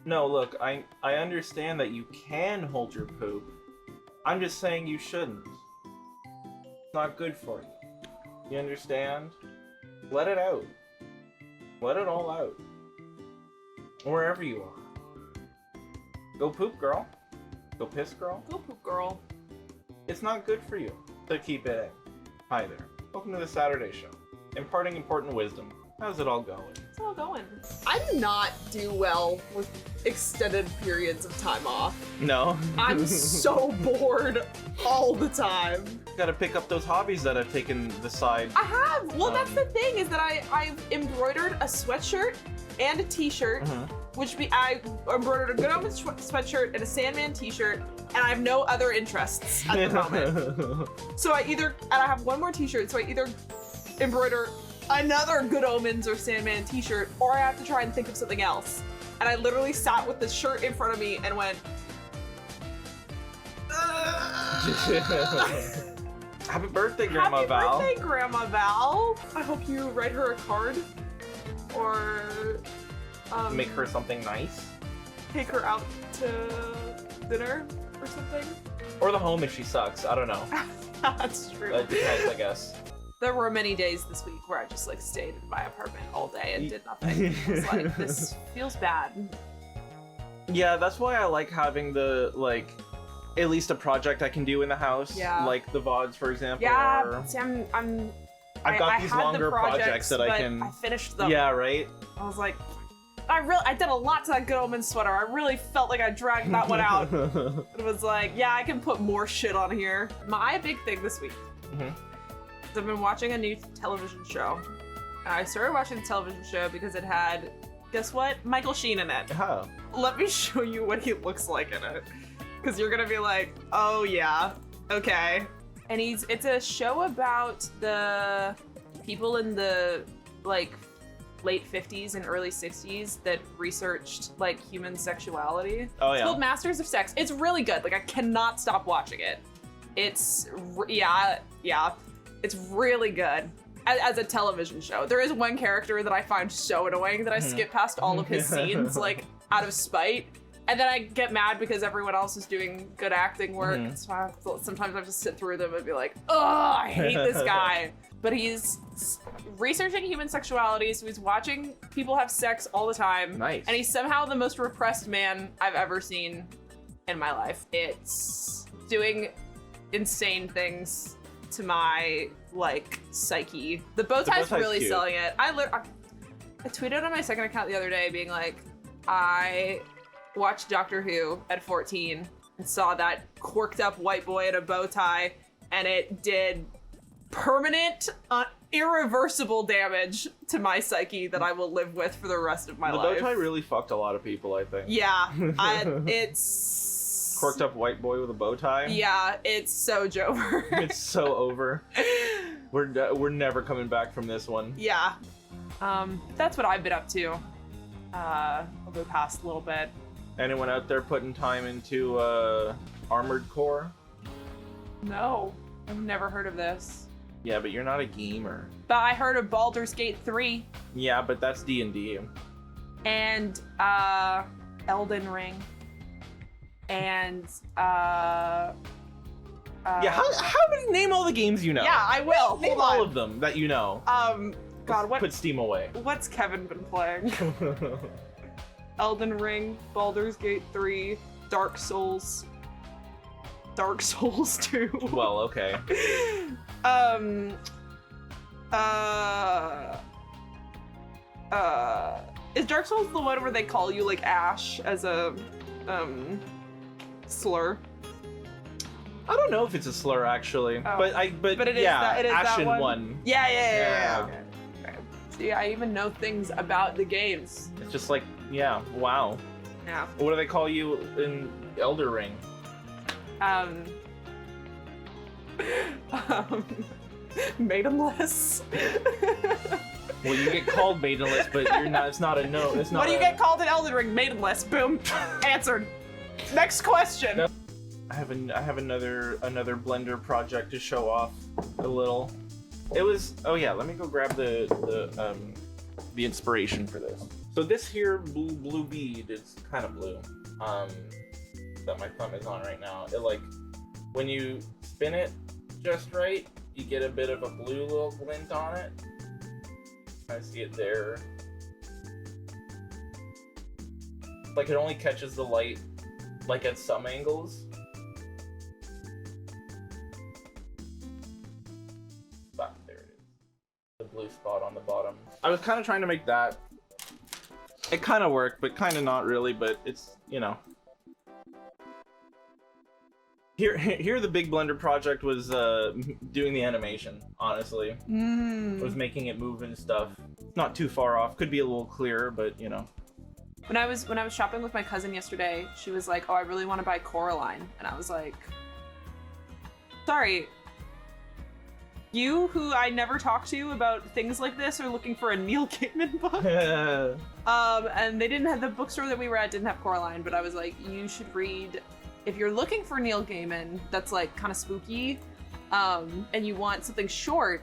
No, look, I understand that you can hold your poop. I'm just saying you shouldn't. It's not good for you. You understand? Let it out. Let it all out. Wherever you are. Go poop, girl. Go piss, girl. Go poop, girl. It's not good for you to keep it in. Hi there. Welcome to the Saturday Show. Imparting important wisdom. How's it all going? It's all going. I do not do well with extended periods of time off. No. I'm so bored all the time. Gotta pick up those hobbies that have taken the side. I have. Well, that's the thing is that I've embroidered a sweatshirt and a t-shirt, I embroidered a Good Omens sweatshirt and a Sandman t-shirt, and I have no other interests at the moment. So I have one more t-shirt, so I either embroider another Good Omens or Sandman t-shirt, or I have to try and think of something else. And I literally sat with this shirt in front of me and went, Happy birthday, Grandma Val. Happy birthday, Grandma Val. I hope you write her a card, or make her something nice. Take her out to dinner or something. Or the home if she sucks. I don't know. That's true. That depends, I guess. There were many days this week where I just like stayed in my apartment all day and did nothing. I was like, this feels bad. Yeah, that's why I like having the, like, at least a project I can do in the house. Yeah. Like the VODs, for example. Yeah, or... see, I've got these longer projects that I can... I finished them. Yeah, right? I was like, I did a lot to that Good Omens sweater. I really felt like I dragged that one out. It was like, yeah, I can put more shit on here. My big thing this week. I've been watching a new television show. And I started watching the television show because it had, guess what? Michael Sheen in it. Oh. Let me show you what he looks like in it. Because you're gonna be like, oh yeah, okay. And it's a show about the people in the like late 50s and early 60s that researched like human sexuality. Oh yeah. It's called Masters of Sex. It's really good. Like I cannot stop watching it. It's, yeah. It's really good as a television show. There is one character that I find so annoying that I skip past all of his scenes, like, out of spite. And then I get mad because everyone else is doing good acting work. So sometimes I have to sit through them and be like, ugh, I hate this guy. But he's researching human sexuality, so he's watching people have sex all the time. Nice. And he's somehow the most repressed man I've ever seen in my life. It's doing insane things to my like psyche. The bow tie's really cute. selling it. I tweeted on my second account the other day being like, I watched Doctor Who at 14 and saw that corked up white boy in a bow tie, and it did permanent, irreversible damage to my psyche that I will live with for the rest of my life. The bow tie really fucked a lot of people, I think. Yeah, it's... Corked up white boy with a bow tie? Yeah, it's so Jover. It's so over. We're never coming back from this one. Yeah. That's what I've been up to over the past little bit. Anyone out there putting time into Armored Core? No, I've never heard of this. Yeah, but you're not a gamer. But I heard of Baldur's Gate 3. Yeah, but that's D&D. And Elden Ring. And yeah, how many name all the games you know? Yeah, I will. Name all of them that you know. God, what? Put Steam away. What's Kevin been playing? Elden Ring, Baldur's Gate 3, Dark Souls 2. Well, okay. Is Dark Souls the one where they call you like Ash as a slur? I don't know if it's a slur actually, but it is yeah, it is Ashen that one. Yeah. Okay. See, I even know things about the games. It's just like, yeah, wow. Yeah. What do they call you in Elder Ring? Maidenless. Well, you get called maidenless, but you're not. It's not a no. It's not. What do you get called in Elden Ring? Maidenless. Boom. Answered. Next question. No. I have another Blender project to show off a little. It was. Oh yeah. Let me go grab the inspiration for this. So this here blue bead is kind of blue. That my thumb is on right now. It like when you spin it just right, you get a bit of a blue little glint on it. I see it there. Like it only catches the light like at some angles. There it is. The blue spot on the bottom. I was kind of trying to make that. It kind of worked, but kind of not really, but it's, you know. Here the big blender project was doing the animation, honestly. Was making it move and stuff. Not too far off. Could be a little clearer, but you know. When I was shopping with my cousin yesterday, she was like, "Oh, I really want to buy Coraline," and I was like, "Sorry, you who I never talk to about things like this are looking for a Neil Gaiman book." And they didn't have the bookstore that we were at didn't have Coraline, but I was like, "You should read if you're looking for Neil Gaiman that's like kind of spooky, and you want something short.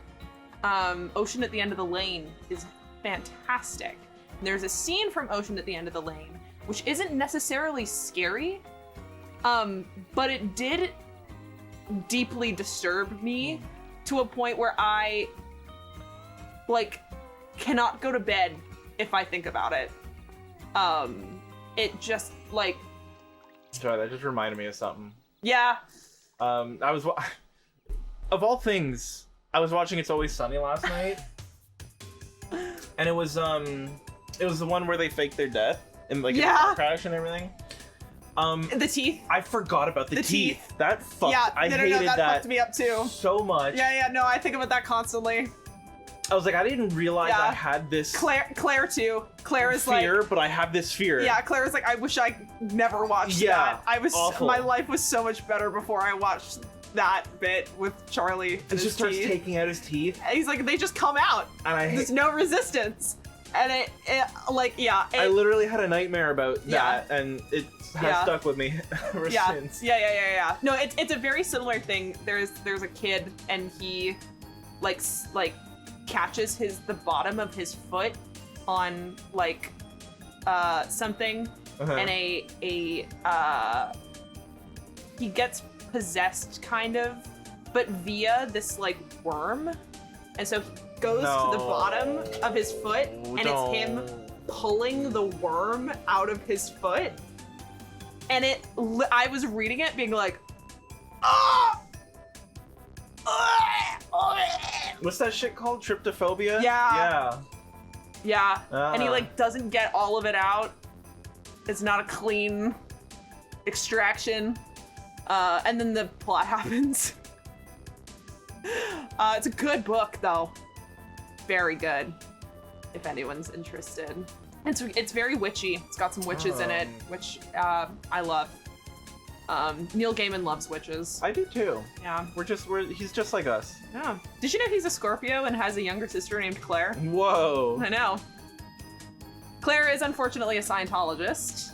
Ocean at the End of the Lane is fantastic." There's a scene from Ocean at the End of the Lane, which isn't necessarily scary, but it did deeply disturb me to a point where I, like, cannot go to bed if I think about it. It just, like... Sorry, that just reminded me of something. Yeah. Of all things, I was watching It's Always Sunny last night, and it was the one where they fake their death and like a car crash and everything. The teeth. I forgot about the teeth. That fucked. Yeah, I hated that fucked me up too. So much. Yeah, no, I think about that constantly. I was like, I didn't realize I had this. Claire too. Claire is fear, like, but I have this fear. Yeah, Claire is like, I wish I never watched that. I was awful. My life was so much better before I watched that bit with Charlie and his just starts teeth. taking out his teeth. And he's like, they just come out. And there's no resistance. And I literally had a nightmare about that, and it has stuck with me ever since. Yeah. No, it's a very similar thing. There's a kid, and he like catches the bottom of his foot on like something, and he gets possessed kind of, but via this like worm, and so he goes to the bottom of his foot, and it's him pulling the worm out of his foot. And I was reading it being like, ah! What's that shit called? Tryptophobia? Yeah. And he like doesn't get all of it out. It's not a clean extraction. And then the plot happens. It's a good book though. Very good, if anyone's interested. It's very witchy. It's got some witches in it, which I love. Neil Gaiman loves witches. I do too. Yeah. He's just like us. Yeah. Did you know he's a Scorpio and has a younger sister named Claire? Whoa. I know. Claire is unfortunately a Scientologist.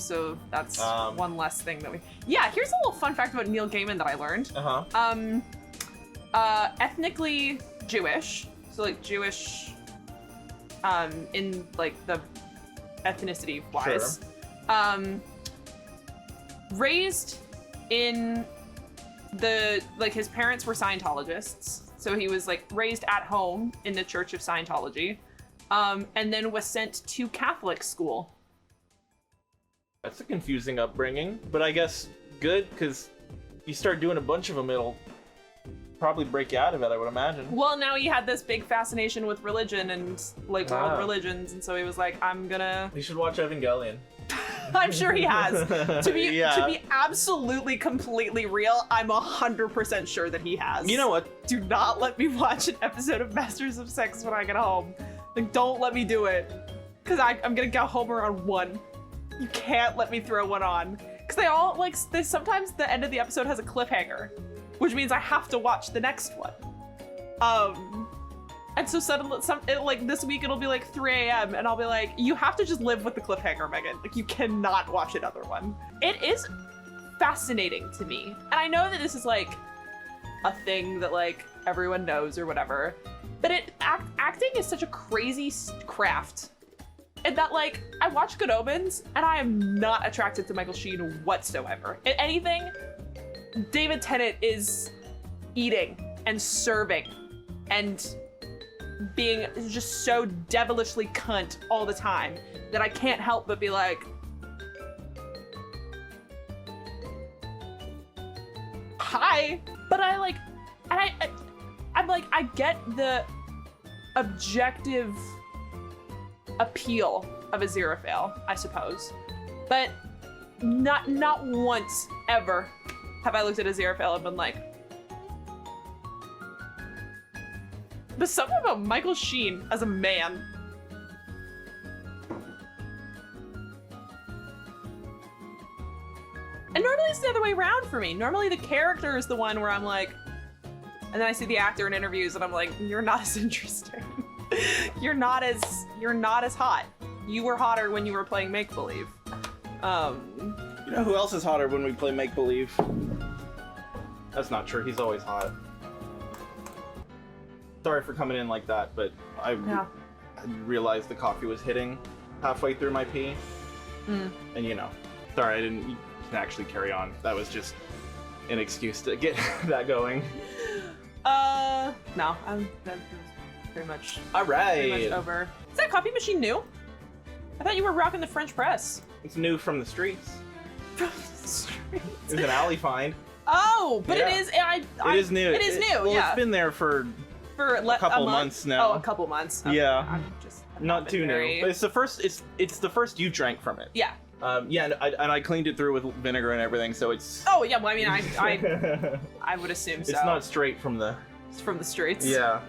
So that's one less thing that we... Yeah, here's a little fun fact about Neil Gaiman that I learned. Ethnically Jewish. So like Jewish, in like the ethnicity wise, raised in his parents were Scientologists, so he was like raised at home in the Church of Scientology, and then was sent to Catholic school. That's a confusing upbringing, but I guess good, because you start doing a bunch of them, it'll probably break you out of it, I would imagine. Well, now he had this big fascination with religion and like world religions, and so he was like, I'm gonna... You should watch Evangelion. I'm sure he has. To be absolutely, completely real, I'm 100% sure that he has. You know what? Do not let me watch an episode of Masters of Sex when I get home. Like, don't let me do it. Because I'm gonna get home around 1. You can't let me throw one on. Because they all, like, sometimes the end of the episode has a cliffhanger, which means I have to watch the next one. And so suddenly, like this week it'll be like 3 a.m. and I'll be like, you have to just live with the cliffhanger, Meagan. Like, you cannot watch another one. It is fascinating to me. And I know that this is like a thing that like everyone knows or whatever, but acting is such a crazy craft. And that, like, I watch Good Omens, and I am not attracted to Michael Sheen whatsoever. If anything, David Tennant is eating and serving and being just so devilishly cunt all the time that I can't help but be like, hi. But I like, and I'm like, I get the objective appeal of Aziraphale, I suppose, but not once ever have I looked at Aziraphale and been like. But something about Michael Sheen as a man. And normally it's the other way around for me. Normally the character is the one where I'm like, and then I see the actor in interviews and I'm like, you're not as interesting. You're not as hot. You were hotter when you were playing make-believe. You know who else is hotter when we play make-believe? That's not true. He's always hot. Sorry for coming in like that, but I realized the coffee was hitting halfway through my pee. And you know, sorry, you can actually carry on. That was just an excuse to get that going. No, that's pretty much. All right. Pretty much over. Is that coffee machine new? I thought you were rocking the French press. It's new from the streets. From the streets. It's an alley find. Oh, but Yeah. it is. It is new. It is new. Well, yeah. It's been there for a couple months now. Oh, a couple months. Okay. Yeah. I'm just not too new. But it's the first. It's the first you drank from it. Yeah. Yeah, and I cleaned it through with vinegar and everything, so it's. Oh yeah, well I mean I would assume so. It's not straight from the. It's from the streets. Yeah.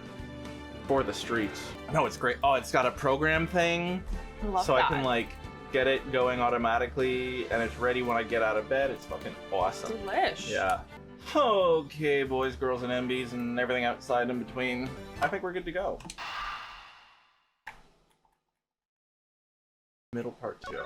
For the streets. No, it's great. Oh, it's got a program thing, I love so that. I can like get it going automatically, and it's ready when I get out of bed. It's fucking awesome. Delish. Yeah. Okay, boys, girls, and MBs, and everything outside in between. I think we're good to go. Middle part 2.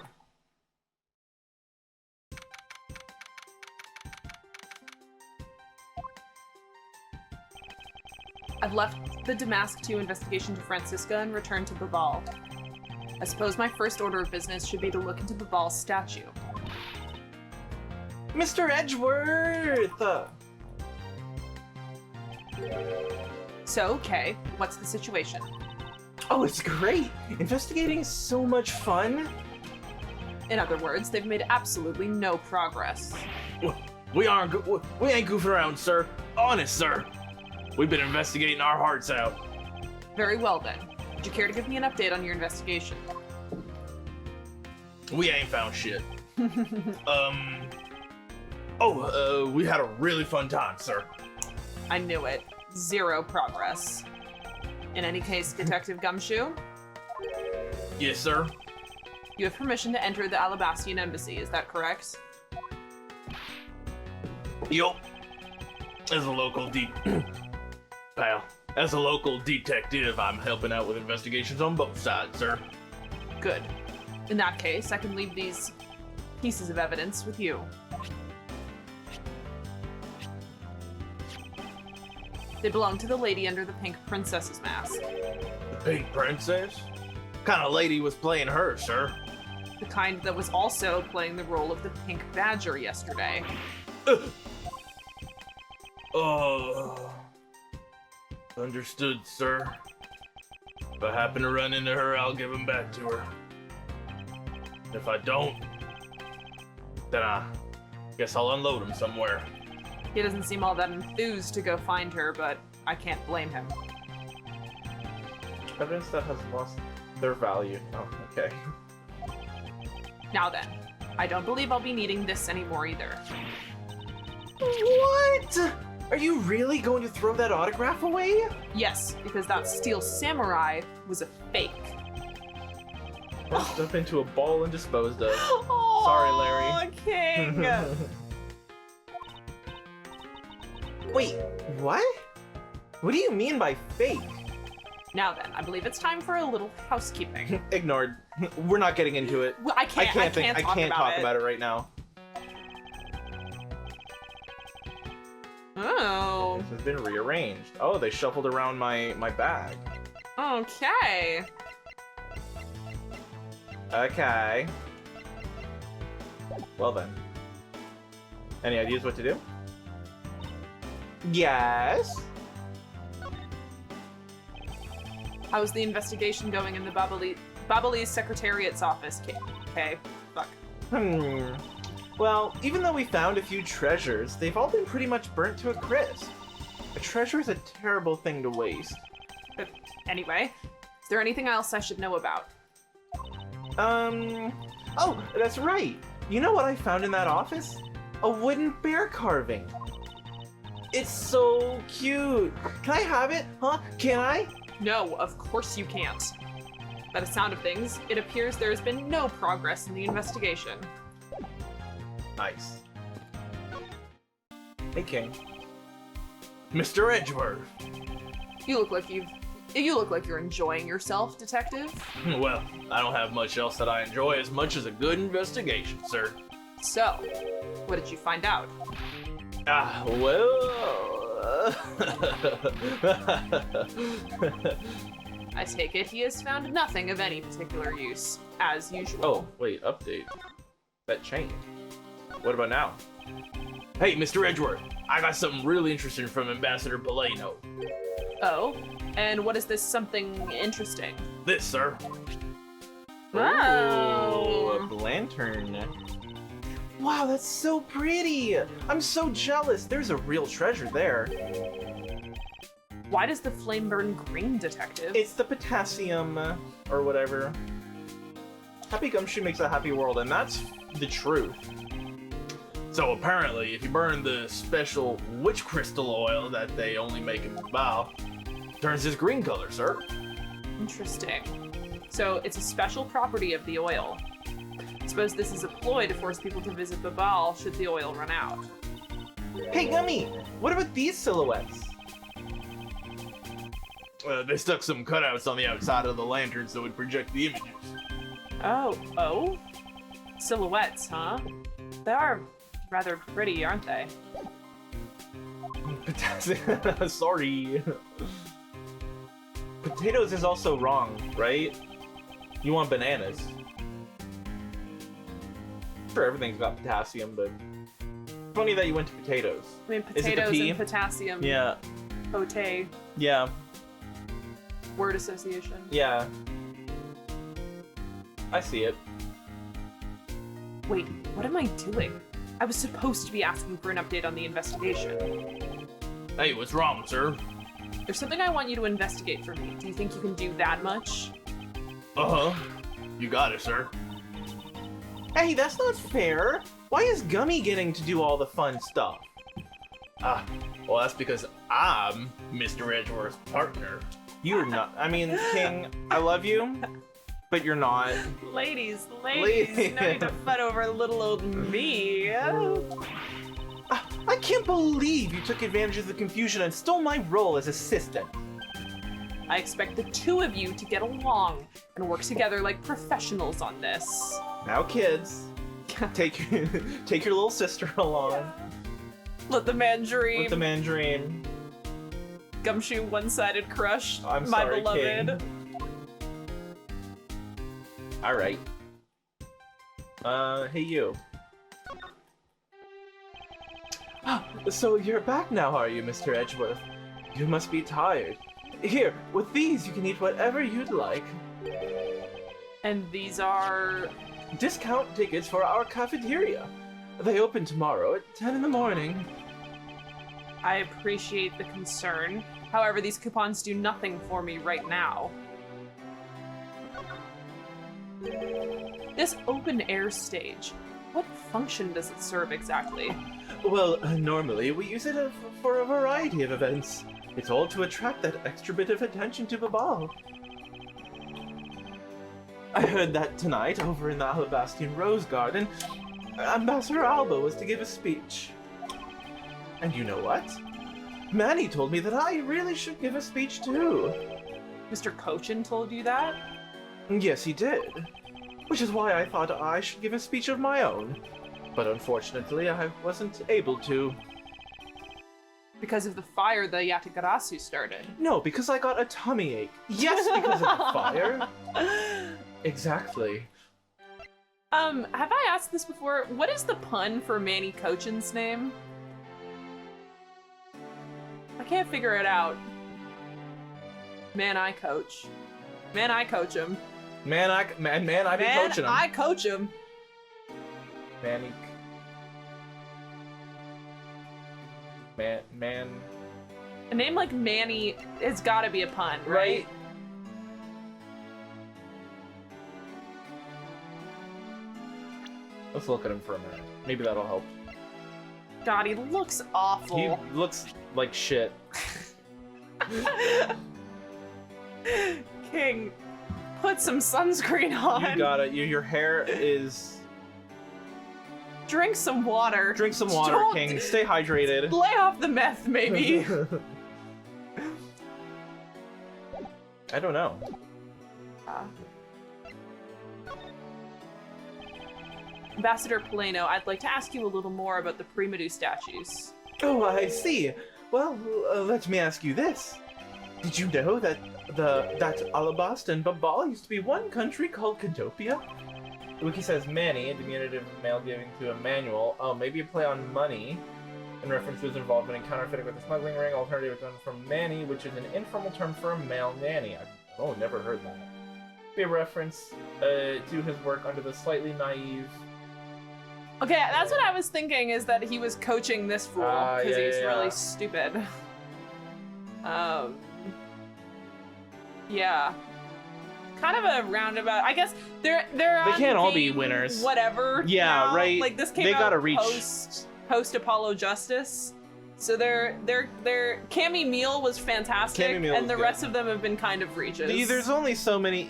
I've left the Damask 2 investigation to Francisca and returned to Babal. I suppose my first order of business should be to look into Babal's statue. Mr. Edgeworth! So, okay, what's the situation? Oh, it's great! Investigating is so much fun! In other words, they've made absolutely no progress. We ain't goofing around, sir. Honest, sir. We've been investigating our hearts out. Very well then. Would you care to give me an update on your investigation? We ain't found shit. We had a really fun time, sir. I knew it. Zero progress. In any case, Detective Gumshoe, Yes, sir. you have permission to enter the Alabastian embassy, is that correct? Yup. As a local As a local detective, I'm helping out with investigations on both sides, sir. Good. In that case, I can leave these pieces of evidence with you. They belong to the lady under the pink princess's mask. The Pink Princess? What kind of lady was playing her, sir? The kind that was also playing the role of the pink badger yesterday. Understood, sir. If I happen to run into her, I'll give them back to her. If I don't, then I guess I'll unload them somewhere. He doesn't seem all that enthused to go find her, but I can't blame him. Evidence that has lost their value. Oh, okay. Now then, I don't believe I'll be needing this anymore either. What? Are you really going to throw that autograph away? Yes, because that steel samurai was a fake. Rushed up into a ball and disposed of. Oh, Sorry, Larry. King! Wait, what? What do you mean by fake? Now then, I believe it's time for a little housekeeping. Ignored. We're not getting into it. Well, I can't talk about it right now. Oh. This has been rearranged. Oh, they shuffled around my bag. Okay. Okay. Well then. Any ideas what to do? Yes? How's the investigation going in the Babhalese Secretariat's office? Okay, fuck. Well, even though we found a few treasures, they've all been pretty much burnt to a crisp. A treasure is a terrible thing to waste. But anyway, is there anything else I should know about? Oh, that's right. You know what I found in that office? A wooden bear carving. It's so cute. Can I have it? Huh? Can I? No, of course you can't. By the sound of things, it appears there has been no progress in the investigation. Nice. Hey, King. Mr. Edgeworth. You look like you're enjoying yourself, Detective. Well, I don't have much else that I enjoy as much as a good investigation, sir. So, what did you find out? Well... I take it he has found nothing of any particular use, as usual. Oh, wait, update. That changed. What about now? Hey, Mr. Edgeworth, I got something really interesting from Ambassador Beleno. Oh? And what is this something interesting? This, sir. Wow! Ooh, a lantern. Wow, that's so pretty! I'm so jealous. There's a real treasure there. Why does the flame burn green, Detective? It's the potassium, or whatever. Happy Gumshoe makes a happy world, and that's the truth. So apparently, if you burn the special witch crystal oil that they only make in Babal, turns this green color, sir. Interesting. So it's a special property of the oil. I suppose this is a ploy to force people to visit Babal should the oil run out. Hey, Gummy! What about these silhouettes? They stuck some cutouts on the outside of the lantern so it would project the images. Oh? Silhouettes, huh? They are rather pretty, aren't they? Potassium. Sorry. Potatoes is also wrong, right? You want bananas. Sure, everything's got potassium, but funny that you went to potatoes. I mean, Is it the potatoes P? and potassium. Yeah. Pote. Yeah. Word association. Yeah. I see it. Wait, what am I doing? I was supposed to be asking for an update on the investigation. Hey, what's wrong, sir? There's something I want you to investigate for me. Do you think you can do that much? Uh-huh. You got it, sir. Hey, that's not fair! Why is Gummy getting to do all the fun stuff? Well, that's because I'm Mr. Edgeworth's partner. You're not. I mean, King, I love you, but you're not. Ladies, no need to fight over little old me. I can't believe you took advantage of the confusion and stole my role as assistant. I expect the two of you to get along and work together like professionals on this. Now, kids, take your little sister along. Let the man dream. Let the man dream. Gumshoe one-sided crush. I'm my sorry, beloved. King. All right. Hey you. So you're back now, are you, Mr. Edgeworth? You must be tired. Here, with these, you can eat whatever you'd like. And these are... Discount tickets for our cafeteria. They open tomorrow at 10 in the morning. I appreciate the concern. However, these coupons do nothing for me right now. This open-air stage, what function does it serve exactly? Well, normally we use it for a variety of events. It's all to attract that extra bit of attention to Babal. I heard that tonight, over in the Alabastian Rose Garden, Ambassador Alba was to give a speech. And you know what? Manny told me that I really should give a speech too. Mr. Cochin told you that? Yes, he did. Which is why I thought I should give a speech of my own. But unfortunately, I wasn't able to. Because of the fire the Yatigarasu started. No, because I got a tummy ache. Yes, because of the fire. Exactly. Have I asked this before? What is the pun for Manny Cochin's name? I can't figure it out. Man, I coach. Man, I coach him. Man, I be coaching him. I coach him. Manny. Man. A name like Manny has got to be a pun, right? Let's look at him for a minute. Maybe that'll help. God, he looks awful. He looks like shit. King, put some sunscreen on. You got it. Your hair is... Drink some water. Drink some water, King. Stay hydrated. Lay off the meth, maybe. I don't know. Ambassador Poleno, I'd like to ask you a little more about the Primadou statues. Oh, I see. Well, let me ask you this. Did you know that Alabast and Babal used to be one country called Cadopia? The wiki says Manny, diminutive of male giving to Emmanuel. Oh, maybe a play on money. In reference to his involvement in counterfeiting with the smuggling ring. Alternative one from Manny, which is an informal term for a male nanny. Oh, never heard that. Be a reference to his work under the slightly naive... Okay, that's what I was thinking, is that he was coaching this fool, because he's really stupid. Yeah. Kind of a roundabout. I guess they can't all be winners. Whatever. Yeah, now. right. Like this came they out gotta reach post Apollo Justice. So their Cammy Meal was fantastic, Cammy Meal and was the good. rest of them have been kind of reaches. There's only so many,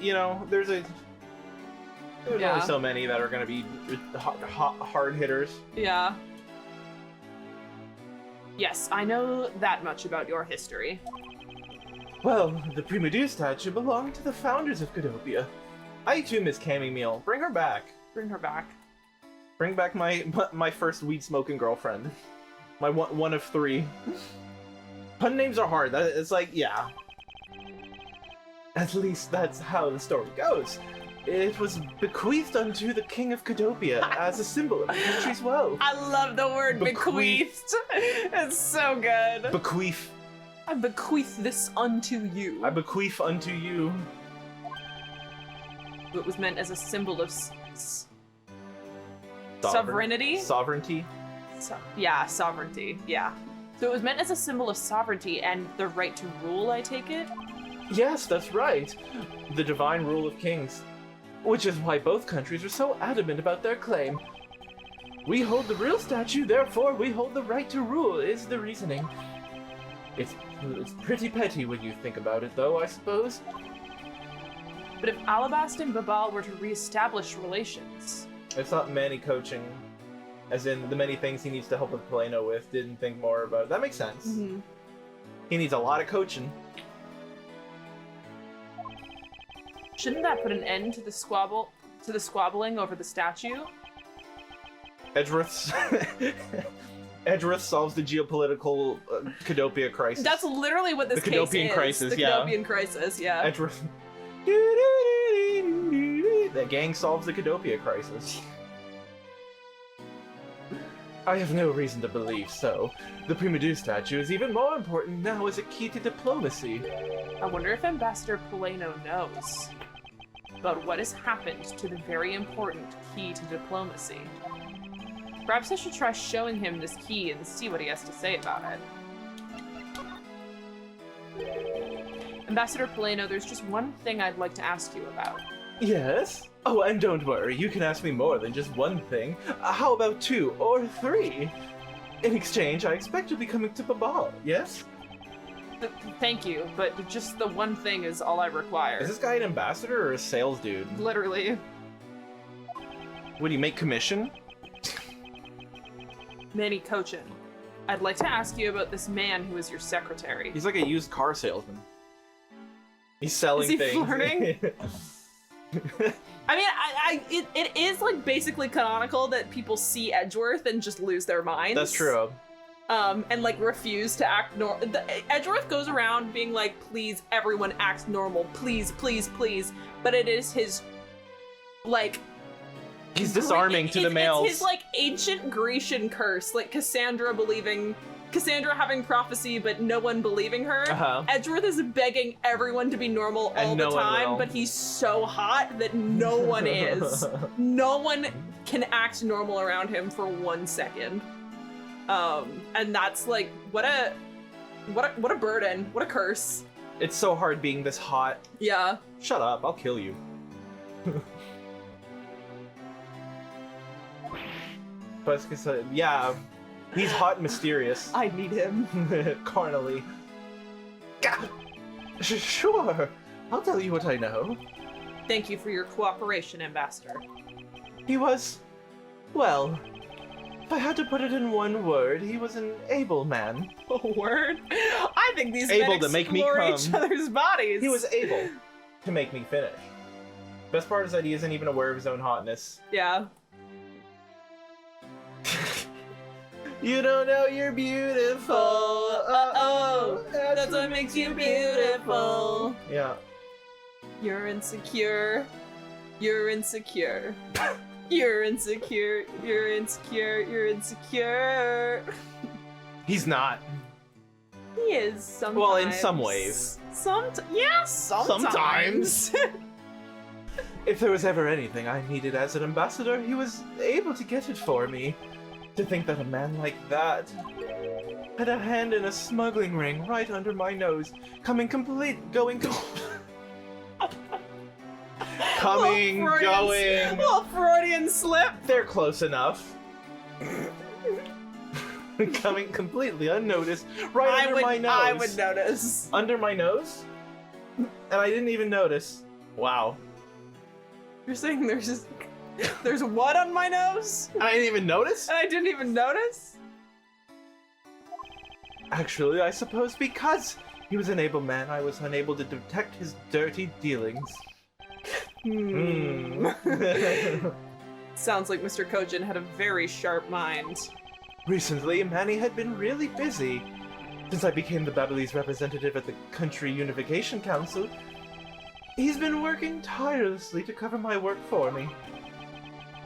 there's only so many that are gonna be hard hitters. Yeah. Yes, I know that much about your history. Well, the Primadou statue belonged to the founders of Cadopia. I too miss Cammy Meal. Bring her back. Bring her back. Bring back my first weed smoking girlfriend. My one of 3. Pun names are hard. It's like, yeah. At least that's how the story goes. It was bequeathed unto the king of Cadopia as a symbol of the country's wealth. I love the word bequeathed. It's so good. Bequeath. I bequeath this unto you. I bequeath unto you. It was meant as a symbol of sovereignty? Sovereignty? Yeah, sovereignty. Yeah. So it was meant as a symbol of sovereignty and the right to rule, I take it? Yes, that's right. The divine rule of kings. Which is why both countries are so adamant about their claim. We hold the real statue, therefore we hold the right to rule, is the reasoning. It's pretty petty when you think about it, though, I suppose. But if Alabast and Babal were to re-establish relations... It's not Manny coaching, as in the many things he needs to help with Poleno with, didn't think more about it. That makes sense. Mm-hmm. He needs a lot of coaching. Shouldn't that put an end to the squabbling over the statue? Edgeworth solves the geopolitical Cadopia crisis. That's literally what this case is. The Cadopian crisis, the yeah. Cadopian crisis, yeah. Edgeworth. The gang solves the Cadopia crisis. I have no reason to believe so. The Primadou statue is even more important now as a key to diplomacy. I wonder if Ambassador Poleno knows about what has happened to the very important key to diplomacy. Perhaps I should try showing him this key and see what he has to say about it. Ambassador Poleno, there's just one thing I'd like to ask you about. Yes? Oh, and don't worry, you can ask me more than just one thing. How about 2 or 3? In exchange, I expect you'll be coming to Babal, yes? Thank you, but just the one thing is all I require. Is this guy an ambassador or a sales dude? Literally. What do you make commission? Manny Cochin, I'd like to ask you about this man who is your secretary. He's like a used car salesman. He's selling things. Is he things. flirting? I mean, it is like basically canonical that people see Edgeworth and just lose their minds. That's true. And like refuse to act normal. Edgeworth goes around being like, please, everyone act normal, please, please, please. But it is his, like, He's disarming to the males. It's his like ancient Grecian curse, like Cassandra having prophecy, but no one believing her. Edgeworth is begging everyone to be normal all the time, but he's so hot that no one is. No one can act normal around him for 1 second. And that's like what a burden, what a curse. It's so hard being this hot. Yeah. Shut up, I'll kill you. But yeah, he's hot and mysterious. I need him. Carnally. Sure, I'll tell you what I know. Thank you for your cooperation, Ambassador. He was, well, if I had to put it in one word, he was an able man. A word? I think these able men to make me explore come. each other's bodies. He was able to make me finish. Best part is that he isn't even aware of his own hotness. Yeah. You don't know you're beautiful. Uh-oh. That's what makes you beautiful. Yeah. You're insecure. You're insecure. You're insecure. You're insecure. You're insecure. He's not. He is sometimes. Well, in some ways. Sometimes. If there was ever anything I needed as an ambassador, he was able to get it for me. To think that a man like that had a hand in a smuggling ring right under my nose, going. Little Freudian slip. They're close enough. Coming completely unnoticed, right under my nose. I would notice. Under my nose? And I didn't even notice. Wow. You're saying there's what on my nose? And I didn't even notice? And I didn't even notice? Actually, I suppose because he was an able man, I was unable to detect his dirty dealings. Sounds like Mr. Kojin had a very sharp mind. Recently, Manny had been really busy. Since I became the Babhalese representative at the Country Unification Council, he's been working tirelessly to cover my work for me.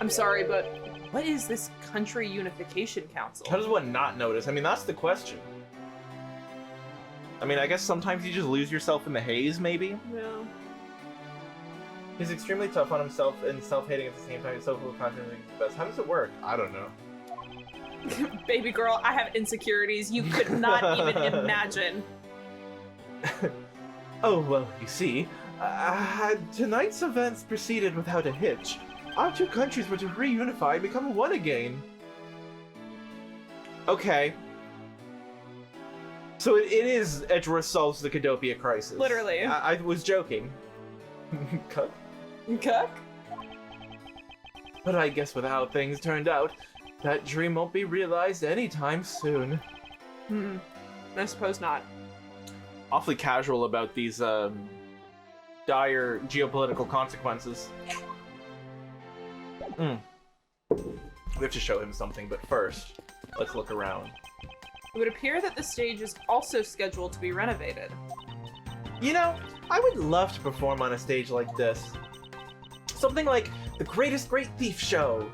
I'm sorry, but what is this Country Unification Council? How does one not notice? I mean, that's the question. I mean, I guess sometimes you just lose yourself in the haze, maybe? Yeah. He's extremely tough on himself and self-hating at the same time. He's so full of confidence and the best. How does it work? I don't know. Baby girl, I have insecurities you could not even imagine. Oh, well, you see, tonight's events proceeded without a hitch. Our two countries were to reunify and become one again. Okay. So it is Edgeworth solves the Cadopia crisis. Literally. I was joking. Cuck? Cuck? But I guess with how things turned out, that dream won't be realized anytime soon. I suppose not. Awfully casual about these, dire geopolitical consequences. We have to show him something, but first, let's look around. It would appear that the stage is also scheduled to be renovated. You know, I would love to perform on a stage like this. Something like the Greatest Great Thief Show.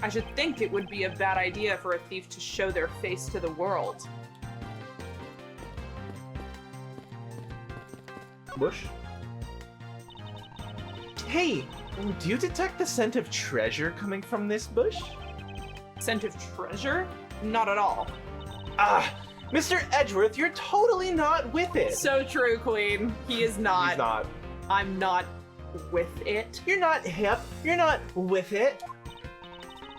I should think it would be a bad idea for a thief to show their face to the world. Bush? Hey, do you detect the scent of treasure coming from this bush? Scent of treasure? Not at all. Ah, Mr. Edgeworth, you're totally not with it. So true, Queen. He is not. He's not. I'm not with it. You're not hip. You're not with it.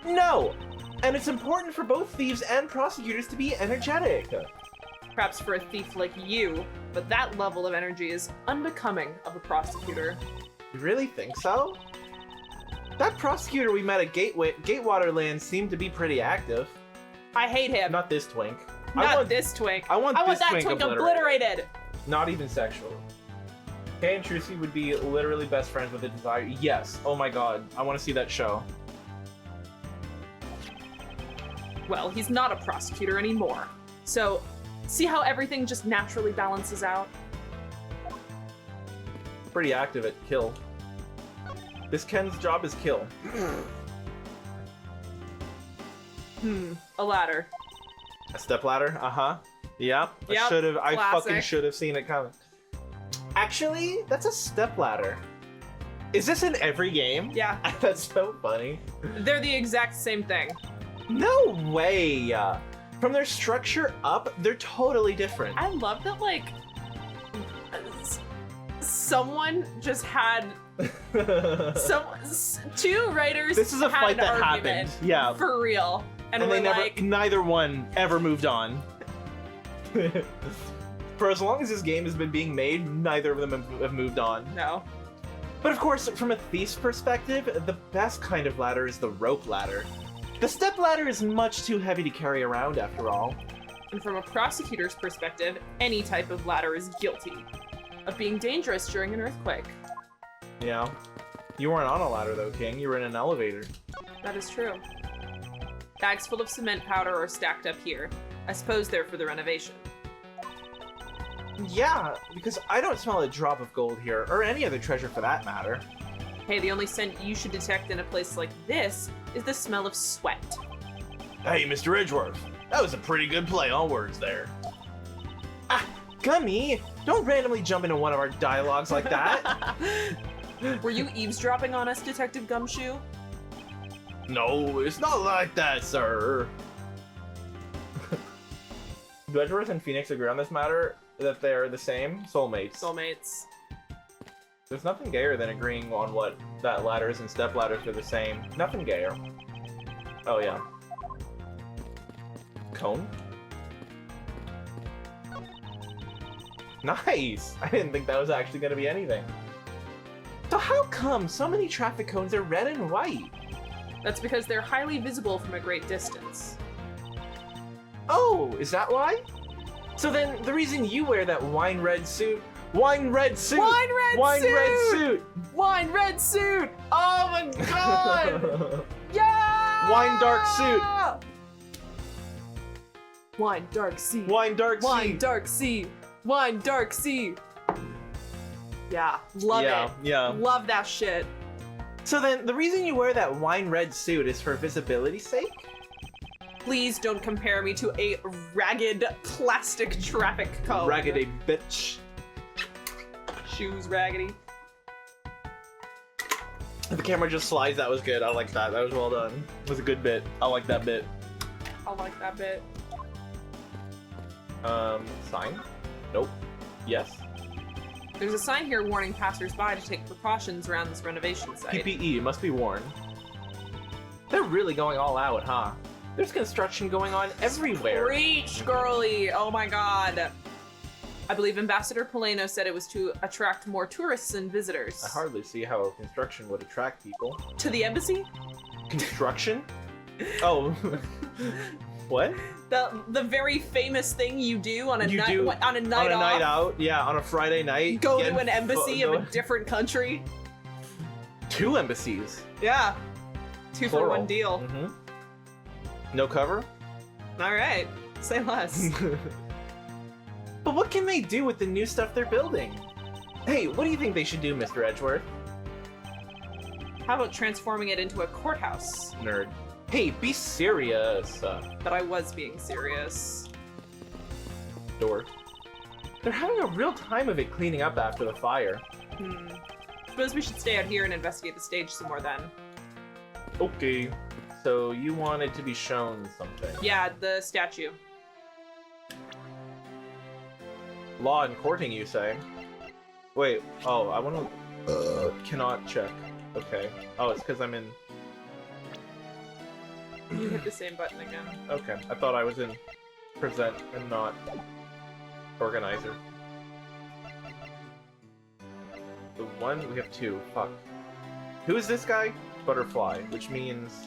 No. And it's important for both thieves and prosecutors to be energetic. Perhaps for a thief like you, but that level of energy is unbecoming of a prosecutor. You really think so? That prosecutor we met at Gatewaterland seemed to be pretty active. I hate him. Not this twink. Not this twink. I want this that twink obliterated. Not even sexual. Kay and Trucy would be literally best friends with a desire. Yes. Oh my god. I want to see that show. Well, he's not a prosecutor anymore. So, see how everything just naturally balances out? Pretty active at kill. This Ken's job is kill. A ladder. A step ladder? Uh-huh. Yep. Yep, I classic. fucking should have seen it coming. Actually, that's a step ladder. Is this in every game? Yeah. That's so funny. They're the exact same thing. No way! From their structure up, they're totally different. I love that, like, someone just had two writers. This is a had fight an that argument, happened. Yeah. for real, and And we're they never, like, neither one ever moved on. For as long as this game has been being made, neither of them have moved on. no. But of course, from a thief's perspective, the best kind of ladder is the rope ladder. The step ladder is much too heavy to carry around after all. And from a prosecutor's perspective, any type of ladder is guilty of being dangerous during an earthquake. Yeah. You weren't on a ladder though, King. You were in an elevator. That is true. Bags full of cement powder are stacked up here. I suppose they're for the renovation. Yeah, because I don't smell a drop of gold here, or any other treasure for that matter. Hey, the only scent you should detect in a place like this is the smell of sweat. Hey, Mr. Edgeworth. That was a pretty good play on words there. Ah, Gummy! Don't randomly jump into one of our dialogues like that. Were you eavesdropping on us, Detective Gumshoe? No, it's not like that, sir. Do Edgeworth and Phoenix agree on this matter? That they're the same? Soulmates. Soulmates. There's nothing gayer than agreeing on what that ladders and step ladders are the same. Nothing gayer. Oh yeah. Cone? Nice! I didn't think that was actually gonna be anything. So how come so many traffic cones are red and white? That's because they're highly visible from a great distance. Oh, is that why? So then the reason you wear that wine red suit... Wine red suit! Wine red Wine suit! red suit! Wine red suit! Oh my god! Yeah! Wine dark suit! Wine dark sea. Wine dark Wine sea! dark sea. Wine dark sea. Yeah, love it. Yeah. Love that shit. So then, the reason you wear that wine red suit is for visibility's sake? Please don't compare me to a ragged plastic traffic cone. Raggedy bitch. Shoes raggedy. The camera just slides, that was good. I like that. That was well done. It was a good bit. I like that bit. I like that bit. Sign? Nope. Yes. There's a sign here warning passers-by to take precautions around this renovation site. PPE, it must be worn. They're really going all out, huh? There's construction going on everywhere. Preach, girly! Oh my god. I believe Ambassador Poleno said it was to attract more tourists and visitors. I hardly see how construction would attract people. To the embassy? Construction? Oh. What? The very famous thing you do on a night on a night night out, yeah, on a Friday night. Go get to an embassy of go- a different country. 2 embassies. Yeah. 2 for Plural. 1 deal. Mm-hmm. No cover? All right. Say less. But what can they do with the new stuff they're building? Hey, what do you think they should do, Mr. Edgeworth? How about transforming it into a courthouse? Nerd. Hey, be serious. But I was being serious. Dork. They're having a real time of it cleaning up after the fire. Suppose we should stay out here and investigate the stage some more then. Okay. So you wanted to be shown something. Yeah, the statue. Law and courting, you say? Wait, oh, I want to... cannot check. Okay. Oh, it's because I'm in... You hit the same button again. Okay, I thought I was in present and not organizer. The one, we have 2. Fuck. Who is this guy? Butterfly, which means...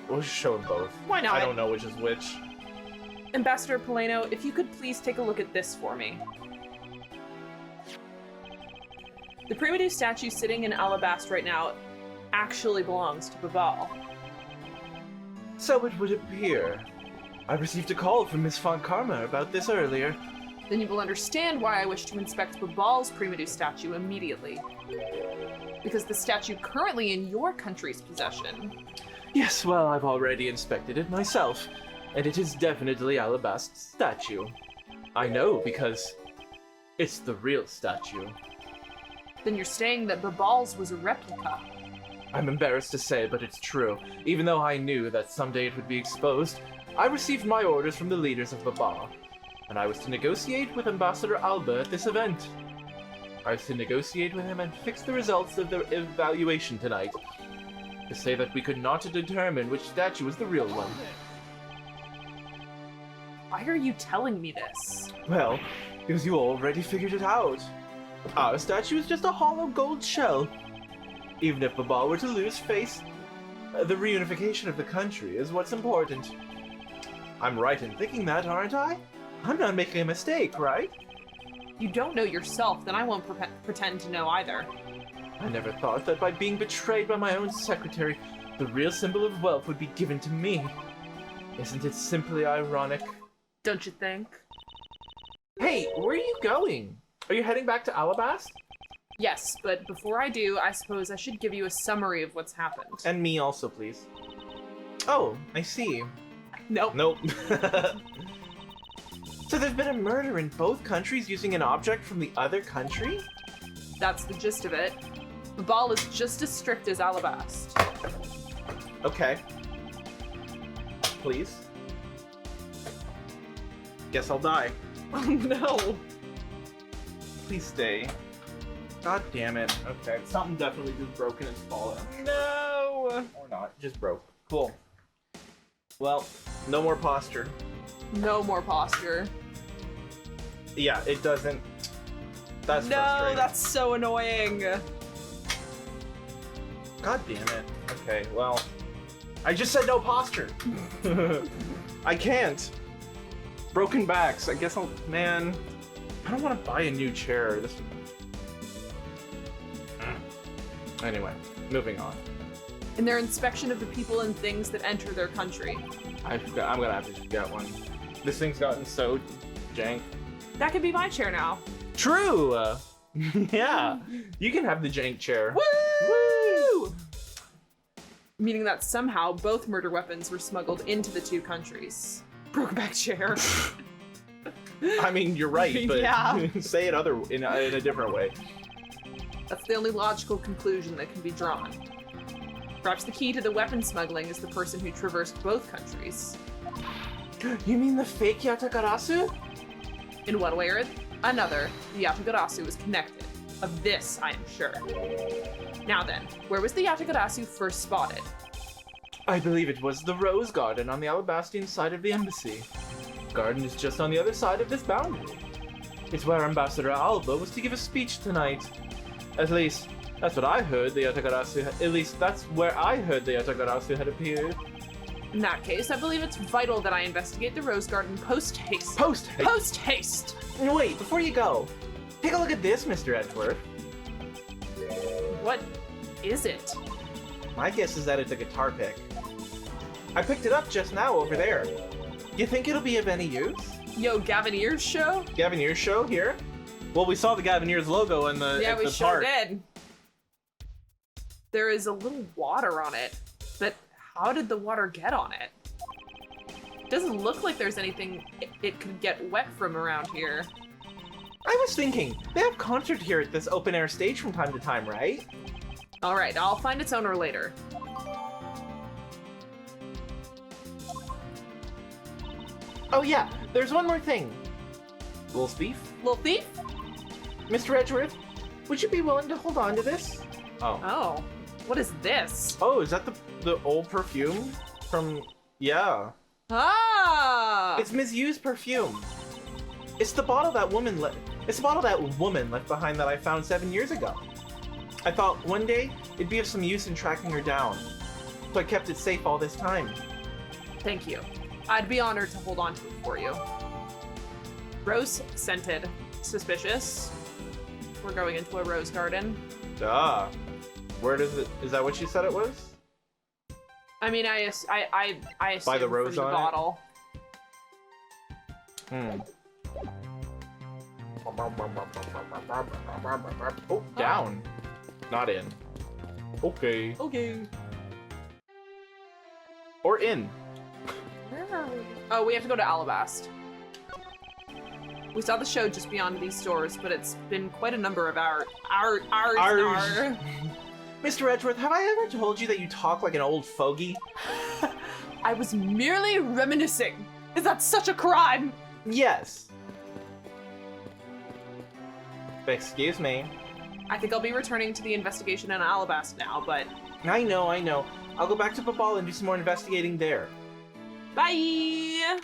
We'll just show them both. Why not? I don't know which is which. Ambassador Poleno, if you could please take a look at this for me. The Primadou statue sitting in Alabast right now actually belongs to Babal. So it would appear. I received a call from Miss Font Karma about this earlier. Then you will understand why I wish to inspect Babal's Primadou statue immediately. because the statue currently in your country's possession. Yes, well, I've already inspected it myself, and it is definitely Alabast's statue. I know because it's the real statue. Then you're saying that Babhalese was a replica. I'm embarrassed to say, but it's true. Even though I knew that someday it would be exposed, I received my orders from the leaders of Babal, and I was to negotiate with Ambassador Alba at this event. I was to negotiate with him and fix the results of the evaluation tonight, to say that we could not determine which statue was the real one. Why are you telling me this? Well, because you already figured it out. Our statue is just a hollow gold shell. Even if Babal were to lose face, the reunification of the country is what's important. I'm right in thinking that, aren't I? I'm not making a mistake, right? You don't know yourself, then I won't pretend to know either. I never thought that by being betrayed by my own secretary, the real symbol of wealth would be given to me. Isn't it simply ironic? Don't you think? Hey, where are you going? Are you heading back to Alabast? Yes, but before I do, I suppose I should give you a summary of what's happened. And me also, please. Oh, I see. Nope. Nope. So there's been a murder in both countries using an object from the other country? That's the gist of it. Babal is just as strict as Alabast. Okay. Please. Guess I'll die. Oh no! Please stay. God damn it. Okay, something definitely just broken and fallen. No! Or not, just broke. Cool. Well, no more posture. No more posture. Yeah, it doesn't. That's No, frustrating. that's so annoying. God damn it. Okay, well, I just said no posture. I can't. Broken backs. I guess I'll. Man, I don't want to buy a new chair. This. Anyway, moving on. In their inspection of the people and things that enter their country. I'm gonna have to just get one. This thing's gotten so jank. That could be my chair now. True. Yeah, you can have the jank chair. Woo! Meaning that somehow both murder weapons were smuggled into the two countries. Brokeback chair. I mean, you're right, but Yeah. say it in a different way. That's the only logical conclusion that can be drawn. Perhaps the key to the weapon smuggling is the person who traversed both countries. You mean the fake Yatagarasu? In one way or another, the Yatagarasu is connected. Of this, I am sure. Now then, where was the Yatagarasu first spotted? I believe it was the Rose Garden on the Alabastian side of the embassy. The garden is just on the other side of this boundary. It's where Ambassador Alba was to give a speech tonight. At least, that's what I heard the Yatagarasu at least that's where I heard the Yatagarasu had appeared. In that case, I believe it's vital that I investigate the Rose Garden post-haste. Post-haste? Post-haste! Wait, before you go, take a look at this, Mr. Edgeworth. What is it? My guess is that it's a guitar pick. I picked it up just now over there. You think it'll be of any use? Yo, Gavineer's show? Gavineer's show here? Well, we saw the Gavineer's logo in the Yeah, we the sure park. did. There is a little water on it, but how did the water get on it? It doesn't look like there's anything it could get wet from around here. I was thinking, they have concert here at this open air stage from time to time, right? Alright, I'll find its owner later. Oh yeah, there's one more thing. Little thief? Little thief? Mr. Edgeworth, would you be willing to hold on to this? Oh. Oh, what is this? Oh, is that the old perfume from... Yeah. Ah! It's misused perfume. It's the bottle that woman left behind that I found 7 years ago. I thought one day it'd be of some use in tracking her down. So I kept it safe all this time. Thank you. I'd be honored to hold on to it for you. Rose scented. Suspicious. We're going into a rose garden. Duh. Where does it... Is that what you said it was? I mean, I assume By the rose from the on it? bottle. Oh, down. Not in. Okay. Okay. Or in. Where are we? Oh, we have to go to Alabast. We saw the show just beyond these stores, but it's been quite a number of hours. Mr. Edgeworth, have I ever told you that you talk like an old fogey? I was merely reminiscing. Is that such a crime? Yes. Excuse me. I think I'll be returning to the investigation in Alabast now, but... I know. I'll go back to Babal and do some more investigating there. Bye!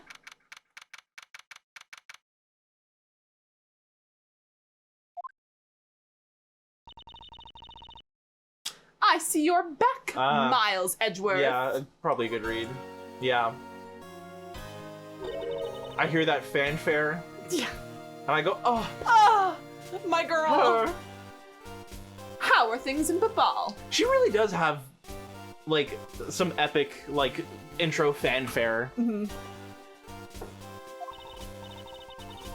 I see you're back, Miles Edgeworth. Yeah, probably a good read. Yeah. I hear that fanfare. Yeah. And I go, oh. Ah, my girl. How are things in Babal? She really does have, like, some epic, like, intro fanfare. Mm-hmm.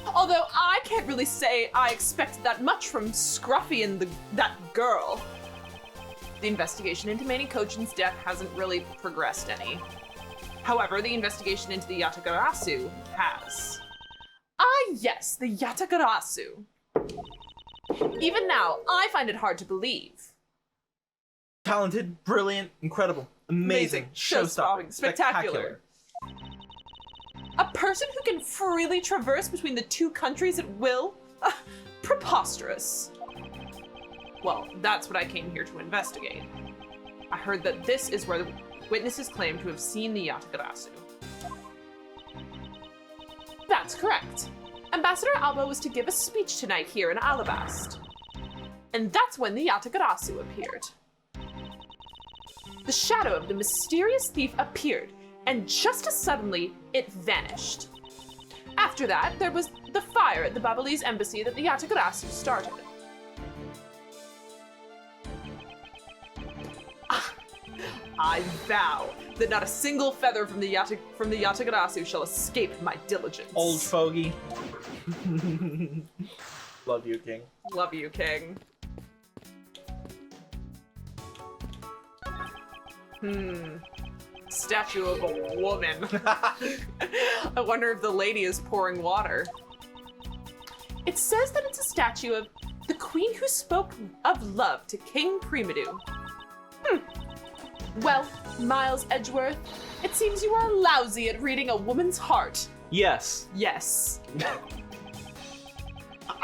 Although I can't really say I expected that much from Scruffy and that girl. The investigation into Manny Kochin's death hasn't really progressed any. However, the investigation into the Yatagarasu has. Ah yes, the Yatagarasu. Even now, I find it hard to believe. Talented, brilliant, incredible, amazing, show-stopping, spectacular. A person who can freely traverse between the two countries at will? Preposterous. Well, that's what I came here to investigate. I heard that this is where the witnesses claim to have seen the Yatagarasu. That's correct. Ambassador Alba was to give a speech tonight here in Alabast. And that's when the Yatagarasu appeared. The shadow of the mysterious thief appeared, and just as suddenly, it vanished. After that, there was the fire at the Babhalese embassy that the Yatagarasu started. I vow that not a single feather from the Yatagarasu shall escape my diligence. Old fogey. Love you, King. Love you, King. Statue of a woman. I wonder if the lady is pouring water. It says that it's a statue of the queen who spoke of love to King Primadou. Well, Miles Edgeworth, it seems you are lousy at reading a woman's heart. Yes. Yes.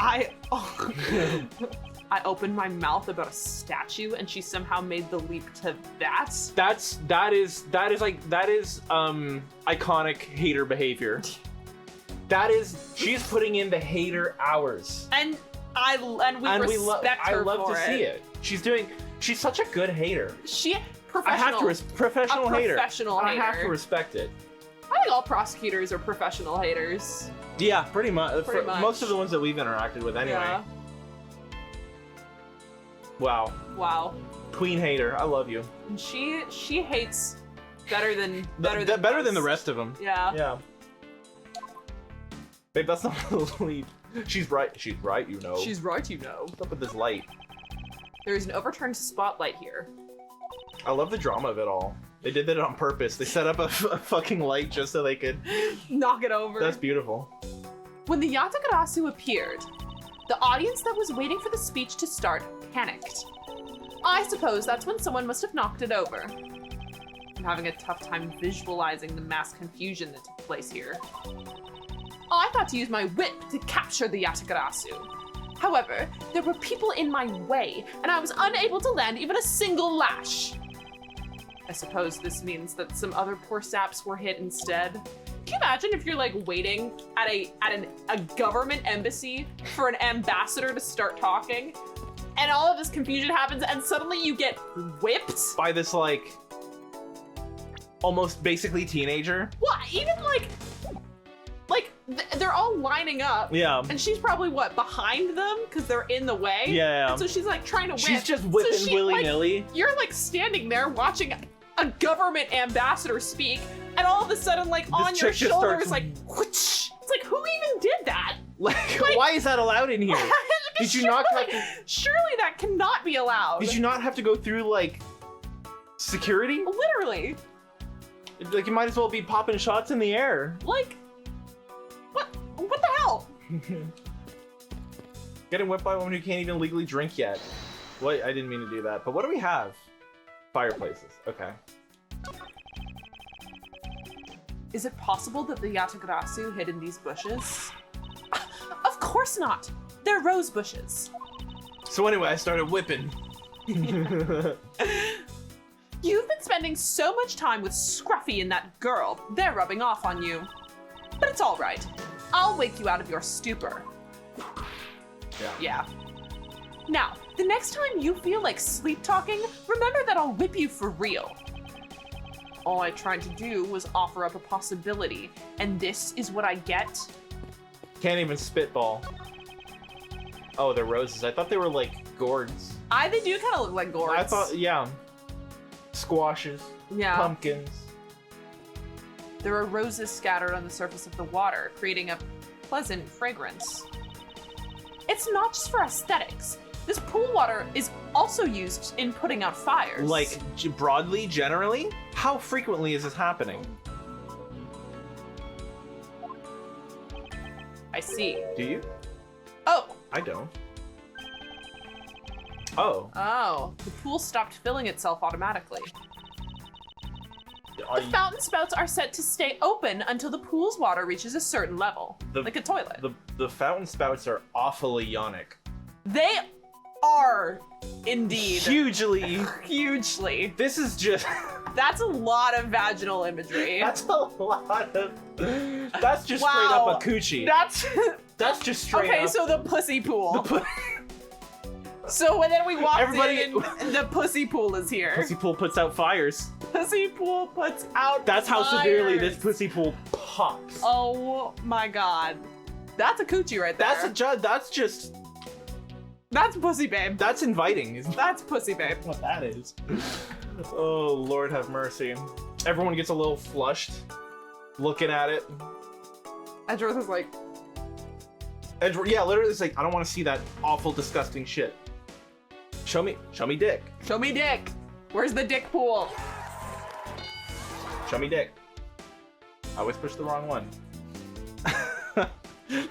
I opened my mouth about a statue and she somehow made the leap to that. That is iconic hater behavior. She's putting in the hater hours. And we respect her I love for to see it. She's such a good hater. Professional. I have to professional hater. Professional hater. I have to respect it. I think all prosecutors are professional haters. Yeah, pretty much. Pretty much. Most of the ones that we've interacted with, anyway. Yeah. Wow. Queen hater, I love you. And she hates better than the rest of them. Yeah. Yeah. Babe, that's not the lead. She's right. She's right, you know. She's right, you know. What's up with this light? There's an overturned spotlight here. I love the drama of it all. They did that on purpose. They set up a fucking light just so they could knock it over. That's beautiful. When the Yatagarasu appeared, the audience that was waiting for the speech to start panicked. I suppose that's when someone must have knocked it over. I'm having a tough time visualizing the mass confusion that took place here. I thought to use my whip to capture the Yatagarasu. However, there were people in my way, and I was unable to land even a single lash. I suppose this means that some other poor saps were hit instead. Can you imagine if you're like waiting at a government embassy for an ambassador to start talking, and all of this confusion happens, and suddenly you get whipped? By this like, almost basically teenager? What? Even like they're all lining up. Yeah. And she's probably what, behind them? Because they're in the way? Yeah. And so she's like trying to whip. She's just whipping willy-nilly. Like, you're like standing there watching a government ambassador speak, and all of a sudden like this on your chick just shoulder starts... is like, whoosh. It's like, who even did that? Like, why is that allowed in here? Did you not have to? Surely that cannot be allowed. Did you not have to go through like security? Literally. Like you might as well be popping shots in the air. Like, what the hell? Getting whipped by a woman who can't even legally drink yet. What? I didn't mean to do that. But what do we have? Fireplaces. Okay. Is it possible that the Yatagrasu hid in these bushes? Of course not. They're rose bushes. So anyway, I started whipping. You've been spending so much time with Scruffy and that girl. They're rubbing off on you. But it's all right. I'll wake you out of your stupor. Yeah. Now, the next time you feel like sleep talking, remember that I'll whip you for real. All I tried to do was offer up a possibility, and this is what I get? Can't even spitball. Oh, they're roses. I thought they were like gourds. They do kind of look like gourds. I thought, yeah. Squashes. Yeah. Pumpkins. There are roses scattered on the surface of the water, creating a pleasant fragrance. It's not just for aesthetics. This pool water is also used in putting out fires. Like, broadly, generally? How frequently is this happening? I see. Do you? Oh. I don't. Oh. Oh. The pool stopped filling itself automatically. Are The fountain spouts are set to stay open until the pool's water reaches a certain level. Like a toilet. The fountain spouts are awfully Yonic. They are indeed. Hugely. This is just... That's a lot of vaginal imagery. That's a lot of... That's just straight Wow. up a coochie. That's just straight up... Okay, so the pussy pool. So when then we walked in, the pussy pool is here. Pussy pool puts out fires. Pussy pool puts out That's how fires. severely this pussy pool pops. Oh my god. That's a coochie right there. That's just... That's pussy babe. That's inviting. That's pussy babe. What that is. Oh, Lord have mercy. Everyone gets a little flushed looking at it. Edgeworth is like... Yeah, literally it's like, I don't want to see that awful, disgusting shit. Show me dick. Show me dick. Where's the dick pool? Show me dick. I always push the wrong one.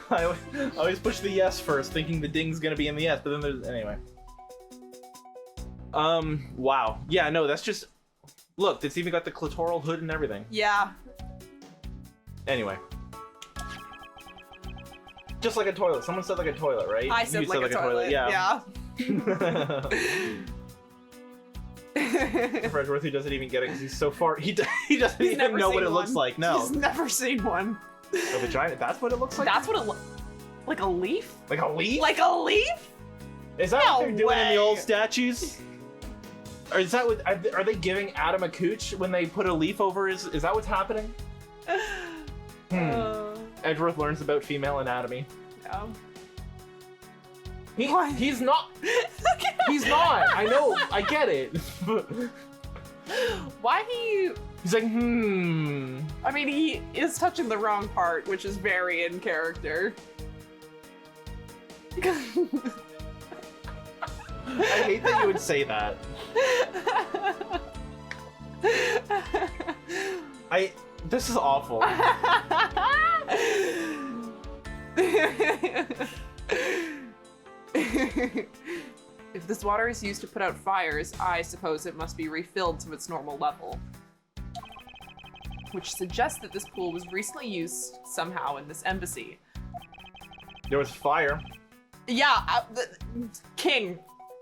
I always push the yes first, thinking the ding's gonna be in the yes, but then there's... Anyway. Wow. Yeah, no, that's just... Look, it's even got the clitoral hood and everything. Yeah. Anyway. Just like a toilet. Someone said like a toilet, right? I said, like a toilet. Yeah. Yeah. For Edgeworth, who doesn't even get it because he's so far... He doesn't He's even never know what seen it looks one. like. No. He's never seen one. A vagina? That's what it looks like? That's what it looks like. A leaf? Like a leaf? Like a leaf? Is that what they're No doing in the way. old statues? Or is that what... Are they giving Adam a cooch when they put a leaf over his... Is that what's happening? Edgeworth learns about female anatomy. Yeah. He's not... He's not! I know! I get it! Why he... He's like, I mean, he is touching the wrong part, which is very in character. I hate that you would say that. This is awful. If this water is used to put out fires, I suppose it must be refilled to its normal level. Which suggests that this pool was recently used somehow in this embassy. There was fire. Yeah, King.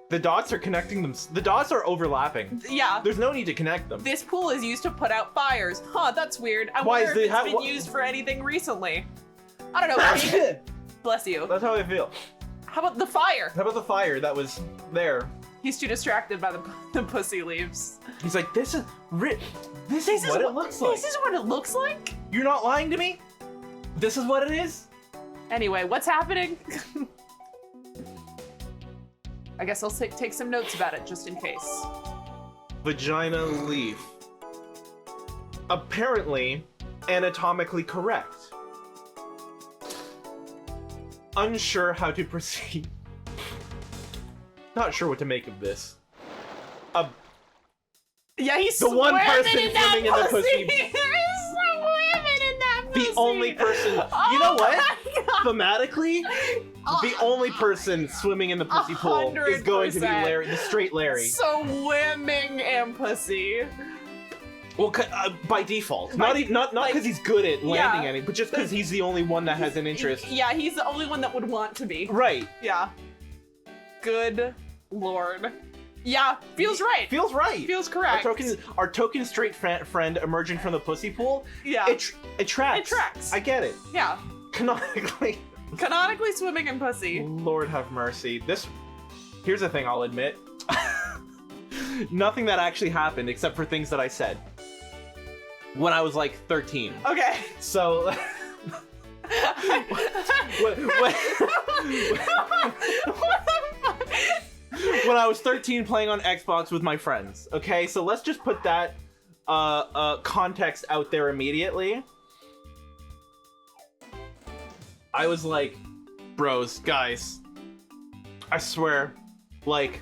The dots are connecting them. The dots are overlapping. Yeah. There's no need to connect them. This pool is used to put out fires. Huh, that's weird. I Why wonder is if it- it's been used for anything recently. I don't know. Maybe. Bless you. That's how I feel. How about the fire? How about the fire that was there? He's too distracted by the pussy leaves. He's like, this is what it looks like. This is what it looks like? You're not lying to me? This is what it is? Anyway, what's happening? I guess I'll take some notes about it just in case. Vagina leaf. Apparently, anatomically correct. Unsure how to proceed. Not sure what to make of this. Yeah, he's The one person swimming in that swimming in the pussy. He's swimming in that pussy. The only person. You know what? Thematically, the only person swimming in the pussy pool is going to be 100%. Larry, the straight Larry. Swimming in pussy. Well, by default, not because he's good at landing yeah. any, but just because he's the only one that has an interest. Yeah, he's the only one that would want to be. Right. Yeah. Good lord. Yeah, feels right. Feels right. Feels correct. Our token straight friend emerging from the pussy pool. Yeah. It tracks. It tracks. I get it. Yeah. Canonically. Canonically swimming in pussy. Lord have mercy. Here's the thing I'll admit. Nothing that actually happened except for things that I said. When I was like 13. Okay. So... when I was 13 playing on Xbox with my friends. Okay, so let's just put that context out there immediately. I was like, bros, guys, I swear, like,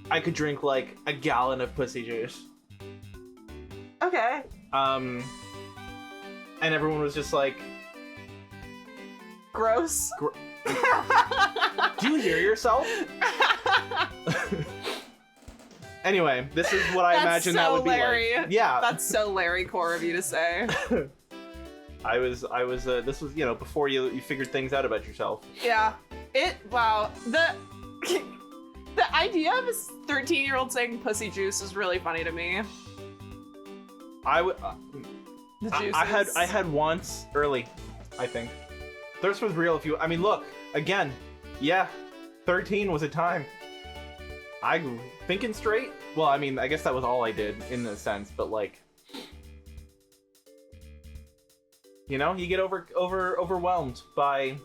I could drink like a gallon of pussy juice. Okay. And everyone was just like, gross. Do you hear yourself? Anyway, this is what I imagine so that would Larry. be like. Yeah. That's so Larry core of you to say. I was this was, before you figured things out about yourself. Yeah. Wow. The idea of a 13-year-old saying pussy juice is really funny to me. The juices. I had once early, I think. Thirst was real look, again, yeah, 13 was a time. I thinking straight? Well, I mean, I guess that was all I did in a sense, but like, you get overwhelmed by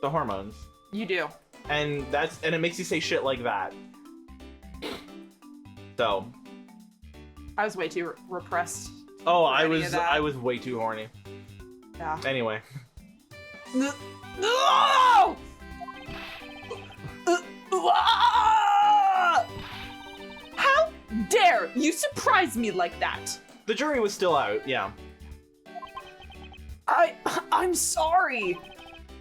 the hormones. You do. And it makes you say shit like that. So. I was way too repressed. Oh, I was way too horny. Yeah. Anyway. No! How dare you surprise me like that? The jury was still out, yeah. I'm sorry.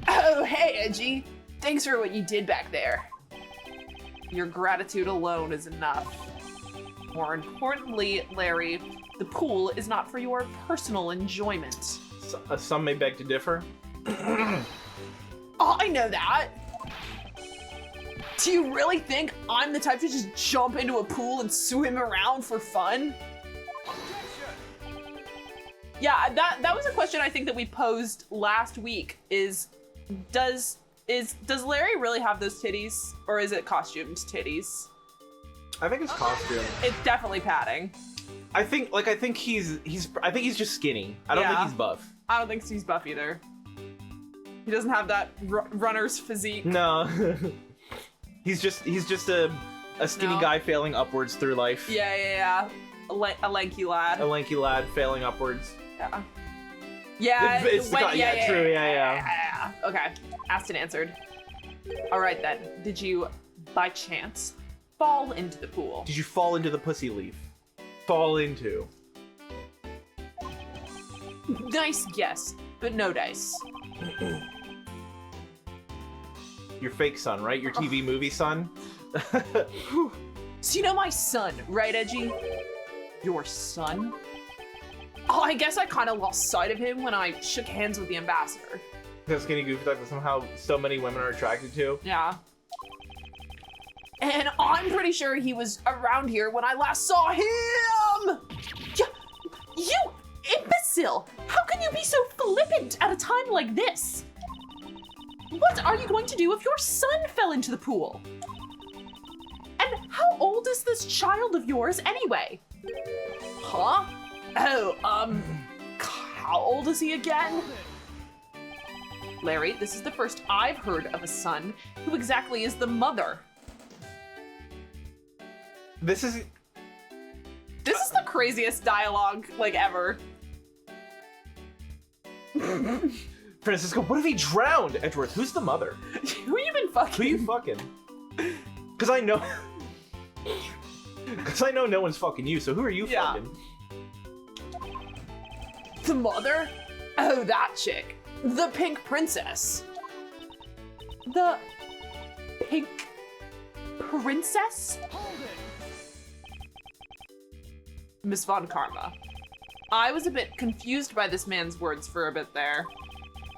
Oh, hey, Edgy. Thanks for what you did back there. Your gratitude alone is enough. More importantly, Larry, the pool is not for your personal enjoyment. Some may beg to differ. Oh, I know that. Do you really think I'm the type to just jump into a pool and swim around for fun? Yeah, that was a question I think that we posed last week. Does Larry really have those titties, or is it costumed titties? I think it's costume. It's definitely padding. I think he's just skinny. I don't think he's buff. I don't think he's buff either. He doesn't have that runner's physique. No. he's just a skinny guy failing upwards through life. Yeah. A lanky lad. A lanky lad failing upwards. Yeah. Yeah. True. Okay. Asked and answered. All right then. Did you, by chance, fall into the pool? Did you fall into the pussy leaf? Fall into. Nice guess, but no dice. Your fake son, right? Your TV movie son? So you know my son, right, Edgy? Your son? Oh, I guess I kind of lost sight of him when I shook hands with the ambassador. The skinny goofy duck that somehow so many women are attracted to. Yeah. And I'm pretty sure he was around here when I last saw him! You imbecile! How can you be so flippant at a time like this? What are you going to do if your son fell into the pool? And how old is this child of yours anyway? Huh? Oh, how old is he again? Larry, this is the first I've heard of a son. Who exactly is the mother? This is the craziest dialogue, like, ever. Francisco, what if he drowned? Edgeworth, who's the mother? Who you been fucking? Who you fucking? Because I know... Because I know no one's fucking you, so who are you fucking? The mother? Oh, that chick. The Pink Princess. The Pink Princess? Miss Von Karma. I was a bit confused by this man's words for a bit there.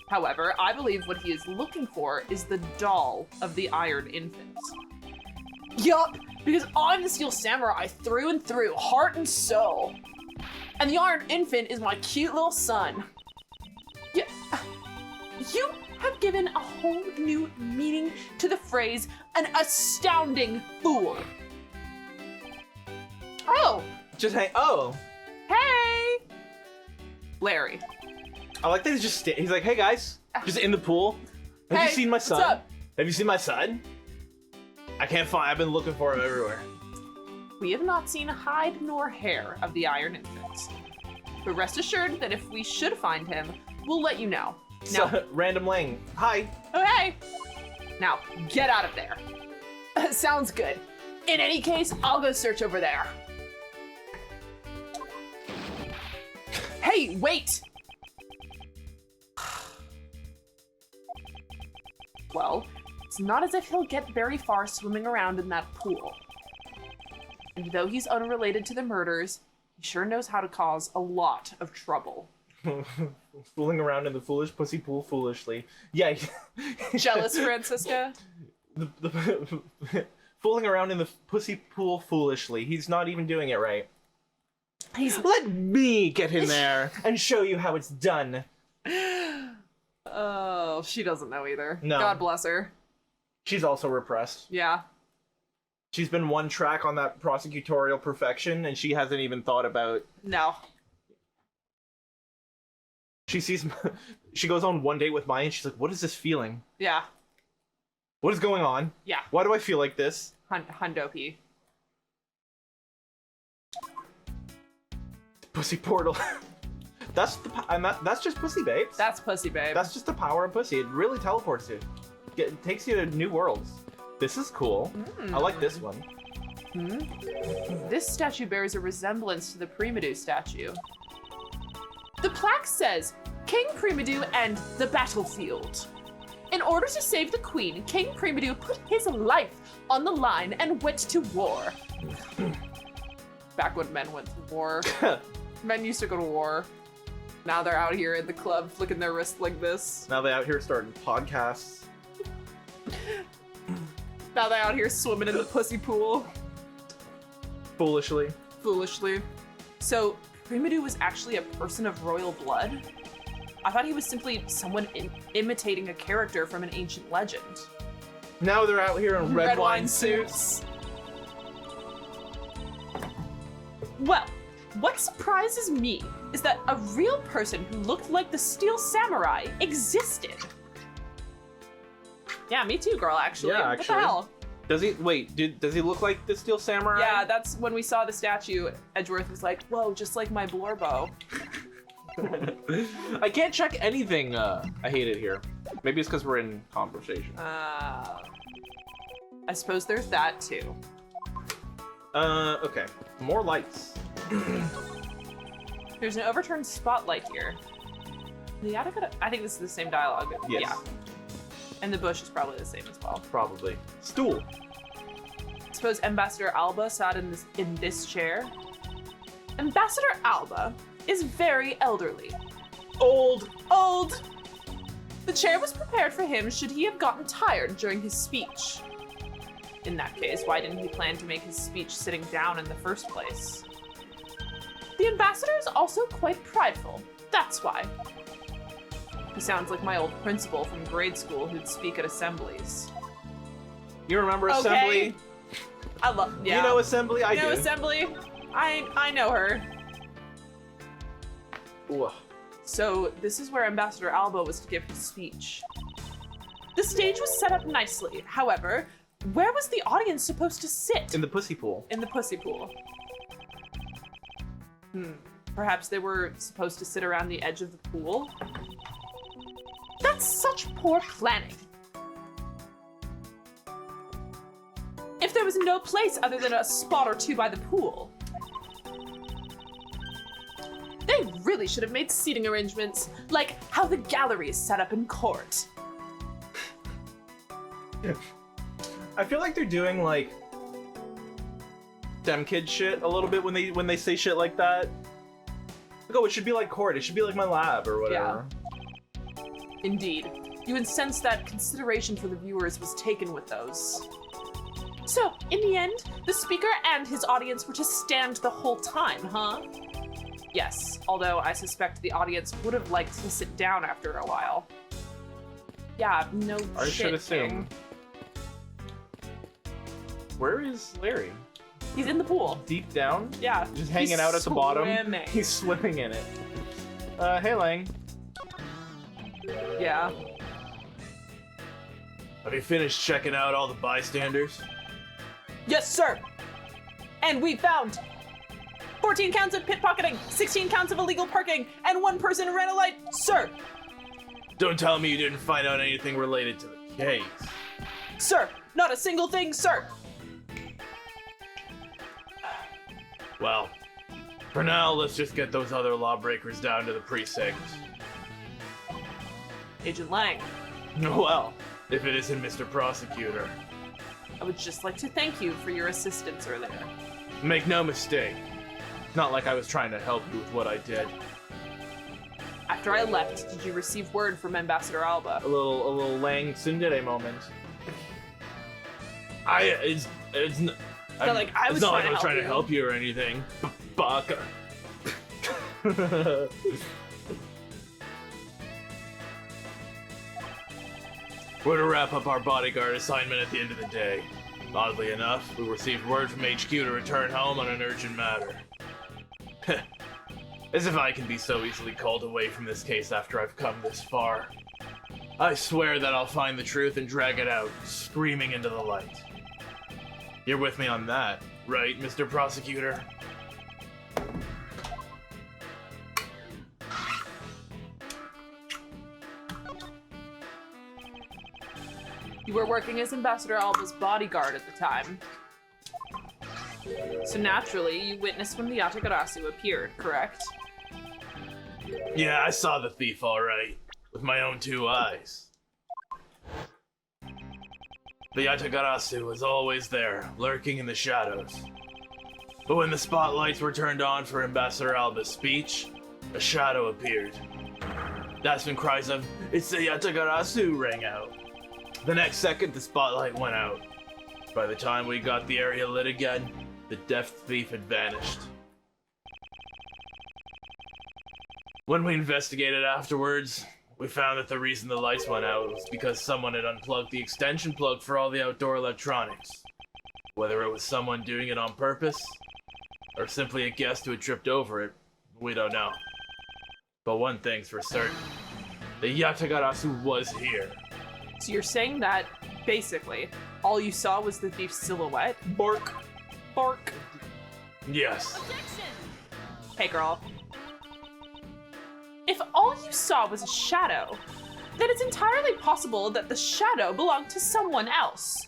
However, I believe what he is looking for is the doll of the Iron Infant. Yup, because I'm the Steel Samurai through and through, heart and soul. And the Iron Infant is my cute little son. Yeah, you have given a whole new meaning to the phrase, an astounding fool. Oh. Just hang. Oh. Hey. Larry. I like that he's just he's like, hey guys, just in the pool. Have you seen my son? What's up? Have you seen my son? I can't find. I've been looking for him everywhere. We have not seen hide nor hair of the Iron Infant. But rest assured that if we should find him, we'll let you know. Now, So, Random Lang. Hi. oh hey! Now, get out of there. Sounds good. In any case, I'll go search over there. Hey, wait! Well, it's not as if he'll get very far swimming around in that pool. And though he's unrelated to the murders, he sure knows how to cause a lot of trouble. Fooling around in the foolish pussy pool foolishly. Yeah. Jealous, Francisca? Fooling around in the pussy pool foolishly. He's not even doing it right. He's... Let me get in there and show you how it's done. Oh, she doesn't know either. No. God bless her. She's also repressed. Yeah. She's been one track on that prosecutorial perfection, and she hasn't even thought about... No. She sees... She goes on one date with Maya, and she's like, what is this feeling? Yeah. What is going on? Yeah. Why do I feel like this? Hundopi. Pussy portal. That's just pussy, babes. That's pussy, babe. That's just the power of pussy. It really teleports you. It takes you to new worlds. This is cool. I like this one. This statue bears a resemblance to the Primadou statue. The plaque says, King Primadou and the battlefield. In order to save the queen, King Primadou put his life on the line and went to war. Back when men went to war. Men used to go to war. Now they're out here in the club flicking their wrist like this. Now they're out here starting podcasts. Now they're out here swimming in the pussy pool. Foolishly. Foolishly. So, Primadou was actually a person of royal blood? I thought he was simply someone imitating a character from an ancient legend. Now they're out here in red wine suits. Well, what surprises me is that a real person who looked like the Steel Samurai existed. Yeah, me too, girl, actually. Yeah, What actually. the hell? Does he, wait, does he look like the Steel Samurai? Yeah, that's when we saw the statue, Edgeworth was like, whoa, just like my Blorbo. I can't check anything, I hate it here. Maybe it's because we're in conversation. I suppose there's that too. Okay. More lights. There's an overturned spotlight here. The attic, I think this is the same dialogue. Yes. Yeah. And the bush is probably the same as well. Probably. Stool. Suppose Ambassador Alba sat in this chair. Ambassador Alba is very elderly. Old. Old! The chair was prepared for him should he have gotten tired during his speech. In that case, why didn't he plan to make his speech sitting down in the first place? The ambassador is also quite prideful. That's why. He sounds like my old principal from grade school who'd speak at assemblies. You remember Assembly? Okay. I love, yeah. You know Assembly? I You know do. Assembly? I know her. Ooh. So this is where Ambassador Alba was to give his speech. The stage was set up nicely. However, where was the audience supposed to sit? In the pussy pool. In the pussy pool. Perhaps they were supposed to sit around the edge of the pool? That's such poor planning. there was no place other than a spot or two by the pool. They really should have made seating arrangements, like how the gallery is set up in court. I feel like they're doing like STEM kid shit a little bit when they say shit like that. Like, oh, it should be like court. It should be like my lab or whatever. Yeah. Indeed. You would sense that consideration for the viewers was taken with those. So, in the end, the speaker and his audience were to stand the whole time, huh? Yes, although I suspect the audience would have liked to sit down after a while. Yeah, no shit. I should assume. King. Where is Larry? He's in the pool. Deep down? Yeah. Just hanging out at the bottom? He's swimming in it. Hey Lang. Yeah. Have you finished checking out all the bystanders? Yes, sir! And we found 14 counts of pickpocketing, 16 counts of illegal parking, and 1 person ran a light, sir! Don't tell me you didn't find out anything related to the case. Sir, not a single thing, sir! Well, for now, let's just get those other lawbreakers down to the precinct. Agent Lang, Well, if it isn't Mr. Prosecutor. I would just like to thank you for your assistance earlier. Make no mistake. Not like I was trying to help you with what I did. After I left, did you receive word from Ambassador Alba? A little Lang Tsundere moment. It's But, like, I was it's not like trying I was to trying to help help you or anything. Baka. We're to wrap up our bodyguard assignment at the end of the day. Oddly enough, we received word from HQ to return home on an urgent matter. As if I can be so easily called away from this case after I've come this far. I swear that I'll find the truth and drag it out, screaming into the light. You're with me on that, right, Mr. Prosecutor? You were working as Ambassador Alba's bodyguard at the time. So naturally, you witnessed when the Yatagarasu appeared, correct? Yeah, I saw the thief all right, with my own 2 eyes. The Yatagarasu was always there, lurking in the shadows. But when the spotlights were turned on for Ambassador Alba's speech, a shadow appeared. That's when cries of, "It's the Yatagarasu" rang out. The next second, the spotlight went out. By the time we got the area lit again, the deaf thief had vanished. When we investigated afterwards, we found that the reason the lights went out was because someone had unplugged the extension plug for all the outdoor electronics. Whether it was someone doing it on purpose, or simply a guest who had tripped over it, we don't know. But one thing's for certain, the Yatagarasu was here. So you're saying that, basically, all you saw was the thief's silhouette? Bork. Bark. Yes. Hey girl. If all you saw was a shadow, then it's entirely possible that the shadow belonged to someone else.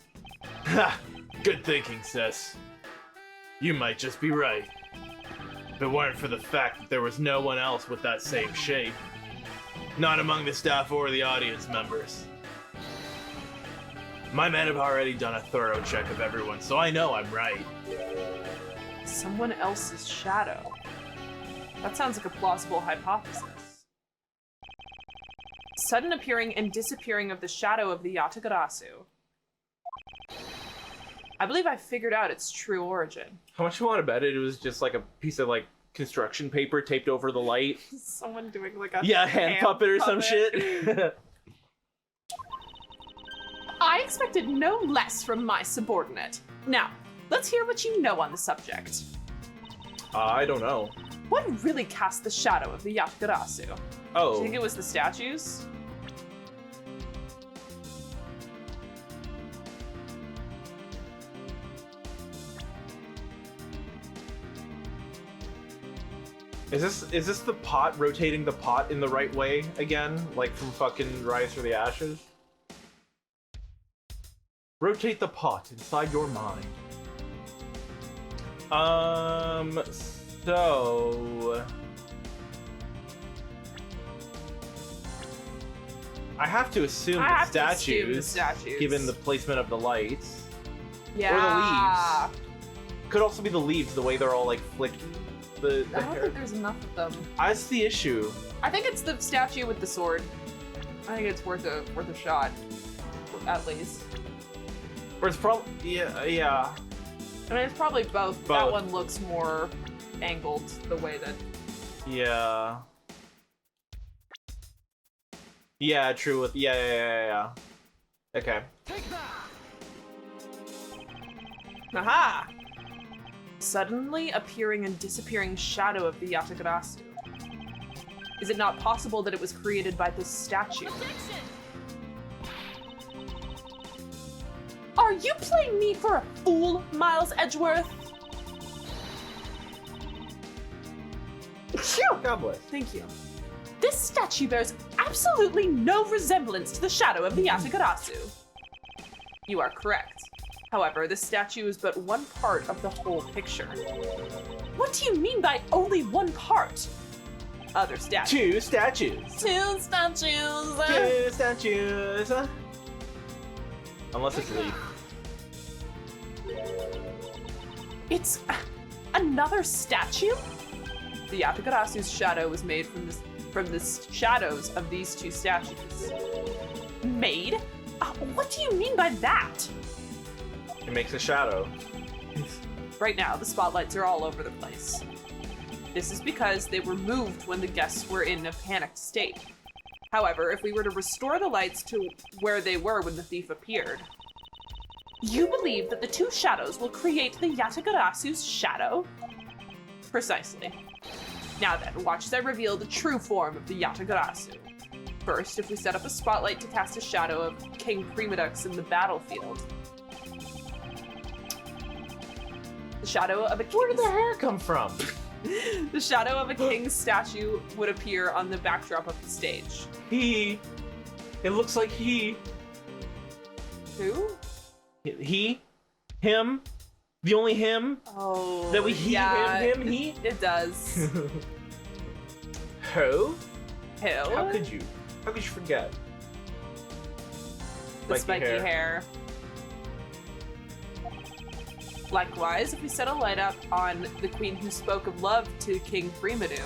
Ha! Good thinking, sis. You might just be right. If it weren't for the fact that there was no one else with that same shape. Not among the staff or the audience members. My men have already done a thorough check of everyone, so I know I'm right. Someone else's shadow. That sounds like a plausible hypothesis. Sudden appearing and disappearing of the shadow of the Yatagarasu. I believe I figured out its true origin. How much you want to bet it was just like a piece of like construction paper taped over the light? Someone doing like a hand puppet or some shit. I expected no less from my subordinate. Now, let's hear what you know on the subject. I don't know. What really cast the shadow of the Yatagarasu? Do Oh. you think it was the statues? Is this the pot rotating the pot in the right way again? Like from fucking Rise for the Ashes? Rotate the pot inside your mind. So... I have to assume the statues, given the placement of the lights. Yeah. Or the leaves. Could also be the leaves, the way they're all like flicked. The I don't hair. think there's enough of them. That's the issue. I think it's the statue with the sword. I think it's worth a shot, at least. Or it's probably yeah. I mean, it's probably both. Both. That one looks more angled the way that. Yeah. Yeah, true. With yeah. Okay. Aha! Suddenly appearing and disappearing shadow of the Yatagarasu. Is it not possible that it was created by this statue? Are you playing me for a fool, Miles Edgeworth? Phew! God bless. Thank you. This statue bears absolutely no resemblance to the shadow of the Yatagarasu. You are correct. However, this statue is but one part of the whole picture. What do you mean by only one part? Other statues. Two statues. Two statues. Two statues. Unless it's Leaf. It's another statue? The Yatagarasu's shadow was made from the shadows of these two statues. Made? What do you mean by that? It makes a shadow. Right now, the spotlights are all over the place. This is because they were moved when the guests were in a panicked state. However, if we were to restore the lights to where they were when the thief appeared, you believe that the two shadows will create the Yatagarasu's shadow? Precisely. Now then, watch as I reveal the true form of the Yatagarasu. First, if we set up a spotlight to cast a shadow of King Primadux in the battlefield, the shadow of a king's... Where did the hair come from? The shadow of a king's statue would appear on the backdrop of the stage. He. It looks like he. Who? He. Him. The only him. Oh, That we he, yeah, him, he. It does. Who? Who? How could you? How could you forget? The spiky hair. Likewise, if we set a light up on the queen who spoke of love to King Freemadu,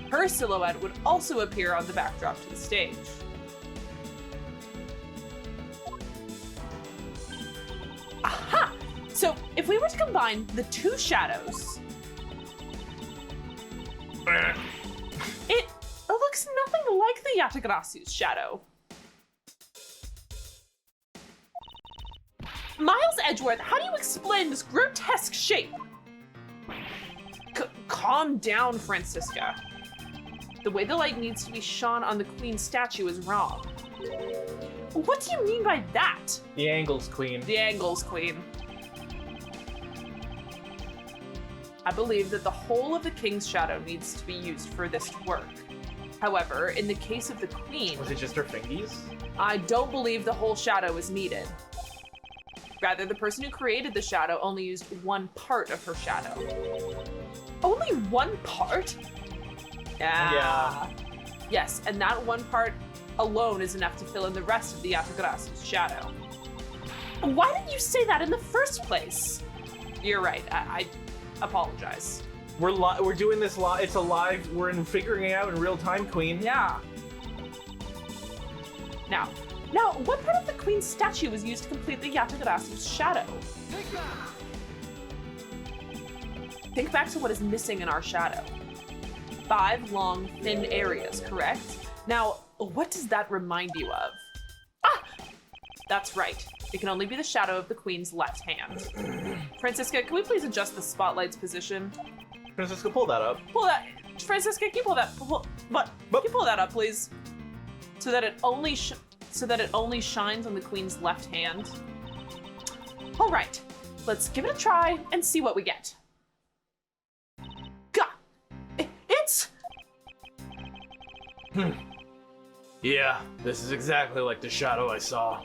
her silhouette would also appear on the backdrop to the stage. Aha! So, if we were to combine the two shadows, it looks nothing like the Yatagarasu's shadow. Miles Edgeworth, how do you explain this grotesque shape? Calm down, Francisca. The way the light needs to be shone on the queen's statue is wrong. What do you mean by that? The angles, queen. The angles, queen. I believe that the whole of the king's shadow needs to be used for this to work. However, in the case of the queen, Was it just her fingies? I don't believe the whole shadow is needed. Rather, the person who created the shadow only used one part of her shadow. Only one part? Yeah. Yes, and that one part alone is enough to fill in the rest of the Yatagarasu's shadow. Why didn't you say that in the first place? You're right, I apologize. We're doing this live. It's a live. We're figuring it out in real time, queen. Yeah. Now, what part of the queen's statue was used to complete the Yatagarasu's shadow? Think back to what is missing in our shadow. 5 long, thin areas, correct? Now, what does that remind you of? Ah! That's right. It can only be the shadow of the queen's left hand. Francisca, can we please adjust the spotlight's position? Francisca, pull that up. Pull that. Francisca, can you pull that? Can you pull that up, please? So that it only shines on the queen's left hand. All right, let's give it a try and see what we get. God, it's... Yeah, this is exactly like the shadow I saw.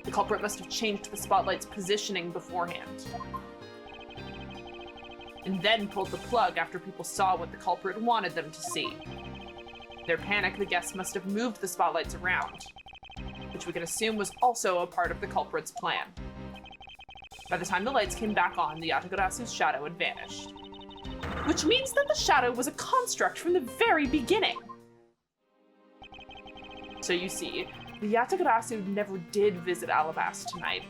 The culprit must have changed the spotlight's positioning beforehand. And then pulled the plug after people saw what the culprit wanted them to see. In their panic, the guests must have moved the spotlights around, which we can assume was also a part of the culprit's plan. By the time the lights came back on, the Yatagarasu's shadow had vanished. Which means that the shadow was a construct from the very beginning. So you see, the Yatagarasu never did visit Alabast tonight.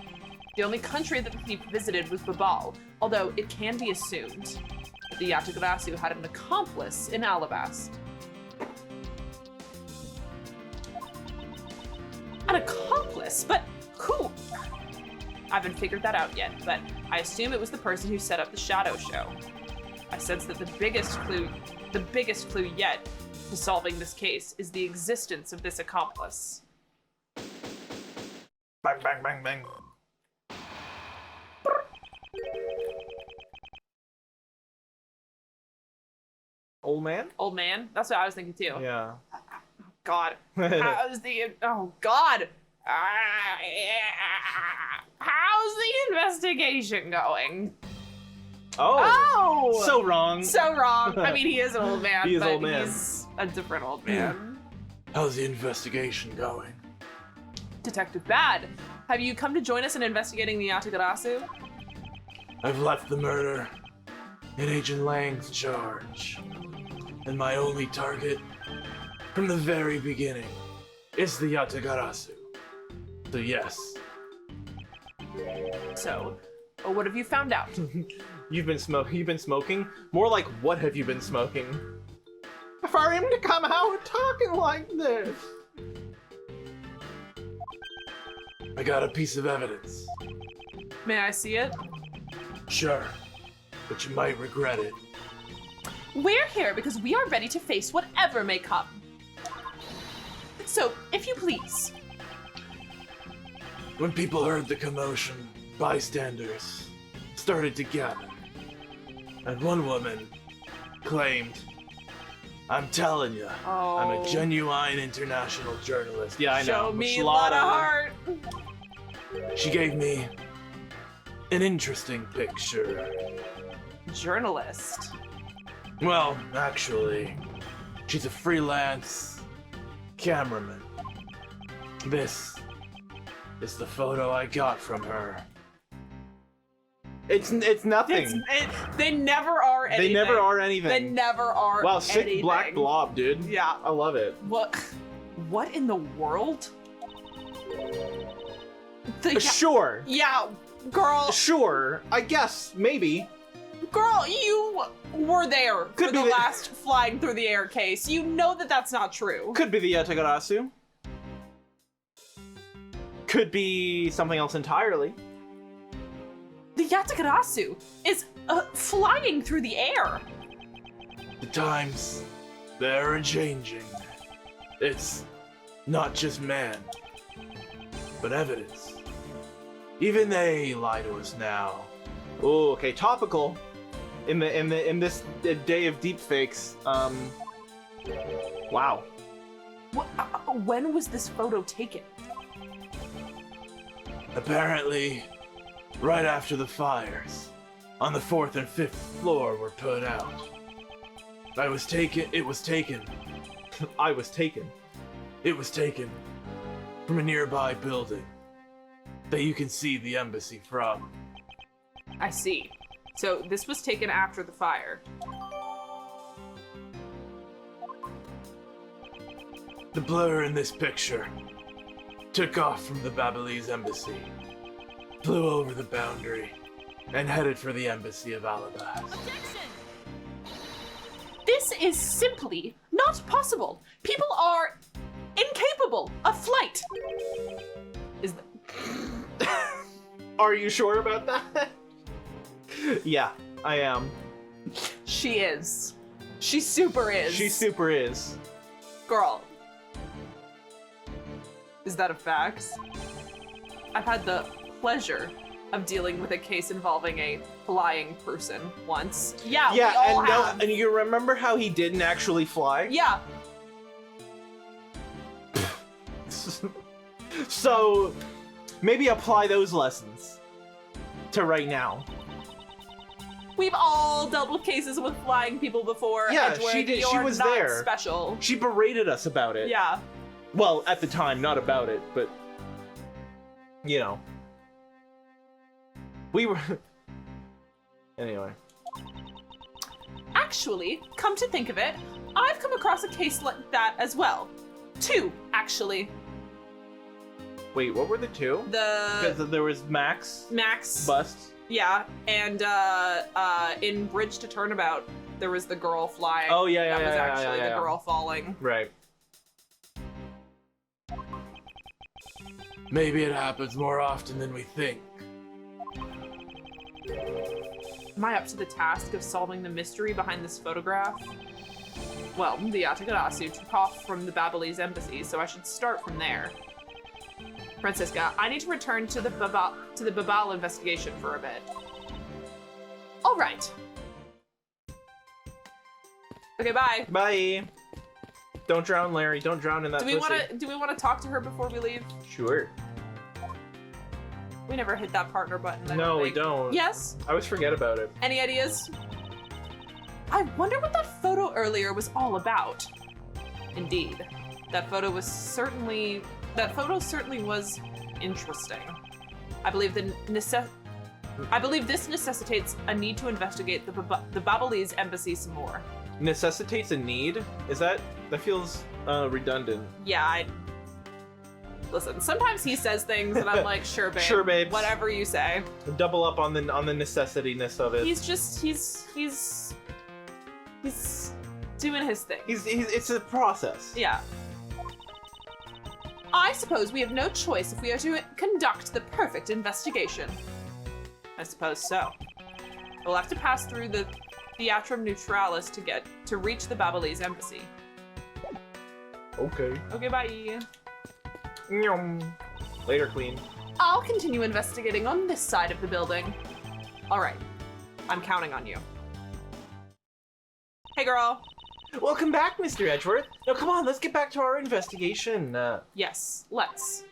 The only country that the thief visited was Babal, although it can be assumed that the Yatagarasu had an accomplice in Alabast. An accomplice? But who? I haven't figured that out yet, but I assume it was the person who set up the shadow show. I sense that the biggest clue yet to solving this case is the existence of this accomplice. Bang, bang, bang, bang. Old man? Old man? That's what I was thinking too. Yeah. God. How's the... Oh, God. How's the investigation going? Oh! So wrong. So wrong. I mean, he is an old man, He is but old man. he's a different old man. How's the investigation going? Detective Bad, have you come to join us in investigating the Yatagarasu? I've left the murder in Agent Lang's charge. And my only target from the very beginning is the Yatagarasu. So yes. So, what have you found out? You've been smoking? More like, what have you been smoking? For him to come out talking like this. I got a piece of evidence. May I see it? Sure, but you might regret it. We're here because we are ready to face whatever may come. So, if you please. When people heard the commotion, bystanders started to gather. And one woman claimed, I'm telling you, I'm a genuine international journalist. Yeah, I know. Show me a lot of heart. She gave me an interesting picture. Journalist. Well, actually, she's a freelance cameraman. This is the photo I got from her. It's nothing. They never are anything. They never are anything. They never are Wow, sick anything. black blob, dude. Yeah. I love it. What in the world? Sure. Yeah, girl. Sure. I guess. Maybe. Girl, you were there Could for be the the- last flying through the air case. You know that that's not true. Could be the Yatagarasu. Could be something else entirely. The Yatagarasu is flying through the air. The times, they're a-changing. It's not just man, but evidence. Even they lie to us now. Oh, okay. Topical. In this day of deepfakes. Wow. When was this photo taken? Apparently, right after the fires, on the 4th and 5th floor were put out. It was taken I was taken. It was taken from a nearby building that you can see the embassy from. I see. So this was taken after the fire. The blur in this picture took off from the Babhalese embassy, flew over the boundary, and headed for the embassy of Alabast. This is simply not possible. People are incapable of flight. Is Are you sure about that? Yeah, I am. She is. She super is. She super is. Girl. Is that a fact? I've had the pleasure of dealing with a case involving a flying person once. Yeah, we all have. And you remember how he didn't actually fly? Yeah. So, Maybe apply those lessons to right now. We've all dealt with cases with flying people before. Yeah, Edgeworth. she did. She You're was not there. Special. She berated us about it. Yeah. Well, at the time, not about it, but you know, we were. Anyway. Actually, come to think of it, I've come across a case like that as well. 2, actually. Wait, what were the 2? Because there was Max bust. Yeah, and in Bridge to Turnabout, there was the girl flying. Oh yeah, that was actually yeah. the girl falling. Right. Maybe it happens more often than we think. Am I up to the task of solving the mystery behind this photograph? Well, the Yatagarasu took off from the Babhalese embassy, so I should start from there. Francisca, I need to return to the Babal investigation for a bit. All right. Okay, bye. Bye. Don't drown, Larry. Don't drown in that pussy. Do we want to talk to her before we leave? Sure. We never hit that partner button. No, we don't. Yes? I always forget about it. Any ideas? I wonder what that photo earlier was all about. Indeed. That photo certainly was interesting. I believe this necessitates a need to investigate the Babhalese embassy some more. Necessitates a need? That feels redundant. Yeah, listen, sometimes he says things and I'm like, sure, babe. Sure, babes. Whatever you say. Double up on the necessityness of it. He's doing his thing. It's a process. Yeah. I suppose we have no choice if we are to conduct the perfect investigation. I suppose so. We'll have to pass through the Theatrum Neutralis to reach the Babhalese embassy. Okay. Okay, bye. Later, Queen. I'll continue investigating on this side of the building. All right. I'm counting on you. Hey, girl. Welcome back, Mr. Edgeworth. Now, come on, let's get back to our investigation. Yes, let's.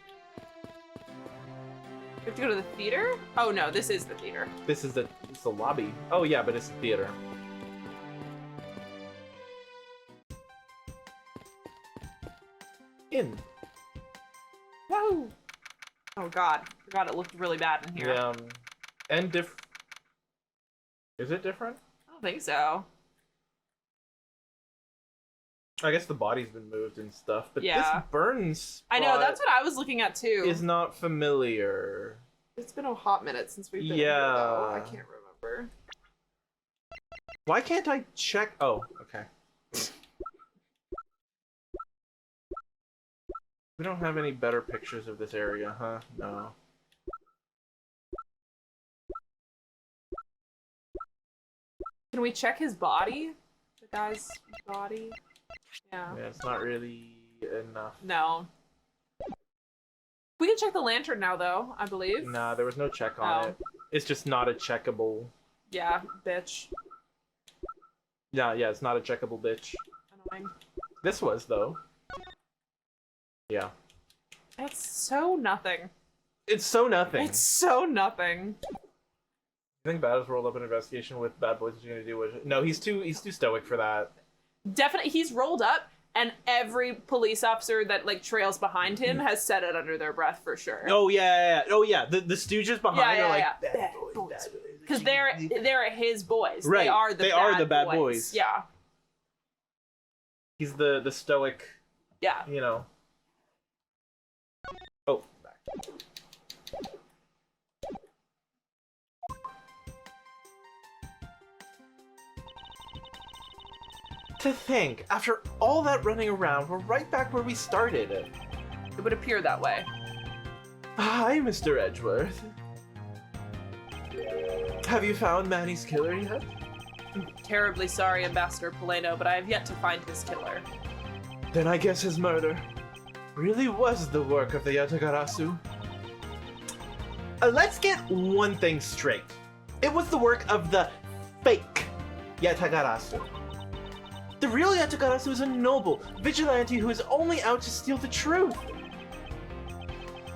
We have to go to the theater? Oh, no, this is the theater. It's the lobby. Oh, yeah, but it's the theater. In. Whoa! Oh god. God, it looked really bad in here. Yeah, and is it different? I don't think so. I guess the body's been moved and stuff, but Yeah. this burn spot I know, that's what I was looking at too. is not familiar. It's been a hot minute since we've been Yeah. here, though. I can't remember. Why can't I check? Oh, okay. We don't have any better pictures of this area, huh? No. Can we check his body? The guy's body? Yeah. Yeah, it's not really enough. No. We can check the lantern now, though, I believe. Nah, there was no check on Oh. it. It's just not a checkable. Yeah, bitch. Yeah, it's not a checkable bitch. Annoying. This was, though. Yeah. It's so nothing. It's so nothing. It's so nothing. You think Bad has rolled up an investigation with Bad Boys? What you gonna do with it? No, he's too stoic for that. Definitely, he's rolled up, and every police officer that like trails behind him has said it under their breath for sure. Oh yeah. Oh yeah. The stooges behind are like Bad boys, bad boys. Because they're his boys. Right. They are the bad boys. Yeah. He's the stoic. Yeah. You know. Oh. Back. To think, after all that running around, we're right back where we started. It would appear that way. Hi, Mr. Edgeworth. Have you found Manny's killer yet? I'm terribly sorry, Ambassador Poleno, but I have yet to find his killer. Then I guess his murder really was the work of the Yatagarasu. Let's get one thing straight. It was the work of the fake Yatagarasu. The real Yatagarasu is a noble vigilante who is only out to steal the truth.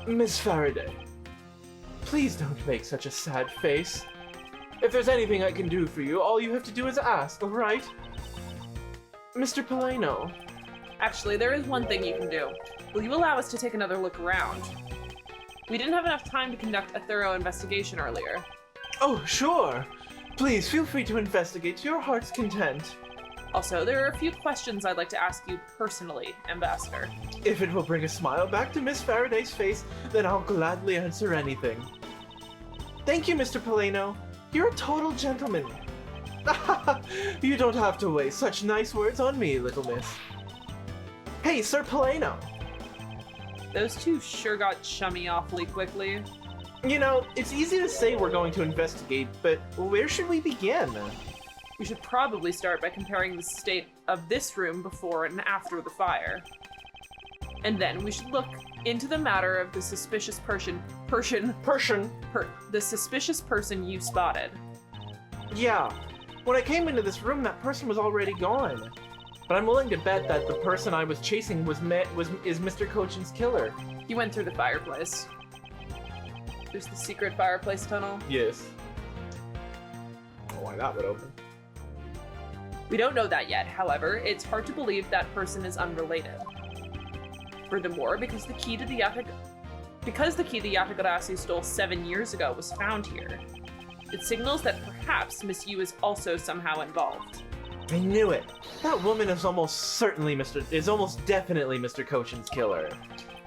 Miss Faraday, please don't make such a sad face. If there's anything I can do for you, all you have to do is ask, alright? Mr. Polano. Actually, there is one thing you can do. Will you allow us to take another look around? We didn't have enough time to conduct a thorough investigation earlier. Oh, sure. Please feel free to investigate to your heart's content. Also, there are a few questions I'd like to ask you personally, Ambassador. If it will bring a smile back to Miss Faraday's face, then I'll gladly answer anything. Thank you, Mr. Polano. You're a total gentleman. You don't have to waste such nice words on me, little miss. Hey, Sir Polano. Those two sure got chummy awfully quickly. You know, it's easy to say we're going to investigate, but where should we begin? We should probably start by comparing the state of this room before and after the fire. And then we should look into the matter of the suspicious the suspicious person you spotted. Yeah. When I came into this room, that person was already gone. But I'm willing to bet that the person I was chasing is Mr. Cochin's killer. He went through the fireplace. There's the secret fireplace tunnel. Yes. I don't know why that would open. We don't know that yet, however, it's hard to believe that person is unrelated. Furthermore, because the key the Yatagarasu stole 7 years ago was found here, it signals that perhaps Miss Yu is also somehow involved. I knew it. That woman is almost definitely Mr. Cochin's killer.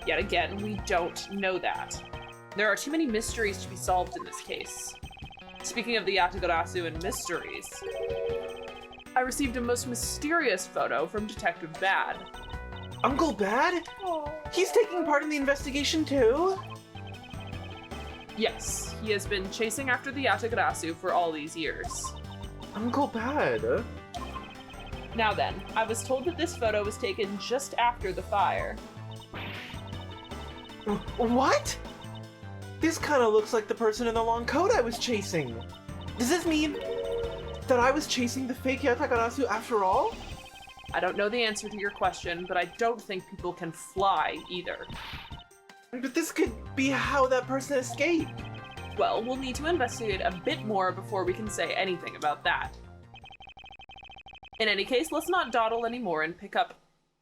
Yet again, we don't know that. There are too many mysteries to be solved in this case. Speaking of the Yatagarasu and mysteries, I received a most mysterious photo from Detective Bad. Uncle Bad? He's taking part in the investigation too? Yes, he has been chasing after the Yatagarasu for all these years. Uncle Bad? Now then, I was told that this photo was taken just after the fire. What? This kind of looks like the person in the long coat I was chasing. Does this mean that I was chasing the fake Yatagarasu after all? I don't know the answer to your question, but I don't think people can fly either. But this could be how that person escaped. Well, we'll need to investigate a bit more before we can say anything about that. In any case, let's not dawdle anymore and pick up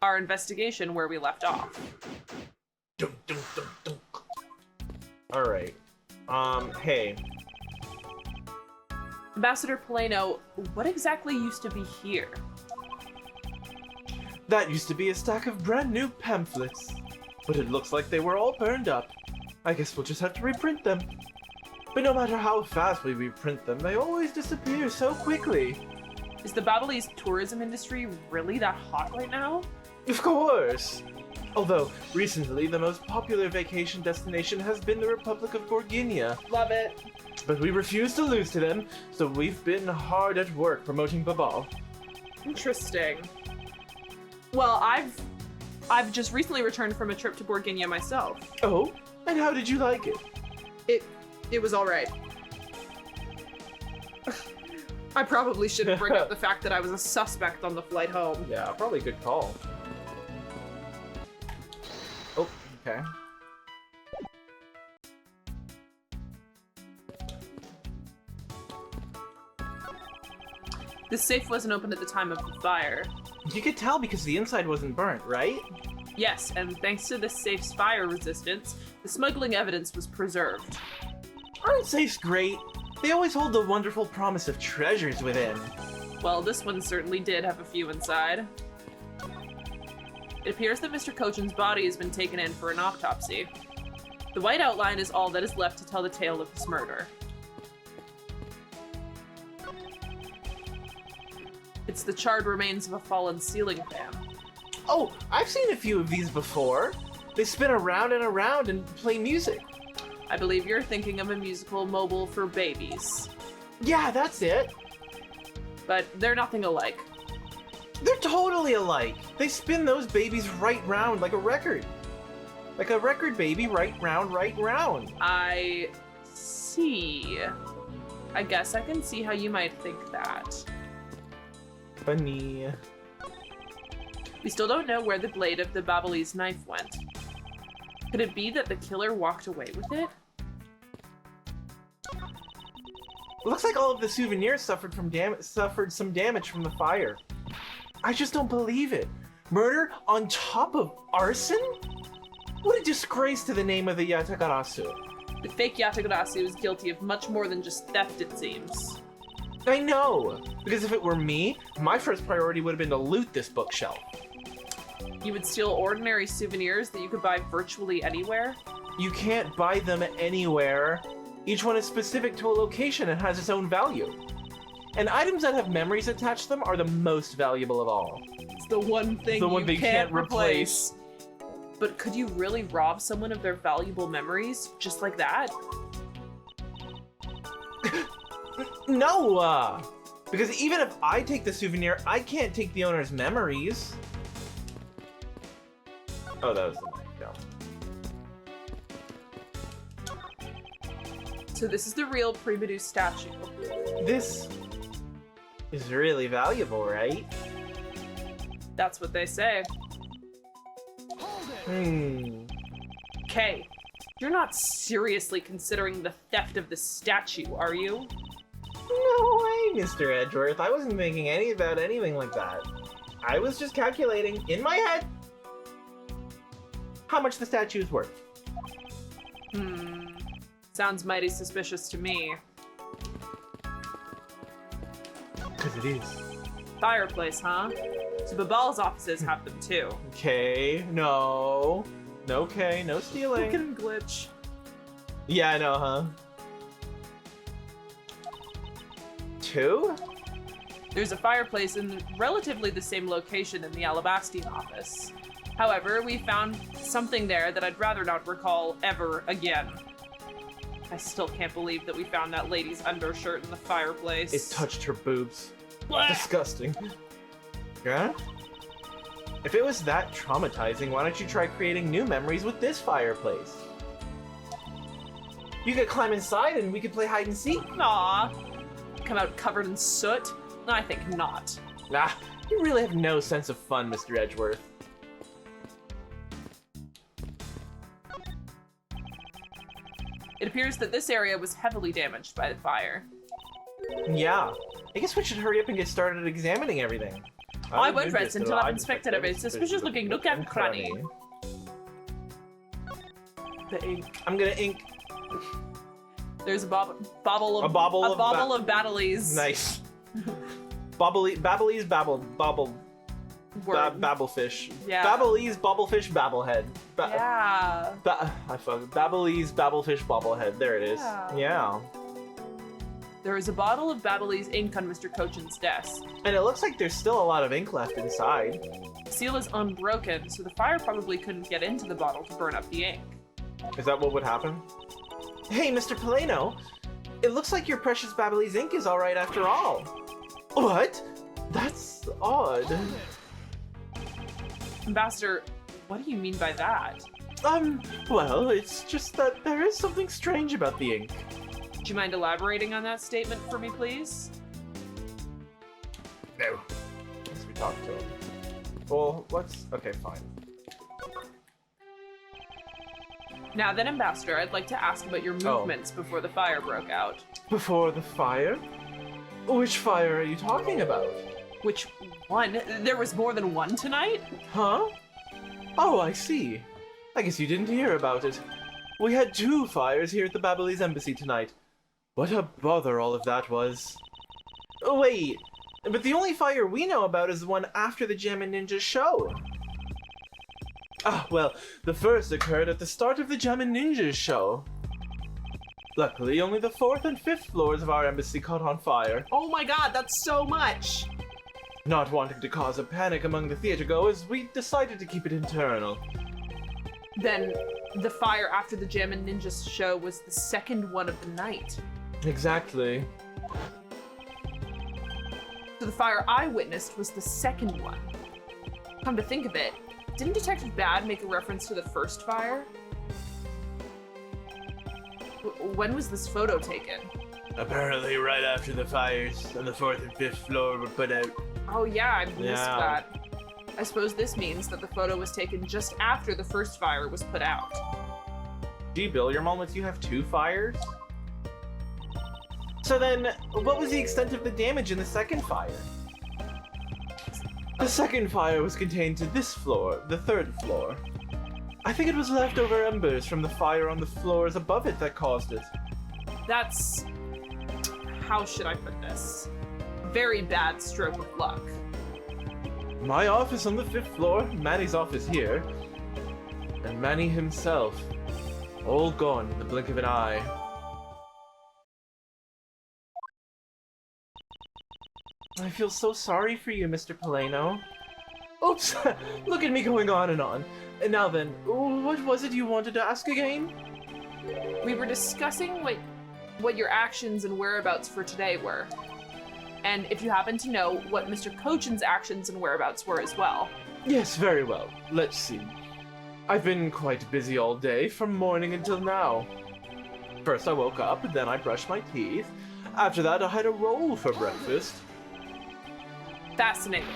our investigation where we left off. Alright. Hey. Ambassador Polano, what exactly used to be here? That used to be a stack of brand new pamphlets. But it looks like they were all burned up. I guess we'll just have to reprint them. But no matter how fast we reprint them, they always disappear so quickly. Is the Babhalese tourism industry really that hot right now? Of course! Although, recently the most popular vacation destination has been the Republic of Gorginia. Love it. But we refuse to lose to them, so we've been hard at work promoting Babal. Interesting. Well, I've just recently returned from a trip to Borginia myself. Oh? And how did you like it? It was alright. I probably shouldn't bring up the fact that I was a suspect on the flight home. Yeah, probably a good call. Oh, okay. This safe wasn't opened at the time of the fire. You could tell because the inside wasn't burnt, right? Yes, and thanks to this safe's fire resistance, the smuggling evidence was preserved. Aren't safes great? They always hold the wonderful promise of treasures within. Well, this one certainly did have a few inside. It appears that Mr. Cochin's body has been taken in for an autopsy. The white outline is all that is left to tell the tale of his murder. It's the charred remains of a fallen ceiling fan. Oh, I've seen a few of these before. They spin around and around and play music. I believe you're thinking of a musical mobile for babies. Yeah, that's it. But they're nothing alike. They're totally alike. They spin those babies right round like a record. Like a record baby, right round, right round. I see. I guess I can see how you might think that. Funny. We still don't know where the blade of the Babhalese knife went. Could it be that the killer walked away with it? It looks like all of the souvenirs suffered some damage from the fire. I just don't believe it. Murder on top of arson? What a disgrace to the name of the Yatagarasu. The fake Yatagarasu is guilty of much more than just theft, it seems. I know, because if it were me, my first priority would have been to loot this bookshelf. You would steal ordinary souvenirs that you could buy virtually anywhere? You can't buy them anywhere. Each one is specific to a location and has its own value. And items that have memories attached to them are the most valuable of all. It's the one thing you can't replace. But could you really rob someone of their valuable memories just like that? No! Because even if I take the souvenir, I can't take the owner's memories. Oh, that was the knife, yeah. So this is the real Pregame statue. This is really valuable, right? That's what they say. Okay, you're not seriously considering the theft of the statue, are you? No way, Mr. Edgeworth. I wasn't thinking about anything like that. I was just calculating in my head how much the statue is worth. Sounds mighty suspicious to me. Because it is. Fireplace, huh? So Babhalese offices have them too. Okay, no. Okay, no stealing. Look at him glitch. Yeah, I know, huh? 2? There's a fireplace in relatively the same location in the Alabastine office. However, we found something there that I'd rather not recall ever again. I still can't believe that we found that lady's undershirt in the fireplace. It touched her boobs. Blah. Disgusting. Yeah? If it was that traumatizing, why don't you try creating new memories with this fireplace? You could climb inside and we could play hide and seek. Aw. Come out covered in soot? I think not. Nah, you really have no sense of fun, Mr. Edgeworth. It appears that this area was heavily damaged by the fire. Yeah. I guess we should hurry up and get started examining everything. I won't rest until I've inspected every suspicious-looking nook and cranny. The ink. I'm gonna ink. There's a bobble of Babhalese. Nice. Babhalese babblefish. Yeah. Babhalese bobblefish babblehead. Yeah. Babhalese babblefish bobblehead. There it is. Yeah. There is a bottle of Babhalese ink on Mr. Cochin's desk. And it looks like there's still a lot of ink left inside. The seal is unbroken, so the fire probably couldn't get into the bottle to burn up the ink. Is that what would happen? Hey, Mr. Paleno, it looks like your precious Babhalese ink is alright after all. What? That's odd. Ambassador, what do you mean by that? Well, it's just that there is something strange about the ink. Do you mind elaborating on that statement for me, please? No. Guess we talked to him. Well, okay, fine. Now then, Ambassador, I'd like to ask about your movements before the fire broke out. Before the fire? Which fire are you talking about? Which one? There was more than one tonight? Huh? Oh, I see. I guess you didn't hear about it. We had 2 fires here at the Babhalese embassy tonight. What a bother all of that was. Oh, wait, but the only fire we know about is the one after the Gem and Ninja show. Ah, well, the first occurred at the start of the Gem and Ninja show. Luckily, only the 4th and 5th floors of our embassy caught on fire. Oh my god, that's so much! Not wanting to cause a panic among the theatergoers, we decided to keep it internal. Then, the fire after the Gem and Ninja show was the second one of the night. Exactly. So the fire I witnessed was the second one. Come to think of it, didn't Detective Bad make a reference to the first fire? When was this photo taken? Apparently right after the fires on the 4th and 5th floor were put out. Oh yeah, I missed Yeah. that. I suppose this means that the photo was taken just after the first fire was put out. Gee, Bill, your mom lets you have 2 fires? So then, what was the extent of the damage in the second fire? The second fire was contained to this floor, the third floor. I think it was leftover embers from the fire on the floors above it that caused it. That's... how should I put this? Very bad stroke of luck. My office on the 5th floor, Manny's office here, and Manny himself, all gone in the blink of an eye. I feel so sorry for you, Mr. Paleno. Oops, look at me going on and on. And now then, what was it you wanted to ask again? We were discussing what your actions and whereabouts for today were. And if you happen to know what Mr. Cochin's actions and whereabouts were as well. Yes, very well. Let's see. I've been quite busy all day, from morning until now. First I woke up, then I brushed my teeth. After that I had a roll for breakfast. Fascinating.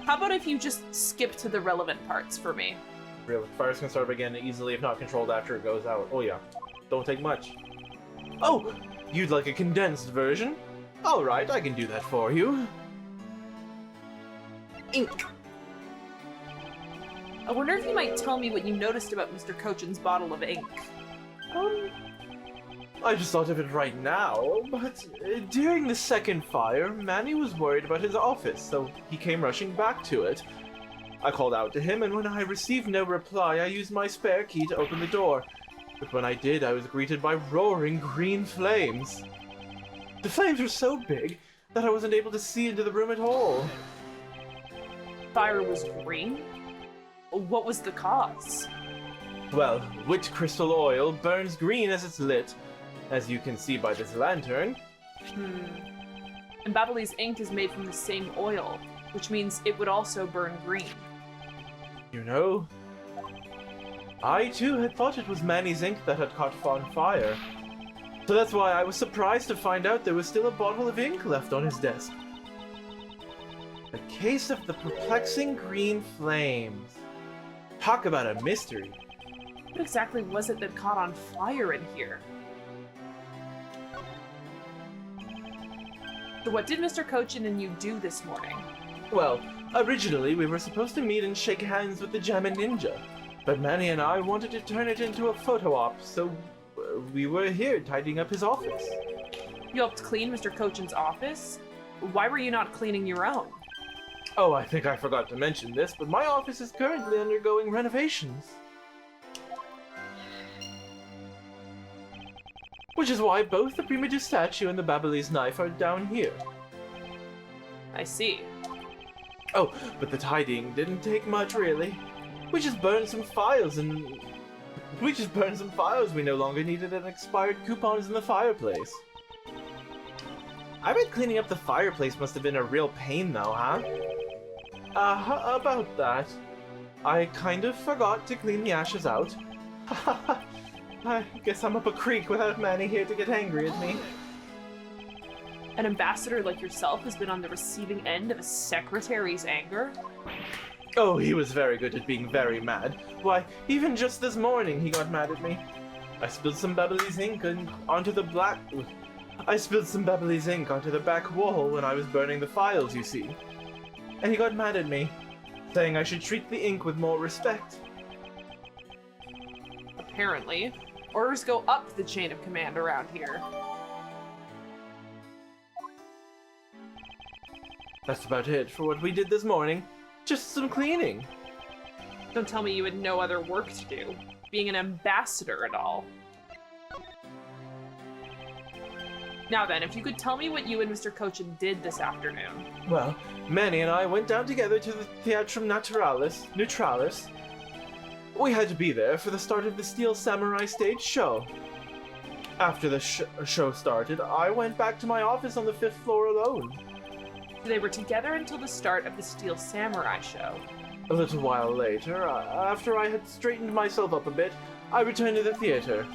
How about if you just skip to the relevant parts for me? Really, fires can start up again easily if not controlled after it goes out. Oh yeah, don't take much. Oh, you'd like a condensed version? Alright, I can do that for you. Ink. I wonder if you might tell me what you noticed about Mr. Cochin's bottle of ink. I just thought of it right now, but during the second fire, Manny was worried about his office, so he came rushing back to it. I called out to him, and when I received no reply, I used my spare key to open the door. But when I did, I was greeted by roaring green flames. The flames were so big that I wasn't able to see into the room at all. Fire was green? What was the cause? Well, wit crystal oil burns green as it's lit, as you can see by this lantern. And Babhalese ink is made from the same oil, which means it would also burn green. You know, I too had thought it was Manny's ink that had caught on fire. So that's why I was surprised to find out there was still a bottle of ink left on his desk. A case of the perplexing green flames. Talk about a mystery. What exactly was it that caught on fire in here? So what did Mr. Cochin and you do this morning? Well, originally we were supposed to meet and shake hands with the Gaiman ninja, but Manny and I wanted to turn it into a photo op, so we were here tidying up his office. You helped clean Mr. Cochin's office? Why were you not cleaning your own? Oh, I think I forgot to mention this, but my office is currently undergoing renovations. Which is why both the primitive statue and the Babhalese knife are down here. I see. Oh, but the tidying didn't take much, really. We just burned some files we no longer needed, and expired coupons in the fireplace. I bet cleaning up the fireplace must have been a real pain, though, huh? About that. I kind of forgot to clean the ashes out. I guess I'm up a creek without Manny here to get angry at me. An ambassador like yourself has been on the receiving end of a secretary's anger? Oh, he was very good at being very mad. Why, even just this morning he got mad at me. I spilled some Babhalese ink onto the back wall when I was burning the files, you see. And he got mad at me, saying I should treat the ink with more respect. Apparently. Orders go up the chain of command around here. That's about it for what we did this morning. Just some cleaning. Don't tell me you had no other work to do, being an ambassador and all. Now then, if you could tell me what you and Mr. Cochin did this afternoon. Well, Manny and I went down together to the Theatrum Naturalis. We had to be there for the start of the Steel Samurai stage show. After the show started, I went back to my office on the 5th floor alone. So they were together until the start of the Steel Samurai show. A little while later, after I had straightened myself up a bit, I returned to the theater,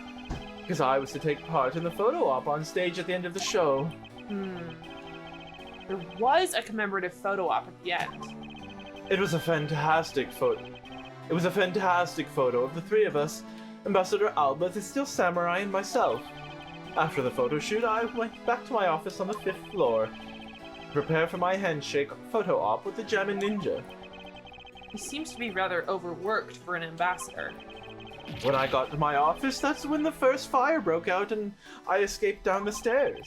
because I was to take part in the photo op on stage at the end of the show. There was a commemorative photo op at the end. It was a fantastic photo. It was a fantastic photo of the three of us, Ambassador Alba, the Steel Samurai, and myself. After the photo shoot, I went back to my office on the 5th floor to prepare for my handshake photo op with the Gaiman ninja. He seems to be rather overworked for an ambassador. When I got to my office, that's when the first fire broke out and I escaped down the stairs.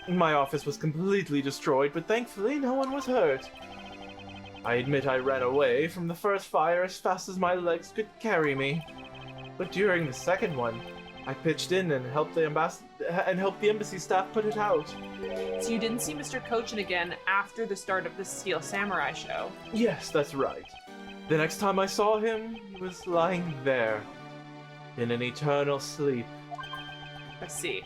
My office was completely destroyed, but thankfully no one was hurt. I admit I ran away from the first fire as fast as my legs could carry me. But during the second one, I pitched in and helped the embassy staff put it out. So you didn't see Mr. Cochin again after the start of the Steel Samurai show? Yes, that's right. The next time I saw him, he was lying there, in an eternal sleep. I see.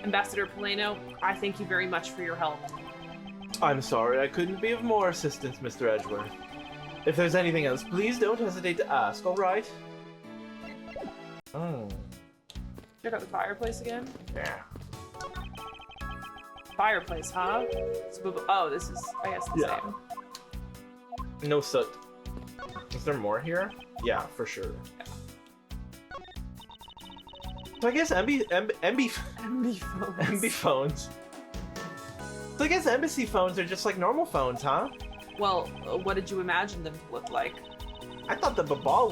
Ambassador Poleno, I thank you very much for your help. I'm sorry I couldn't be of more assistance, Mr. Edgeworth. If there's anything else, please don't hesitate to ask, alright? Oh. Check out the fireplace again? Yeah. Fireplace, huh? Oh, this is, I guess, the Yeah. same. No soot. Is there more here? Yeah, for sure. So I guess MB phones. So I guess embassy phones are just like normal phones, huh? Well, what did you imagine them to look like? I thought that Babals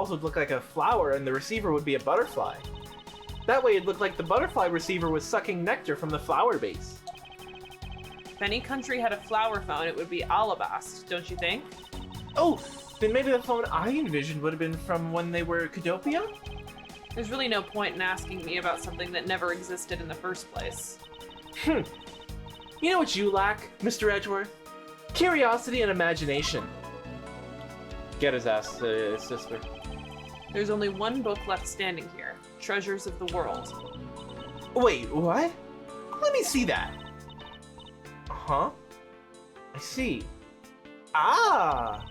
would look like a flower and the receiver would be a butterfly. That way it'd look like the butterfly receiver was sucking nectar from the flower base. If any country had a flower phone, it would be Alabast, don't you think? Oh, then maybe the phone I envisioned would have been from when they were Cadopia? There's really no point in asking me about something that never existed in the first place. You know what you lack, Mr. Edgeworth? Curiosity and imagination. Get his ass, sister. There's only one book left standing here, Treasures of the World. Wait, what? Let me see that. Huh? I see. Ah!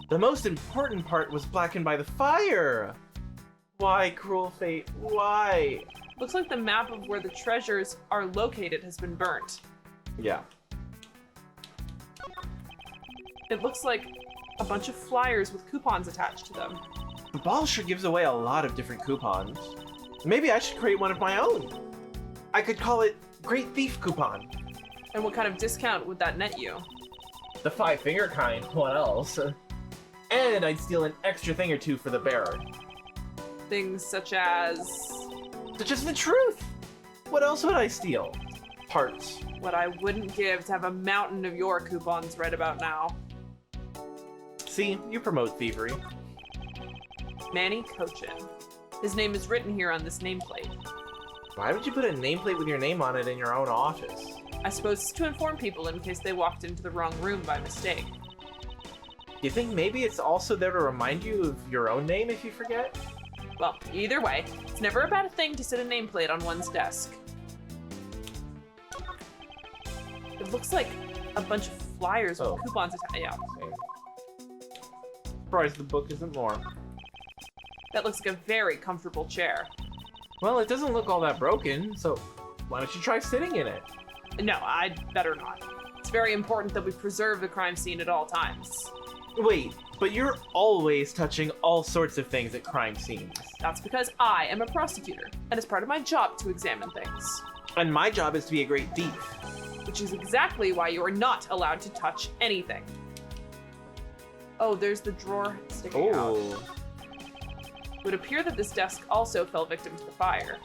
The most important part was blackened by the fire! Why, cruel fate, why? Looks like the map of where the treasures are located has been burnt. Yeah. It looks like a bunch of flyers with coupons attached to them. The ball sure gives away a lot of different coupons. Maybe I should create one of my own. I could call it Great Thief Coupon. And what kind of discount would that net you? The 5-finger kind, what else? And I'd steal an extra thing or two for the bearer. Things such as... Such as the truth! What else would I steal? Parts. what I wouldn't give to have a mountain of your coupons right about now. See, you promote thievery. Manny Cochin. His name is written here on this nameplate. Why would you put a nameplate with your name on it in your own office? I suppose it's to inform people in case they walked into the wrong room by mistake. Do you think maybe it's also there to remind you of your own name if you forget? Well, either way, it's never a bad thing to set a nameplate on one's desk. It looks like a bunch of flyers with coupons attached. Yeah. Same. Surprised the book isn't more. That looks like a very comfortable chair. Well, it doesn't look all that broken, so why don't you try sitting in it? No, I'd better not. It's very important that we preserve the crime scene at all times. Wait, but you're always touching all sorts of things at crime scenes. That's because I am a prosecutor, and it's part of my job to examine things. And my job is to be a great thief. Which is exactly why you are not allowed to touch anything. Oh, there's the drawer sticking out. It would appear that this desk also fell victim to the fire.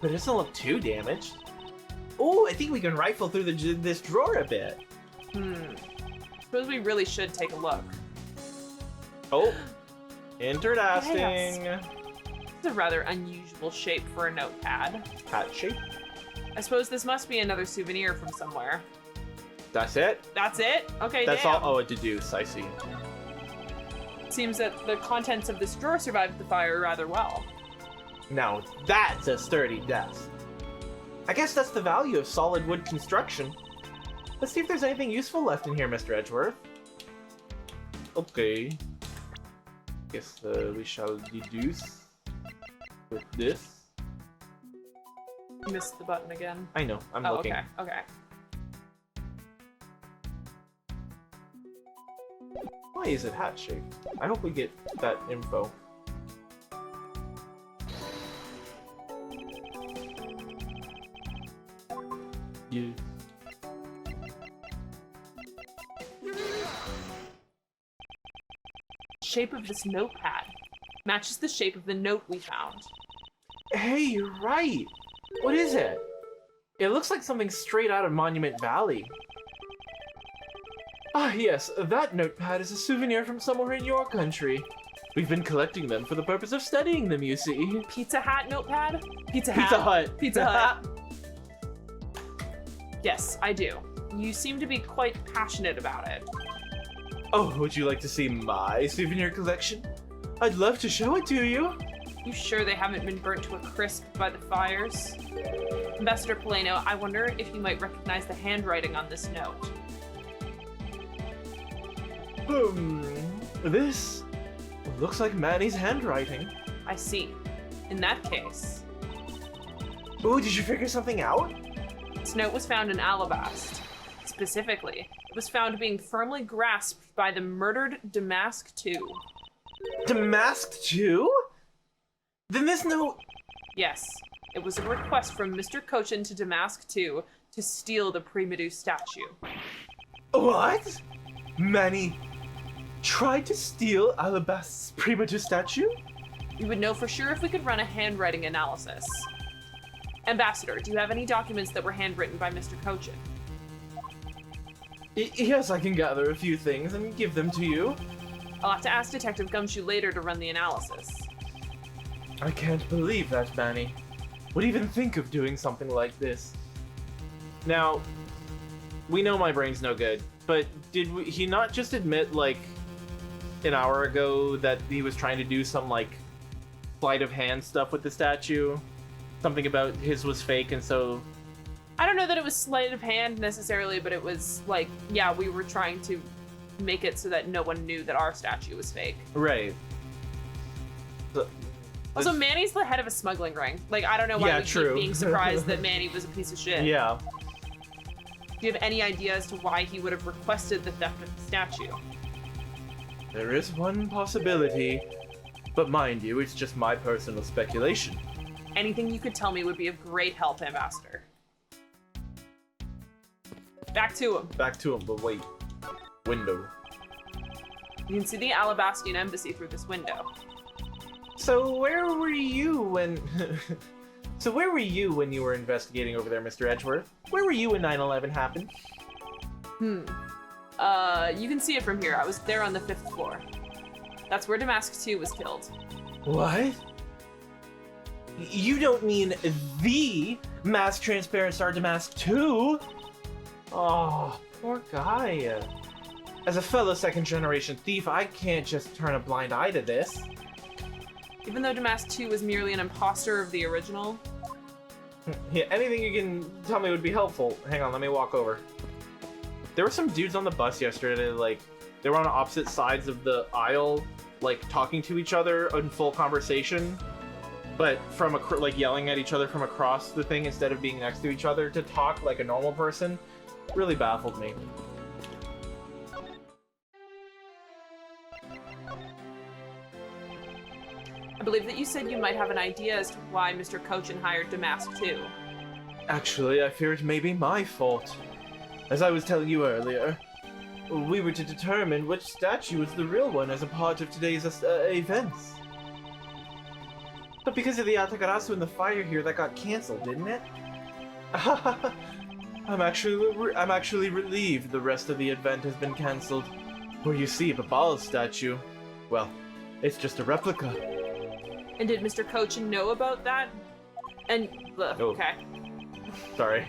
But it doesn't look too damaged. Oh, I think we can rifle through this drawer a bit. Suppose we really should take a look. Oh, interesting. Yes. It's a rather unusual shape for a notepad. Hat shape. I suppose this must be another souvenir from somewhere. That's it? That's it? Okay, That's damn. all. Oh, a deduce, I see. Seems that the contents of this drawer survived the fire rather well. Now, that's a sturdy desk. I guess that's the value of solid wood construction. Let's see if there's anything useful left in here, Mr. Edgeworth. Okay. Guess we shall deduce with this. Missed the button again. I know, I'm Oh, looking. okay. Why is it hat shaped? I hope we get that info. shape of this notepad matches the shape of the note we found. Hey, you're right. What is it? It looks like something straight out of Monument Valley. Ah, yes, that notepad is a souvenir from somewhere in your country. We've been collecting them for the purpose of studying them, you see. Pizza Hat notepad? Pizza Hut. Pizza Hut. Yes, I do. You seem to be quite passionate about it. Oh, would you like to see my souvenir collection? I'd love to show it to you. You sure they haven't been burnt to a crisp by the fires? Ambassador Poleno, I wonder if you might recognize the handwriting on this note. This looks like Manny's handwriting. I see. In that case, Ooh, did you figure something out? this note was found in Alabast. Specifically, it was found being firmly grasped by the murdered Damask II. Damask too? Then this note... Yes, it was a request from Mr. Cochin to Damask II to steal the Primadou statue. What? Manny tried to steal Alabast's Primadou statue? We would know for sure if we could run a handwriting analysis. Ambassador, do you have any documents that were handwritten by Mr. Cochin? Yes, I can gather a few things and give them to you. I'll have to ask Detective Gumshoe later to run the analysis. I can't believe that Manny would even think of doing something like this. Now, we know my brain's no good, but did he not just admit, like, an hour ago that he was trying to do some, like, sleight of hand stuff with the statue? Something about his was fake, and so... I don't know that it was sleight of hand necessarily, but it was like, yeah, we were trying to make it so that no one knew that our statue was fake. Right. Also, Manny's the head of a smuggling ring. Like, I don't know why we keep being surprised that Manny was a piece of shit. Yeah. Do you have any idea as to why he would have requested the theft of the statue? There is one possibility, but mind you, it's just my personal speculation. Anything you could tell me would be of great help, Ambassador. Back to him. Back to him, but wait. Window. You can see the Alabastian embassy through this window. So where were you when... So where were you when you were investigating over there, Mr. Edgeworth? Where were you when 9/11 happened? You can see it from here. I was there on the 5th floor. That's where Damask II was killed. What? You don't mean the Mask Transparent Star Damask 2? Oh, poor guy. As a fellow second-generation thief, I can't just turn a blind eye to this. Even though Damask II was merely an imposter of the original. Yeah, anything you can tell me would be helpful. Hang on, let me walk over. There were some dudes on the bus yesterday, like, they were on opposite sides of the aisle, like, talking to each other in full conversation, but from, like, yelling at each other from across the thing instead of being next to each other to talk like a normal person. Really baffled me. I believe that you said you might have an idea as to why Mr. Cochin hired Damask II. Actually, I fear it may be my fault. As I was telling you earlier, we were to determine which statue was the real one as a part of today's events. But because of the Atakarasu and the fire here, that got cancelled, didn't it? I'm actually relieved the rest of the event has been cancelled. For you see, Babhalese statue, well, it's just a replica. And did Mr. Cochin know about that? And, okay. Sorry.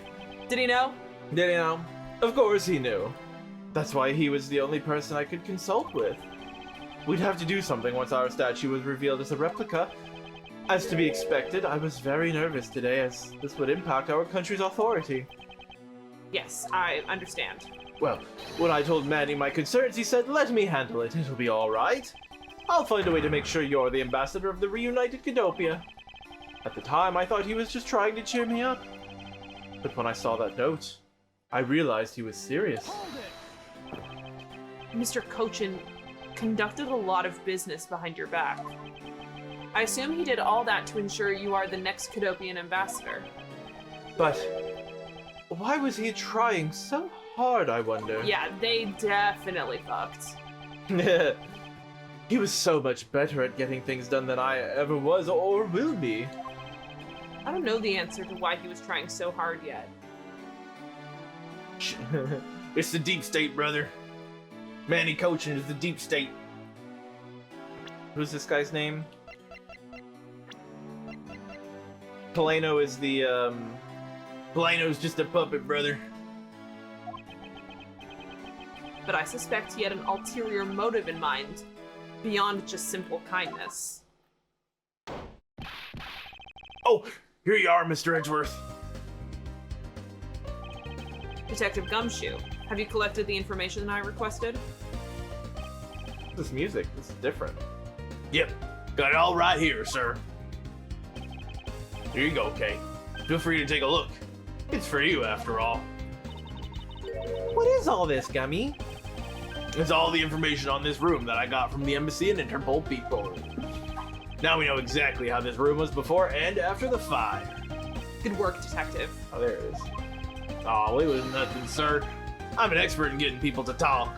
Did he know? Did he know? Of course he knew. That's why he was the only person I could consult with. We'd have to do something once our statue was revealed as a replica. As to be expected, I was very nervous today as this would impact our country's authority. Yes, I understand. Well, when I told Manny my concerns, he said, let me handle it, it'll be alright. I'll find a way to make sure you're the ambassador of the reunited Kidopia. At the time, I thought he was just trying to cheer me up. But when I saw that note, I realized he was serious. Mr. Cochin conducted a lot of business behind your back. I assume he did all that to ensure you are the next Kidopian ambassador. But why was he trying so hard, I wonder? Yeah, they definitely fucked. He was so much better at getting things done than I ever was or will be. I don't know the answer to why he was trying so hard yet. It's the deep state, brother. Manny coaching is the deep state. Who's this guy's name? Polano is the, Polano's just a puppet, brother. But I suspect he had an ulterior motive in mind, beyond just simple kindness. Oh, here you are, Mr. Edgeworth. Detective Gumshoe, have you collected the information I requested? this music. This is different. Yep, got it all right here, sir. Here you go, Kay. Feel free to take a look. It's for you, after all. What is all this, Gummy? It's all the information on this room that I got from the embassy and Interpol people. Now we know exactly how this room was before and after the fire. Good work, Detective. Oh, there it is. Oh, it was nothing, sir. I'm an expert in getting people to talk.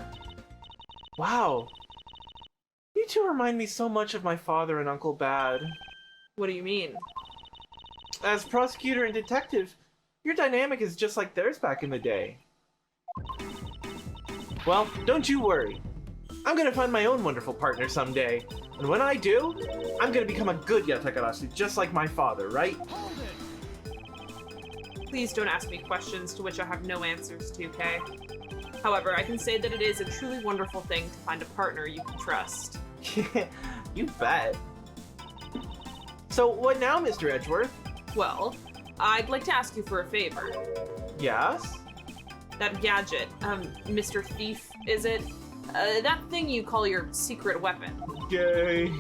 Wow. You two remind me so much of my father and Uncle Bad. What do you mean? As prosecutor and detective, your dynamic is just like theirs back in the day. Well, don't you worry. I'm gonna find my own wonderful partner someday. And when I do, I'm gonna become a good yatakarashi just like my father, right? Please don't ask me questions to which I have no answers to, Kay. However, I can say that it is a truly wonderful thing to find a partner you can trust. You bet. So, what now, Mr. Edgeworth? Well, I'd like to ask you for a favor. Yes? That gadget, Mr. Thief, is it? That thing you call your secret weapon. Yay.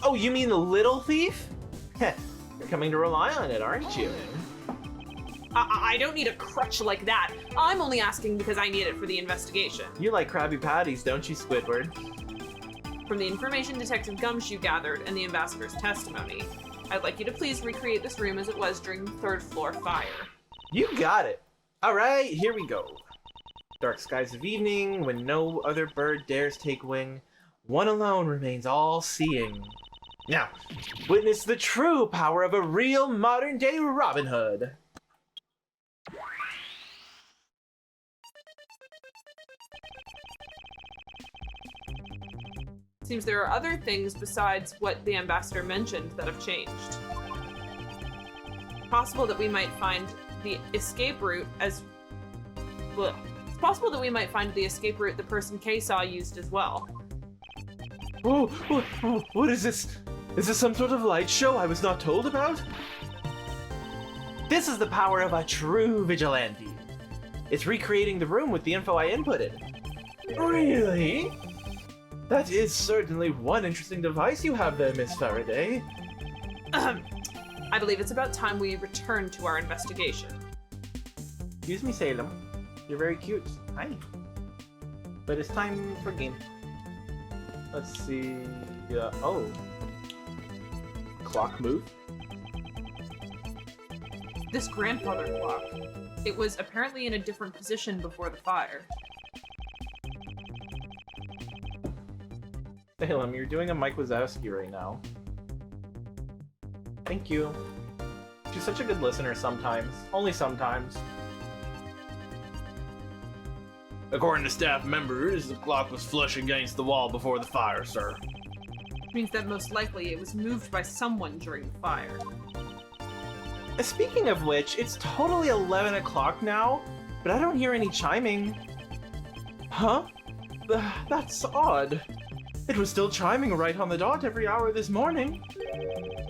Oh, you mean the little thief? Heh, you're coming to rely on it, aren't you? I don't need a crutch like that. I'm only asking because I need it for the investigation. You like Krabby Patties, don't you, Squidward? From the information Detective Gumshoe gathered and the ambassador's testimony, I'd like you to please recreate this room as it was during the third floor fire. You got it. All right, here we go. Dark skies of evening, when no other bird dares take wing, one alone remains all-seeing. Now, witness the true power of a real modern-day Robin Hood. Seems there are other things besides what the ambassador mentioned that have changed. Possible that we might find the escape route as... Well, it's possible that we might find the escape route the person Kay saw used as well. Oh, what is this? Is this some sort of light show I was not told about? This is the power of a true vigilante. It's recreating the room with the info I inputted. Really? That is certainly one interesting device you have there, Miss Faraday. I believe it's about time we return to our investigation. Excuse me, Salem. You're very cute. Hi. But it's time for game. Let's see. Oh. Clock move. This grandfather clock. It was apparently in a different position before the fire. Salem, you're doing a Mike Wazowski right now. Thank you. She's such a good listener sometimes. Only sometimes. According to staff members, the clock was flush against the wall before the fire, sir. Which means that most likely it was moved by someone during the fire. Speaking of which, it's totally 11 o'clock now, but I don't hear any chiming. Huh? That's odd. It was still chiming right on the dot every hour this morning.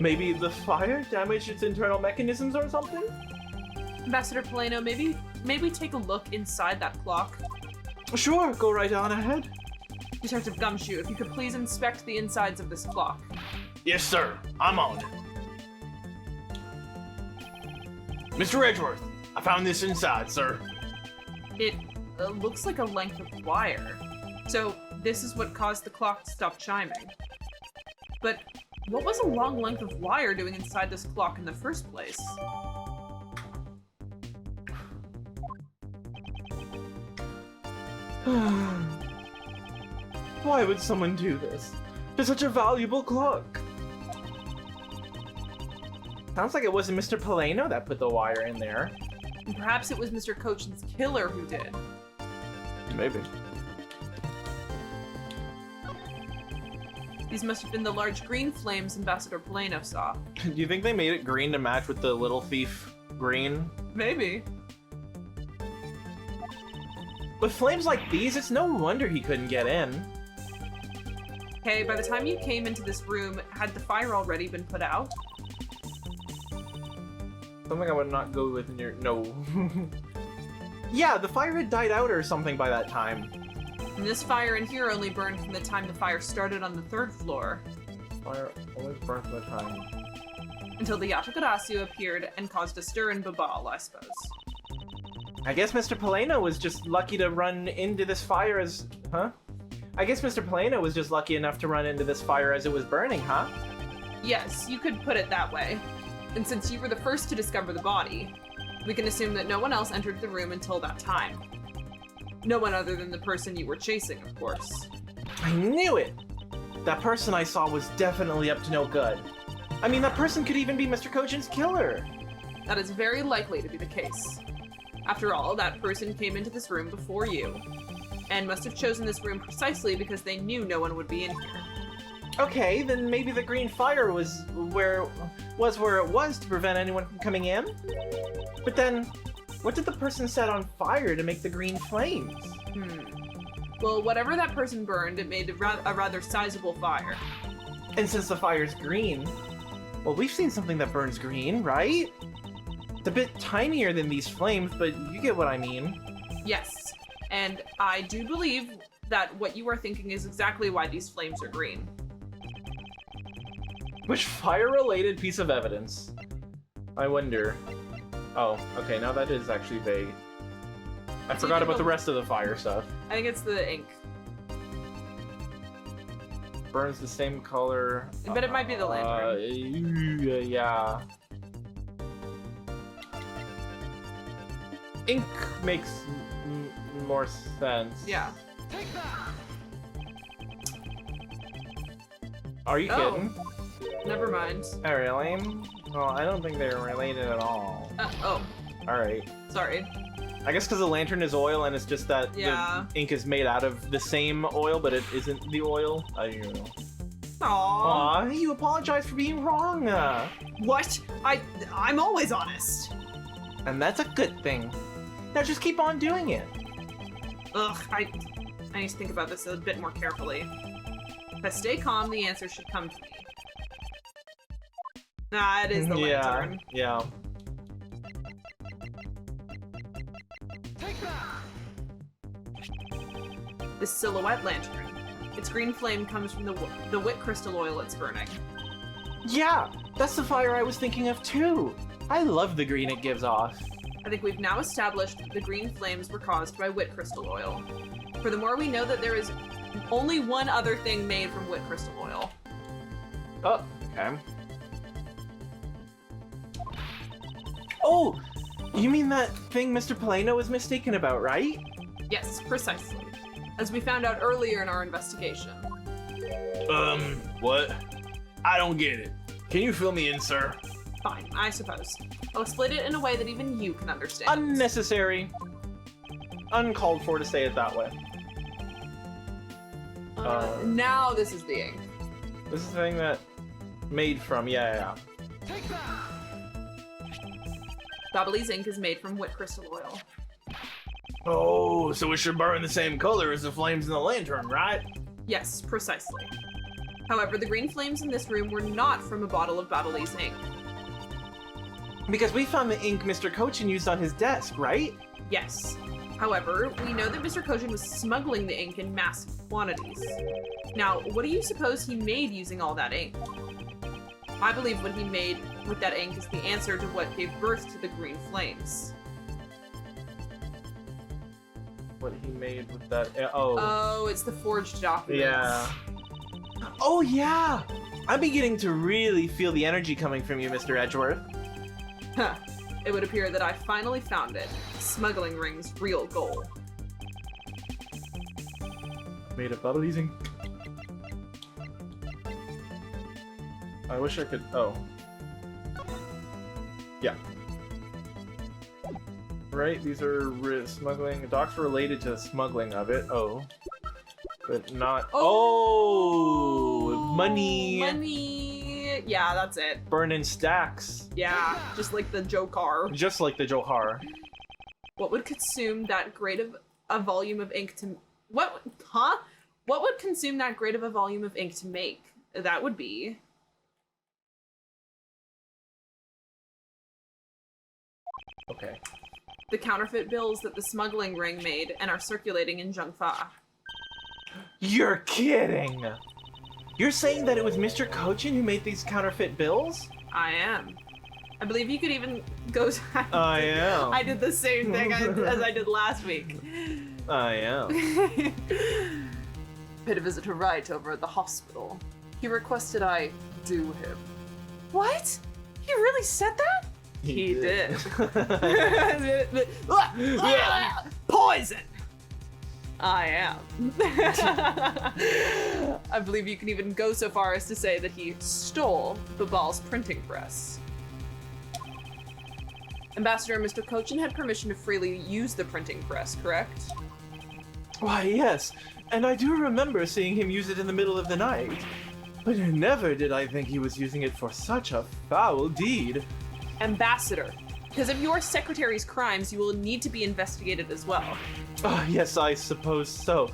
Maybe the fire damaged its internal mechanisms or something? Ambassador Polano, maybe take a look inside that clock. Sure, go right on ahead. Detective Gumshoe, if you could please inspect the insides of this clock. Yes, sir. I'm on it. Mr. Edgeworth, I found this inside, sir. It looks like a length of wire. So this is what caused the clock to stop chiming. But what was a long length of wire doing inside this clock in the first place? Why would someone do this to such a valuable clock? Sounds like it wasn't Mr. Paleno that put the wire in there. And perhaps it was Mr. Cochin's killer who did. Maybe. These must have been the large green flames Ambassador Paleno saw. Do you think they made it green to match with the little thief green? Maybe. With flames like these, it's no wonder he couldn't get in. Okay, by the time you came into this room, had the fire already been put out? Something I would not go with near. No. Yeah, the fire had died out or something by that time. And this fire in here only burned from the time the fire started on the 3rd floor. Fire always burnt by the time. Until the Yatakarasyu appeared and caused a stir in Babal, I suppose. I guess Mr. Paleno was just lucky to run into this fire as... Huh? I guess Mr. Paleno was just lucky enough to run into this fire as it was burning, huh? Yes, you could put it that way. And since you were the first to discover the body, we can assume that no one else entered the room until that time. No one other than the person you were chasing, of course. I knew it! That person I saw was definitely up to no good. I mean, that person could even be Mr. Cochin's killer. That is very likely to be the case. After all, that person came into this room before you, and must have chosen this room precisely because they knew no one would be in here. Okay, then maybe the green fire was where it was to prevent anyone from coming in? But then, what did the person set on fire to make the green flames? Well, whatever that person burned, it made a rather sizable fire. And since the fire's green, well, we've seen something that burns green, right? It's a bit tinier than these flames, but you get what I mean. Yes, and I do believe that what you are thinking is exactly why these flames are green. Which fire-related piece of evidence? I wonder. Oh, okay, now that is actually vague. I It's forgot either about the the- rest of the fire stuff. I think it's the ink. Burns the same color. But it might be the lantern. Yeah. Ink makes more sense. Yeah. Are you Oh. kidding? Never mind. Oh, really? Well, I don't think they're related at all. Oh, Alright. sorry. I guess because the lantern is oil and it's just that Yeah. the ink is made out of the same oil, but it isn't the oil. I don't know. Aww. Aw, you apologize for being wrong. What? I'm always honest. And that's a good thing. Now just keep on doing it. Ugh, I need to think about this a bit more carefully. If I stay calm, the answer should come to me. Nah, it is the lantern. Yeah. This silhouette lantern. Its green flame comes from the wit crystal oil it's burning. Yeah, that's the fire I was thinking of too. I love the green it gives off. I think we've now established that the green flames were caused by wit crystal oil. Furthermore, we know that there is only one other thing made from wit crystal oil. Oh, okay. Oh, you mean that thing Mr. Paleno was mistaken about, right? Yes, precisely. As we found out earlier in our investigation. What? I don't get it. Can you fill me in, sir? Fine, I suppose. I'll explain it in a way that even you can understand. Unnecessary. Uncalled for to say it that way. Now this is the ink. This is the thing that made from, yeah. Babhalese ink is made from wit crystal oil. Oh, so it should burn the same color as the flames in the lantern, right? Yes, precisely. However, the green flames in this room were not from a bottle of Babhalese ink. Because we found the ink Mr. Cochin used on his desk, right? Yes. However, we know that Mr. Cochin was smuggling the ink in massive quantities. Now, what do you suppose he made using all that ink? I believe what he made with that ink is the answer to what gave birth to the green flames. What he made with that, oh. Oh, it's the forged documents. Yeah. Oh yeah! I'm beginning to really feel the energy coming from you, Mr. Edgeworth. Huh. It would appear that I finally found it. Smuggling ring's real goal. Made of Babhalese ink. I wish I could. Oh. Yeah. Right, these are smuggling. Docks related to the smuggling of it. Oh. But not. Oh! Money! Money! Yeah, that's it. Burning stacks. Yeah, just like the Jokar. Just like the Johar. What would consume that great of a volume of ink to... What? Huh? What would consume that great of a volume of ink to make? That would be... Okay. the counterfeit bills that the smuggling ring made and are circulating in Zhengfa. You're kidding! You're saying that it was Mr. Kochin who made these counterfeit bills? I am. I believe you could even go... I am. I did the same thing as I did last week. I am. Paid a visit to Wright over at the hospital. He requested I do him. What? He really said that? He did. Poison! I am. I believe you can even go so far as to say that he stole Babhal's printing press. Ambassador Mr. Kochin had permission to freely use the printing press, correct? Why, yes. And I do remember seeing him use it in the middle of the night. But never did I think he was using it for such a foul deed. Ambassador, because of your secretary's crimes, you will need to be investigated as well. Yes, I suppose so.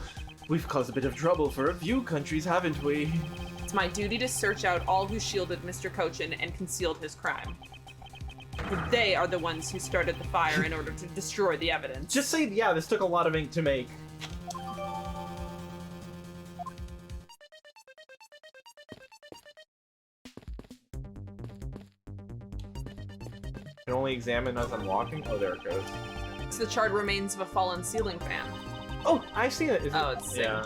We've caused a bit of trouble for a few countries, haven't we? It's my duty to search out all who shielded Mr. Kochin and concealed his crime. They are the ones who started the fire in order to destroy the evidence. Just say, yeah, this took a lot of ink to make. Can only examine as I'm walking? Oh, there it goes. It's the charred remains of a fallen ceiling fan. Oh, I've seen it. Oh, it's yeah.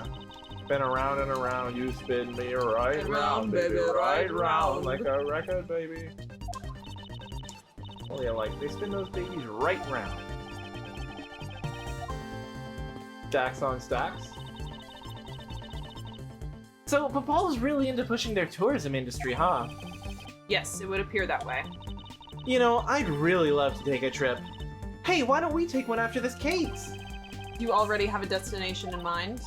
Spin around and around, you spin me right round, baby, right round, like a record, baby. Oh yeah, like, they spin those babies right round. Stacks on stacks. So, Babhal's really into pushing their tourism industry, huh? Yes, it would appear that way. You know, I'd really love to take a trip. Hey, why don't we take one after this case? You already have a destination in mind?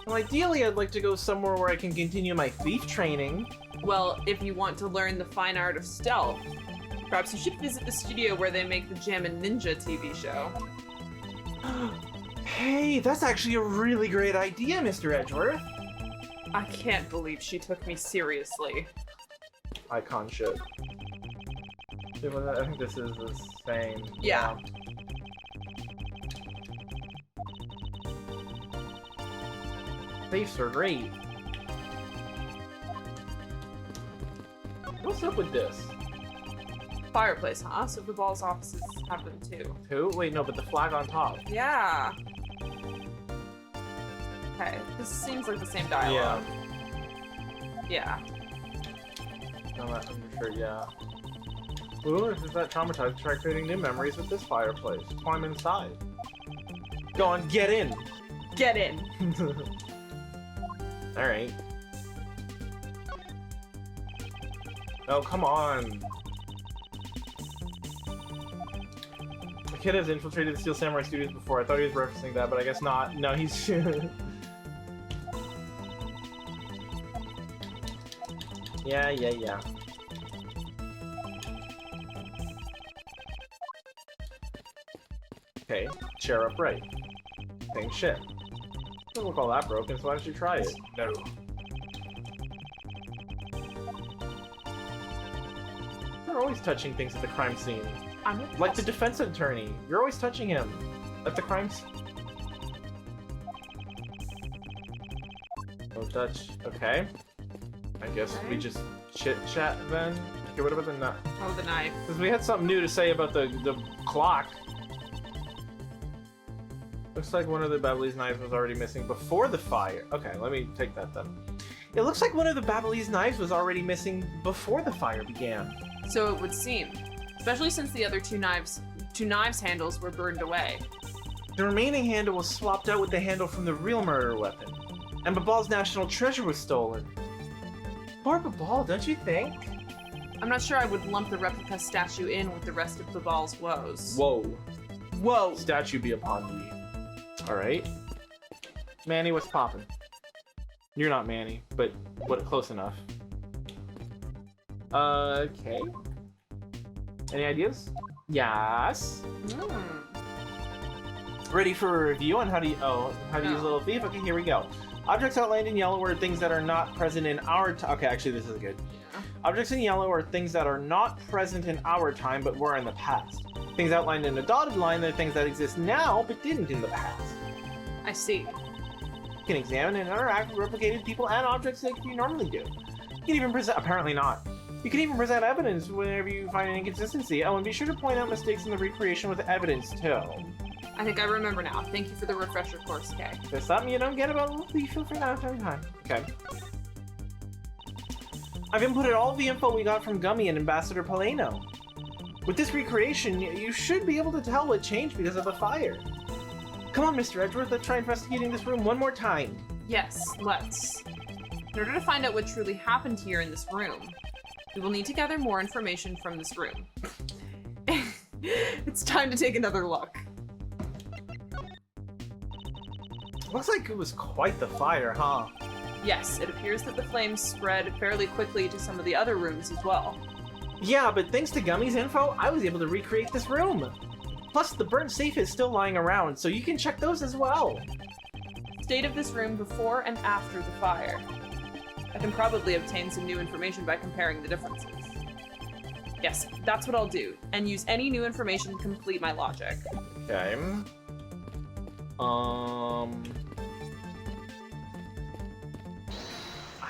Well, ideally, I'd like to go somewhere where I can continue my thief training. Well, if you want to learn the fine art of stealth, perhaps you should visit the studio where they make the Gaiman Ninja TV show. Hey, that's actually a really great idea, Mr. Edgeworth. I can't believe she took me seriously. Icon shit. I think this is the same. Yeah. Safes are great. What's up with this? Fireplace, huh? So Babhal's offices have them too. Who? Wait, no, but the flag on top. Yeah. Okay, this seems like the same dialogue. Yeah. No, I'm sure, yeah. Ooh, if it's that traumatized, try creating new memories with this fireplace. Climb inside. Go on, get in! Get in! Alright. Oh, come on! The kid has infiltrated the Steel Samurai Studios before. I thought he was referencing that, but I guess not. No, he's... Yeah. Okay, chair upright. Same shit. Doesn't look all that broken, so why don't you try it? No. You're always touching things at the crime scene. I'm Like the defense attorney. You're always touching him at the crime scene. No touch. Okay. I guess we just chit-chat then. Okay, what about the knife? Oh, the knife. Because we had something new to say about the clock. Looks like one of the Babhalese knives was already missing before the fire. Okay, let me take that then. It looks like one of the Babhalese knives was already missing before the fire began. So it would seem. Especially since the other two knives handles were burned away. The remaining handle was swapped out with the handle from the real murder weapon. And Babhal's national treasure was stolen. Poor Babal, don't you think? I'm not sure I would lump the replica statue in with the rest of Babal's woes. Whoa. Whoa. Statue be upon thee. Alright. Manny, what's poppin'? You're not Manny, but what? Close enough. Okay. Any ideas? Yes. Ready for a review on how to use Little Thief? Okay, here we go. Objects outlined in yellow are things that are not present in our time. Okay, actually, this is good. Yeah. Objects in yellow are things that are not present in our time, but were in the past. Things outlined in a dotted line are things that exist now, but didn't in the past. I see. You can examine and interact with replicated people and objects like you normally do. You can even present, apparently not. You can even present evidence whenever you find an inconsistency. Oh, and be sure to point out mistakes in the recreation with evidence, too. I think I remember now. Thank you for the refresher course, Kay. If there's something you don't get about Little Thief, feel free to ask every time. Okay. I've inputted all the info we got from Gummy and Ambassador Paleno. With this recreation, you should be able to tell what changed because of the fire. Come on, Mr. Edgeworth, let's try investigating this room one more time. Yes, let's. In order to find out what truly happened here in this room, we will need to gather more information from this room. It's time to take another look. Looks like it was quite the fire, huh? Yes, it appears that the flames spread fairly quickly to some of the other rooms as well. Yeah, but thanks to Gummy's info, I was able to recreate this room. Plus, the burnt safe is still lying around, so you can check those as well. State of this room before and after the fire. I can probably obtain some new information by comparing the differences. Yes, that's what I'll do, and use any new information to complete my logic. Okay. I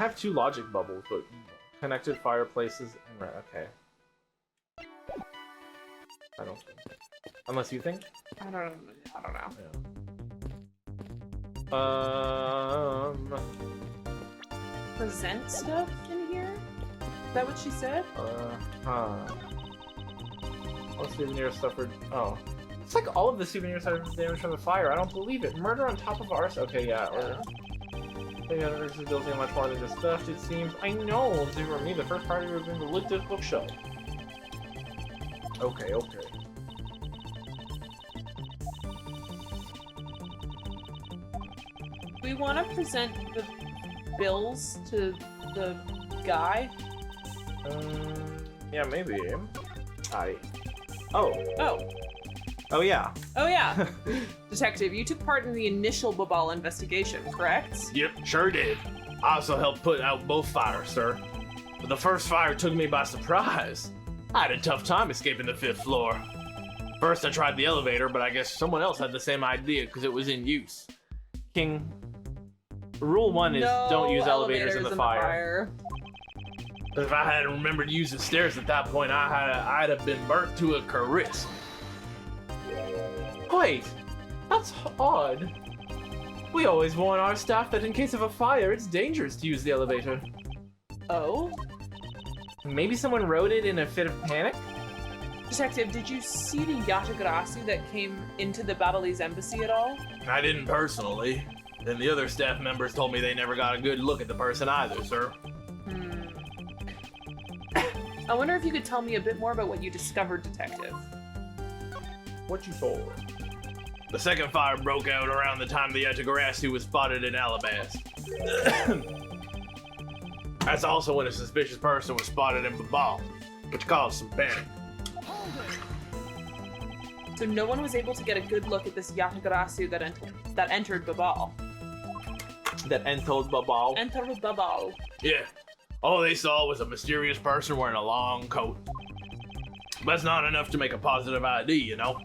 have 2 logic bubbles, but connected fireplaces and okay. I don't think. Unless you think? I don't know. Yeah. Present stuff in here? Is that what she said? All souvenir stuff are... Oh. It's like all of the souvenirs are damaged from the fire. I don't believe it. Murder on top of ours? Okay, yeah. Or... Maybe this is building much more than just theft, it seems. I know! For me, the first party was going to loot this bookshelf. Okay. We want to present the bills to the guy? Yeah, maybe. Oh, yeah. Oh, yeah. Detective, you took part in the initial Babal investigation, correct? Yep, sure did. I also helped put out both fires, sir. But the first fire took me by surprise. I had a tough time escaping the 5th floor. First, I tried the elevator, but I guess someone else had the same idea because it was in use. King, rule 1 is don't use elevators in the fire. But if I hadn't remembered using stairs at that point, I'd have been burnt to a crisp. Wait, that's odd. We always warn our staff that in case of a fire, it's dangerous to use the elevator. Oh? Maybe someone wrote it in a fit of panic? Detective, did you see the Yatagrasu that came into the Babhalese embassy at all? I didn't personally. Then the other staff members told me they never got a good look at the person either, sir. I wonder if you could tell me a bit more about what you discovered, Detective. What you saw? The second fire broke out around the time the Edgeworth was spotted in Alabama. That's also when a suspicious person was spotted in Babal, which caused some panic. So no one was able to get a good look at this Yatagrasu that entered Babal. That entered Babal? Entered Babal. Yeah. All they saw was a mysterious person wearing a long coat. That's not enough to make a positive ID, you know?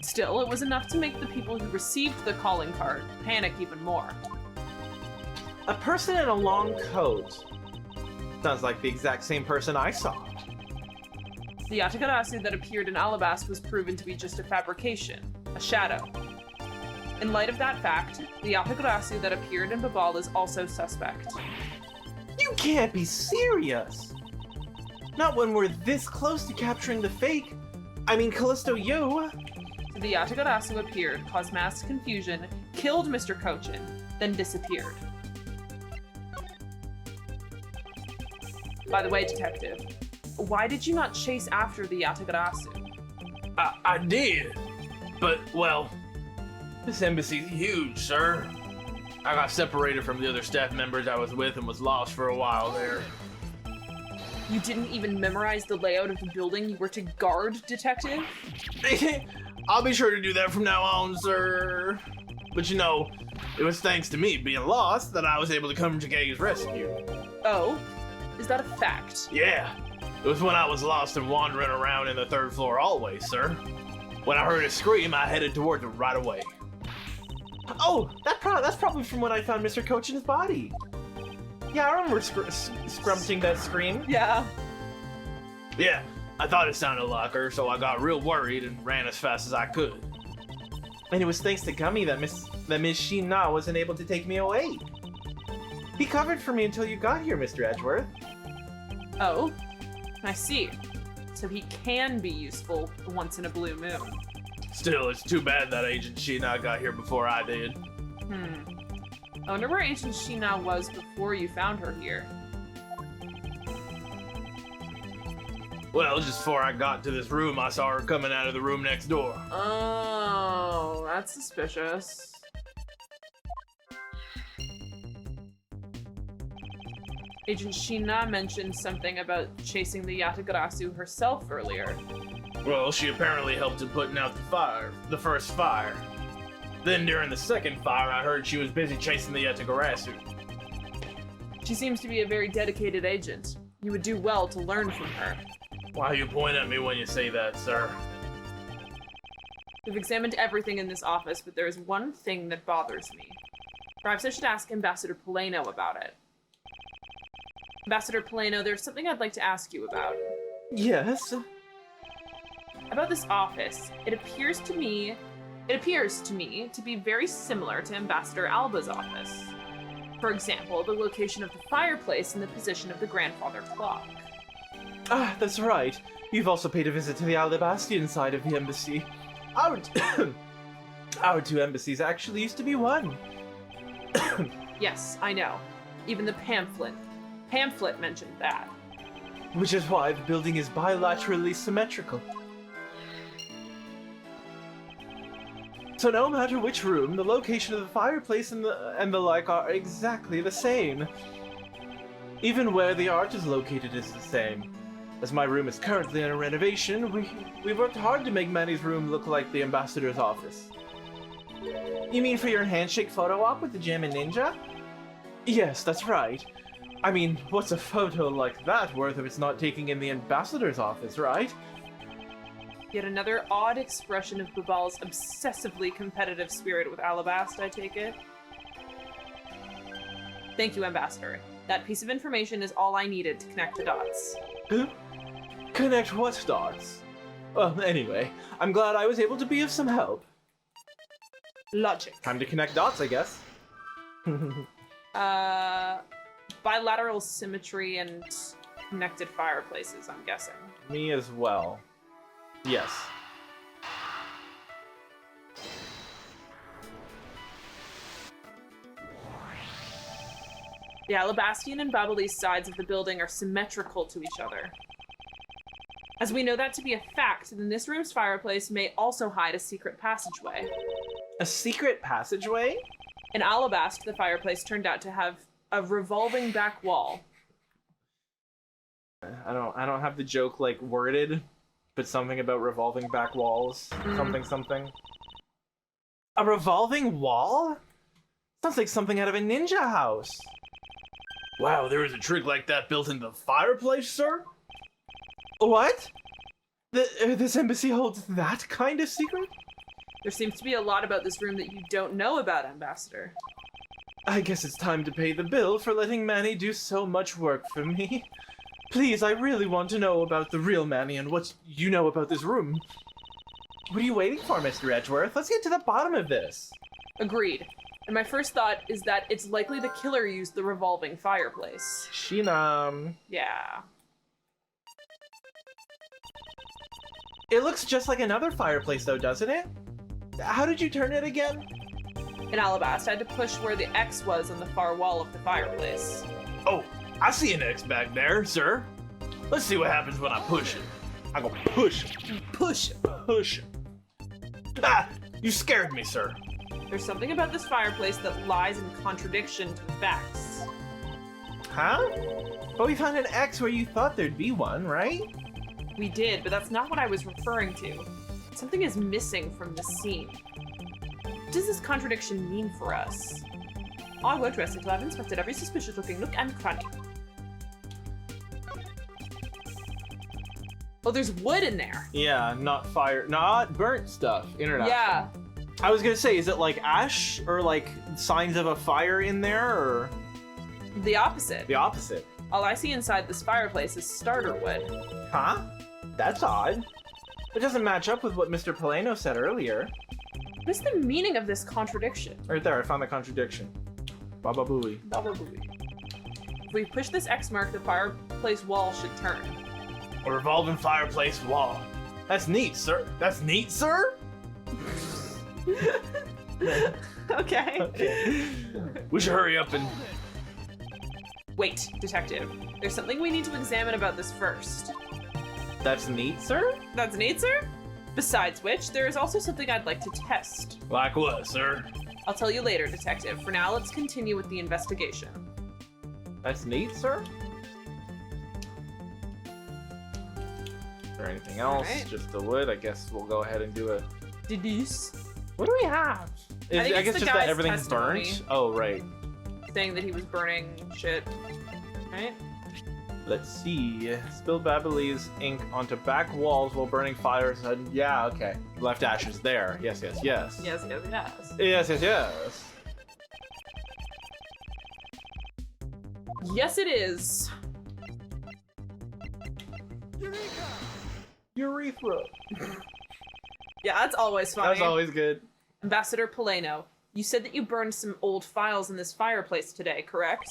Still, it was enough to make the people who received the calling card panic even more. A person in a long coat. Sounds like the exact same person I saw. The Yatagrasu that appeared in Alabas was proven to be just a fabrication, a shadow. In light of that fact, the Yatagrasu that appeared in Babal is also suspect. You can't be serious! Not when we're this close to capturing the fake. I mean, Callisto you. So the Yatagrasu appeared, caused mass confusion, killed Mr. Cochin, then disappeared. By the way, detective, why did you not chase after the Yatagarasu? I did, but, well, this embassy's huge, sir. I got separated from the other staff members I was with and was lost for a while there. You didn't even memorize the layout of the building you were to guard, detective? I'll be sure to do that from now on, sir. But you know, it was thanks to me being lost that I was able to come to Gay's rescue. Oh, is that a fact? Yeah, it was when I was lost and wandering around in the third floor hallway, sir. When I heard a scream, I headed towards it right away. Oh, that's probably from when I found Mr. Cochin's body. Yeah, I remember scrumpting that scream. Yeah. Yeah, I thought it sounded like her, so I got real worried and ran as fast as I could. And it was thanks to Gummy that Miss Sheen Na wasn't able to take me away. He covered for me until you got here, Mr. Edgeworth. Oh, I see. So he can be useful once in a blue moon. Still, it's too bad that Agent Sheen Na got here before I did. I wonder where Agent Sheen Na was before you found her here. Well, just before I got to this room, I saw her coming out of the room next door. Oh, that's suspicious. Agent Sheen Na mentioned something about chasing the Yatagarasu herself earlier. Well, she apparently helped in putting out the first fire. Then during the second fire, I heard she was busy chasing the Yatagarasu. She seems to be a very dedicated agent. You would do well to learn from her. Why you point at me when you say that, sir? We've examined everything in this office, but there is one thing that bothers me. Perhaps I should ask Ambassador Polano about it. Ambassador Polano, there's something I'd like to ask you about. Yes? About this office, it appears to me to be very similar to Ambassador Alba's office. For example, the location of the fireplace and the position of the grandfather clock. Ah, that's right. You've also paid a visit to the Alabastian side of the embassy. Our two embassies actually used to be one. Yes, I know. Even the pamphlet mentioned that. Which is why the building is bilaterally symmetrical. So no matter which room, the location of the fireplace and the like are exactly the same. Even where the art is located is the same. As my room is currently under renovation, we worked hard to make Manny's room look like the ambassador's office. You mean for your handshake photo op with the Jammin' Ninja? Yes, that's right. I mean, what's a photo like that worth if it's not taking in the ambassador's office, right? Yet another odd expression of Babal's obsessively competitive spirit with Alabast, I take it. Thank you, Ambassador. That piece of information is all I needed to connect the dots. Connect what dots? Well, anyway, I'm glad I was able to be of some help. Logic. Time to connect dots, I guess. Bilateral symmetry and connected fireplaces, I'm guessing. Me as well. Yes. The Alabastian and Babhalese sides of the building are symmetrical to each other. As we know that to be a fact, then this room's fireplace may also hide a secret passageway. A secret passageway? In Alabast, the fireplace turned out to have a revolving back wall. I don't have the joke like worded, but something about revolving back walls. Something. A revolving wall? Sounds like something out of a ninja house. Wow, there is a trick like that built into the fireplace, sir? What? This embassy holds that kind of secret? There seems to be a lot about this room that you don't know about, Ambassador. I guess it's time to pay the bill for letting Manny do so much work for me. Please, I really want to know about the real Manny and what you know about this room. What are you waiting for, Mr. Edgeworth? Let's get to the bottom of this. Agreed. And my first thought is that it's likely the killer used the revolving fireplace. Sheen, Yeah. It looks just like another fireplace though, doesn't it? How did you turn it again? In Alabast, I had to push where the X was on the far wall of the fireplace. Oh, I see an X back there, sir. Let's see what happens when I push it. I go push it. Push. Push it. Ah! You scared me, sir. There's something about this fireplace that lies in contradiction to facts. Huh? But we found an X where you thought there'd be one, right? We did, but that's not what I was referring to. Something is missing from the scene. What does this contradiction mean for us? I won't rest until I've inspected every suspicious-looking nook and cranny. Oh, there's wood in there. Yeah, not burnt stuff. International. Yeah. I was gonna say, is it like ash or like signs of a fire in there, or The opposite. the opposite? All I see inside this fireplace is starter wood. Huh? That's odd. It doesn't match up with what Mr. Polano said earlier. What is the meaning of this contradiction? Right there, I found the contradiction. Baba booey. If we push this X mark, the fireplace wall should turn. A revolving fireplace wall. That's neat, sir. That's neat, sir? Okay. We should hurry up and... Wait, detective. There's something we need to examine about this first. That's neat, sir? That's neat, sir? Besides which, there is also something I'd like to test. Like what, sir? I'll tell you later, detective. For now, let's continue with the investigation. That's neat, sir? Is there anything else? Alright. Just the wood? I guess we'll go ahead and do it. Deduce. What do we have? I think I it's guess the just guy's that everything's testimony. burnt? Oh, right. Saying that he was burning shit. Right? Let's see. Spilled Babhalese ink onto back walls while burning fires. And yeah, okay. Left ashes there. Yes, yes, yes. Yes, yes, yes. Yes, yes, yes. Yes, it is. Urethra. Yeah, that's always funny. That's always good. Ambassador Polano, you said that you burned some old files in this fireplace today, correct?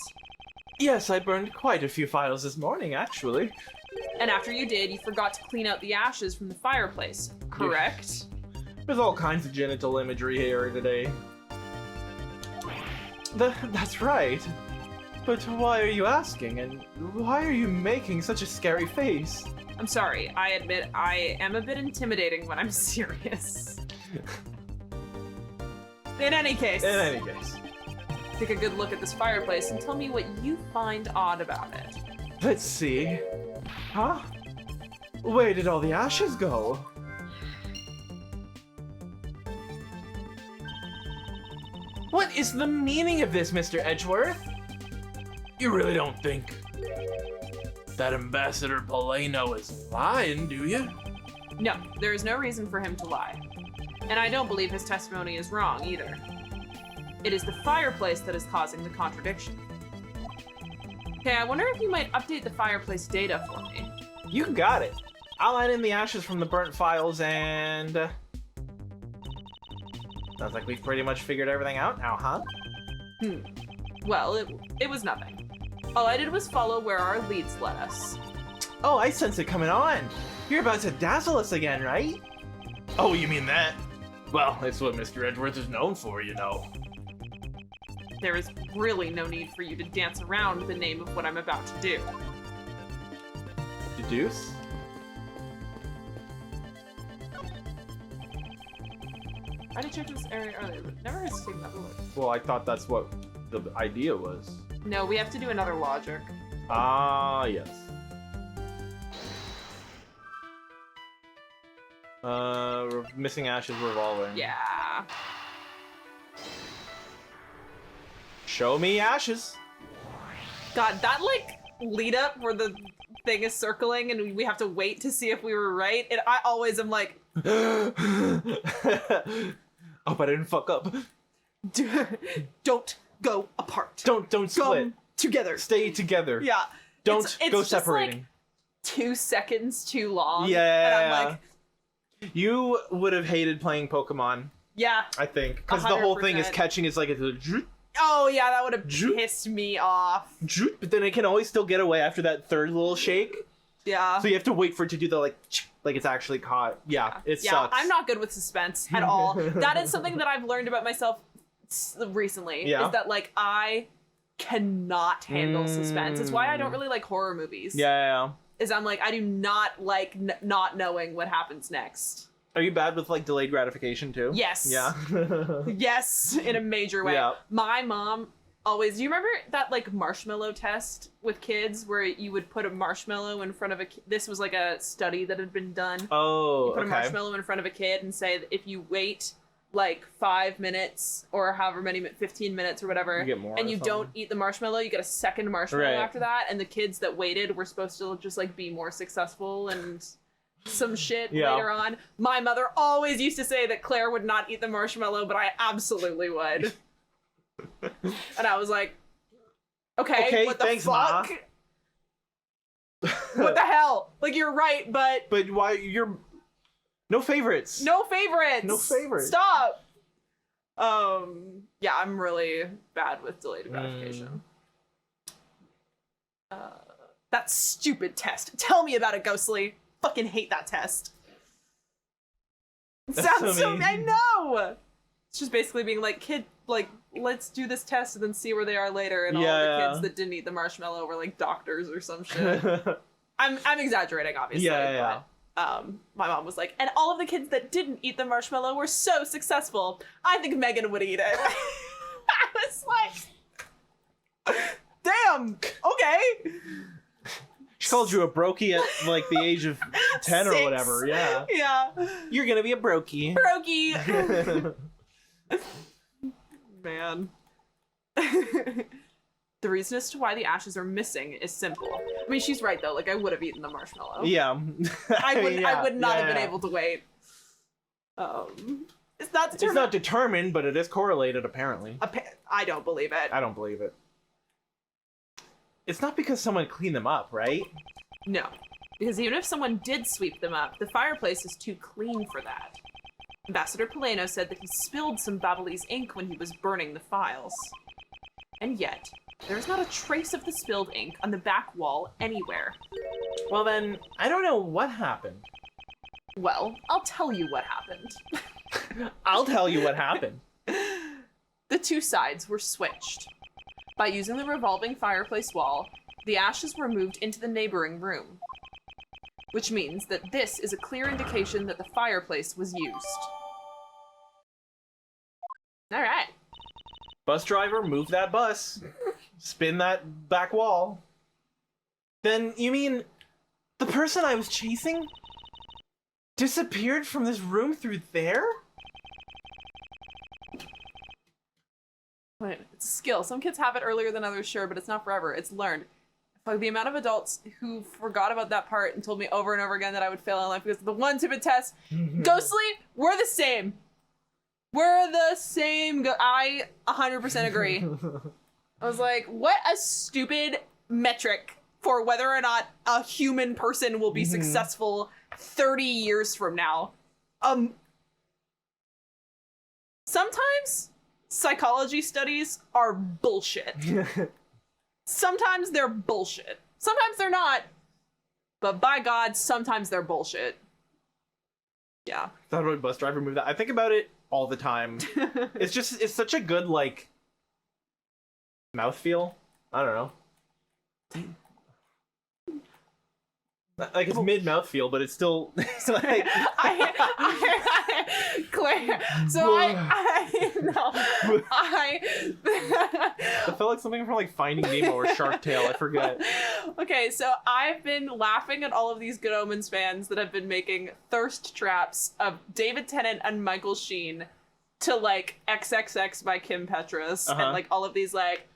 Yes, I burned quite a few files this morning, actually. And after you did, you forgot to clean out the ashes from the fireplace, correct? There's all kinds of genital imagery here today. That's right. But why are you asking, and why are you making such a scary face? I'm sorry, I admit I am a bit intimidating when I'm serious. In any case, take a good look at this fireplace and tell me what you find odd about it. Let's see. Huh? Where did all the ashes go? What is the meaning of this, Mr. Edgeworth? You really don't think that Ambassador Polano is lying, do you? No, there is no reason for him to lie. And I don't believe his testimony is wrong either. It is the fireplace that is causing the contradiction. Okay, I wonder if you might update the fireplace data for me. You got it. I'll add in the ashes from the burnt files and... Sounds like we've pretty much figured everything out now, huh? Well, it was nothing. All I did was follow where our leads led us. Oh, I sense it coming on. You're about to dazzle us again, right? Oh, you mean that? Well, it's what Mr. Edgeworth is known for, you know. There is really no need for you to dance around the name of what I'm about to do. Deduce? I did check this area earlier, but never has taken that look. Well, I thought that's what the idea was. No, we have to do another logic. Ah, yes. Missing ashes revolving. Yeah. Show me ashes. God, that like lead up where the thing is circling and we have to wait to see if we were right. And I always am like, Hope I didn't fuck up. don't go apart. Don't split. Come together. Stay together. Yeah. Don't it's go just, separating. Like, 2 seconds too long. Yeah. And I'm like, you would have hated playing Pokemon, yeah. I think, because the whole thing is 100%. catching is like it's a droop, Oh yeah, that would have Droop. pissed me off. droop, but then it can always still get away after that third little shake. Yeah. So you have to wait for it to do the like it's actually caught. Yeah, it Yeah, sucks. I'm not good with suspense at all. That is something that I've learned about myself recently. Yeah. Is that like I cannot handle suspense. It's why I don't really like horror movies. Yeah. Is I'm like, I do not like not knowing what happens next. Are you bad with like delayed gratification too? Yes. Yeah. Yes, in a major way. Yeah. My mom always, do you remember that like marshmallow test with kids where you would put a marshmallow in front of this was like a study that had been done. Oh, You put a marshmallow in front of a kid and say that if you wait like 5 minutes or however many, 15 minutes or whatever, You get more and or you something. don't eat the marshmallow, you get a second marshmallow Right. after that, and the kids that waited were supposed to just like be more successful and some shit Yeah. later on. My mother always used to say that Claire would not eat the marshmallow, but I absolutely would. And I was like, okay, what the thanks, fuck? What the hell? Like, you're right, but But why you're no favorites? no favorites. No favorites. Stop. Yeah, I'm really bad with delayed gratification. That stupid test. Tell me about it, Ghostly. Fucking hate that test. It That's sounds so so mean. I know. It's just basically being like, kid, like, let's do this test and then see where they are later. And all Yeah. the kids that didn't eat the marshmallow were like doctors or some shit. I'm exaggerating, obviously. Yeah. But, my mom was like, and all of the kids that didn't eat the marshmallow were so successful. I think Meagan would eat it. I was like, damn, okay. She called you a brokey at like the age of 10 or 6. whatever. Yeah. Yeah. You're gonna be a brokey. Brokey. Man. The reason as to why the ashes are missing is simple. I mean, she's right though. Like, I would have eaten the marshmallow. Yeah. I would not have been yeah. able to wait. It's not It's determined. not determined, but it is correlated apparently. I don't believe it. I don't believe it. It's not because someone cleaned them up, right? No. Because even if someone did sweep them up, the fireplace is too clean for that. Ambassador Poleno said that he spilled some Babhalese ink when he was burning the files. And yet, there is not a trace of the spilled ink on the back wall anywhere. Well then, I don't know what happened. Well, I'll tell you what happened. I'll tell you what happened. The two sides were switched. By using the revolving fireplace wall, the ashes were moved into the neighboring room. Which means that this is a clear indication that the fireplace was used. Alright. Bus driver, move that bus. Spin that back wall. Then, you mean the person I was chasing disappeared from this room through there? Wait, it's a skill. Some kids have it earlier than others, sure, but it's not forever. It's learned. Like, the amount of adults who forgot about that part and told me over and over again that I would fail in life because of the one stupid test. Ghostly, we're the same. We're the same. I 100% agree. I was like, what a stupid metric for whether or not a human person will be successful 30 years from now. Sometimes psychology studies are bullshit. Sometimes they're bullshit. Sometimes they're not. But by God, sometimes they're bullshit. Yeah. Thought about bus driver move that. I think about it all the time. It's such a good like mouthfeel. I don't know. Like it's mid mouthfeel, but it's still it's like Claire. So I it felt like something from like Finding Nemo or Shark Tale. I forget. Okay, so I've been laughing at all of these Good Omens fans that have been making thirst traps of David Tennant and Michael Sheen to like XXX by Kim Petras and like all of these like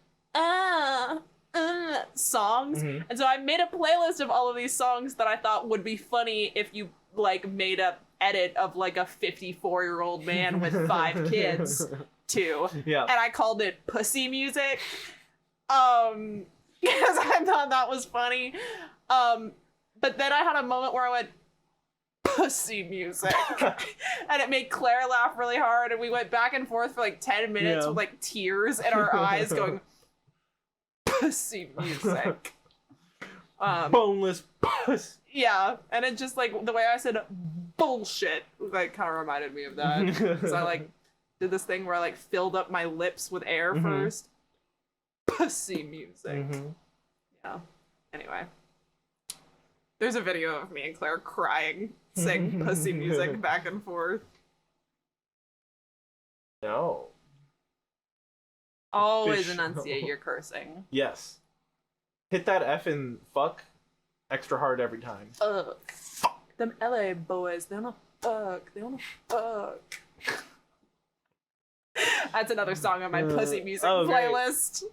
songs. And so I made a playlist of all of these songs that I thought would be funny if you like made a edit of like a 54-year-old man with 5 kids too. Yeah. And I called it Pussy Music. Because I thought that was funny. But then I had a moment where I went, Pussy Music. And it made Claire laugh really hard, and we went back and forth for like 10 minutes with like tears in our eyes going, Pussy Music. Boneless puss. Yeah, and it just like the way I said bullshit like kind of reminded me of that. Because I like did this thing where I like filled up my lips with air first. Pussy music. Yeah. Anyway. There's a video of me and Claire crying, saying pussy music back and forth. No. Always Fish. enunciate your cursing. Yes. Hit that F in fuck extra hard every time. Fuck. Them LA boys, they wanna fuck. They wanna fuck. That's another song on my pussy music playlist.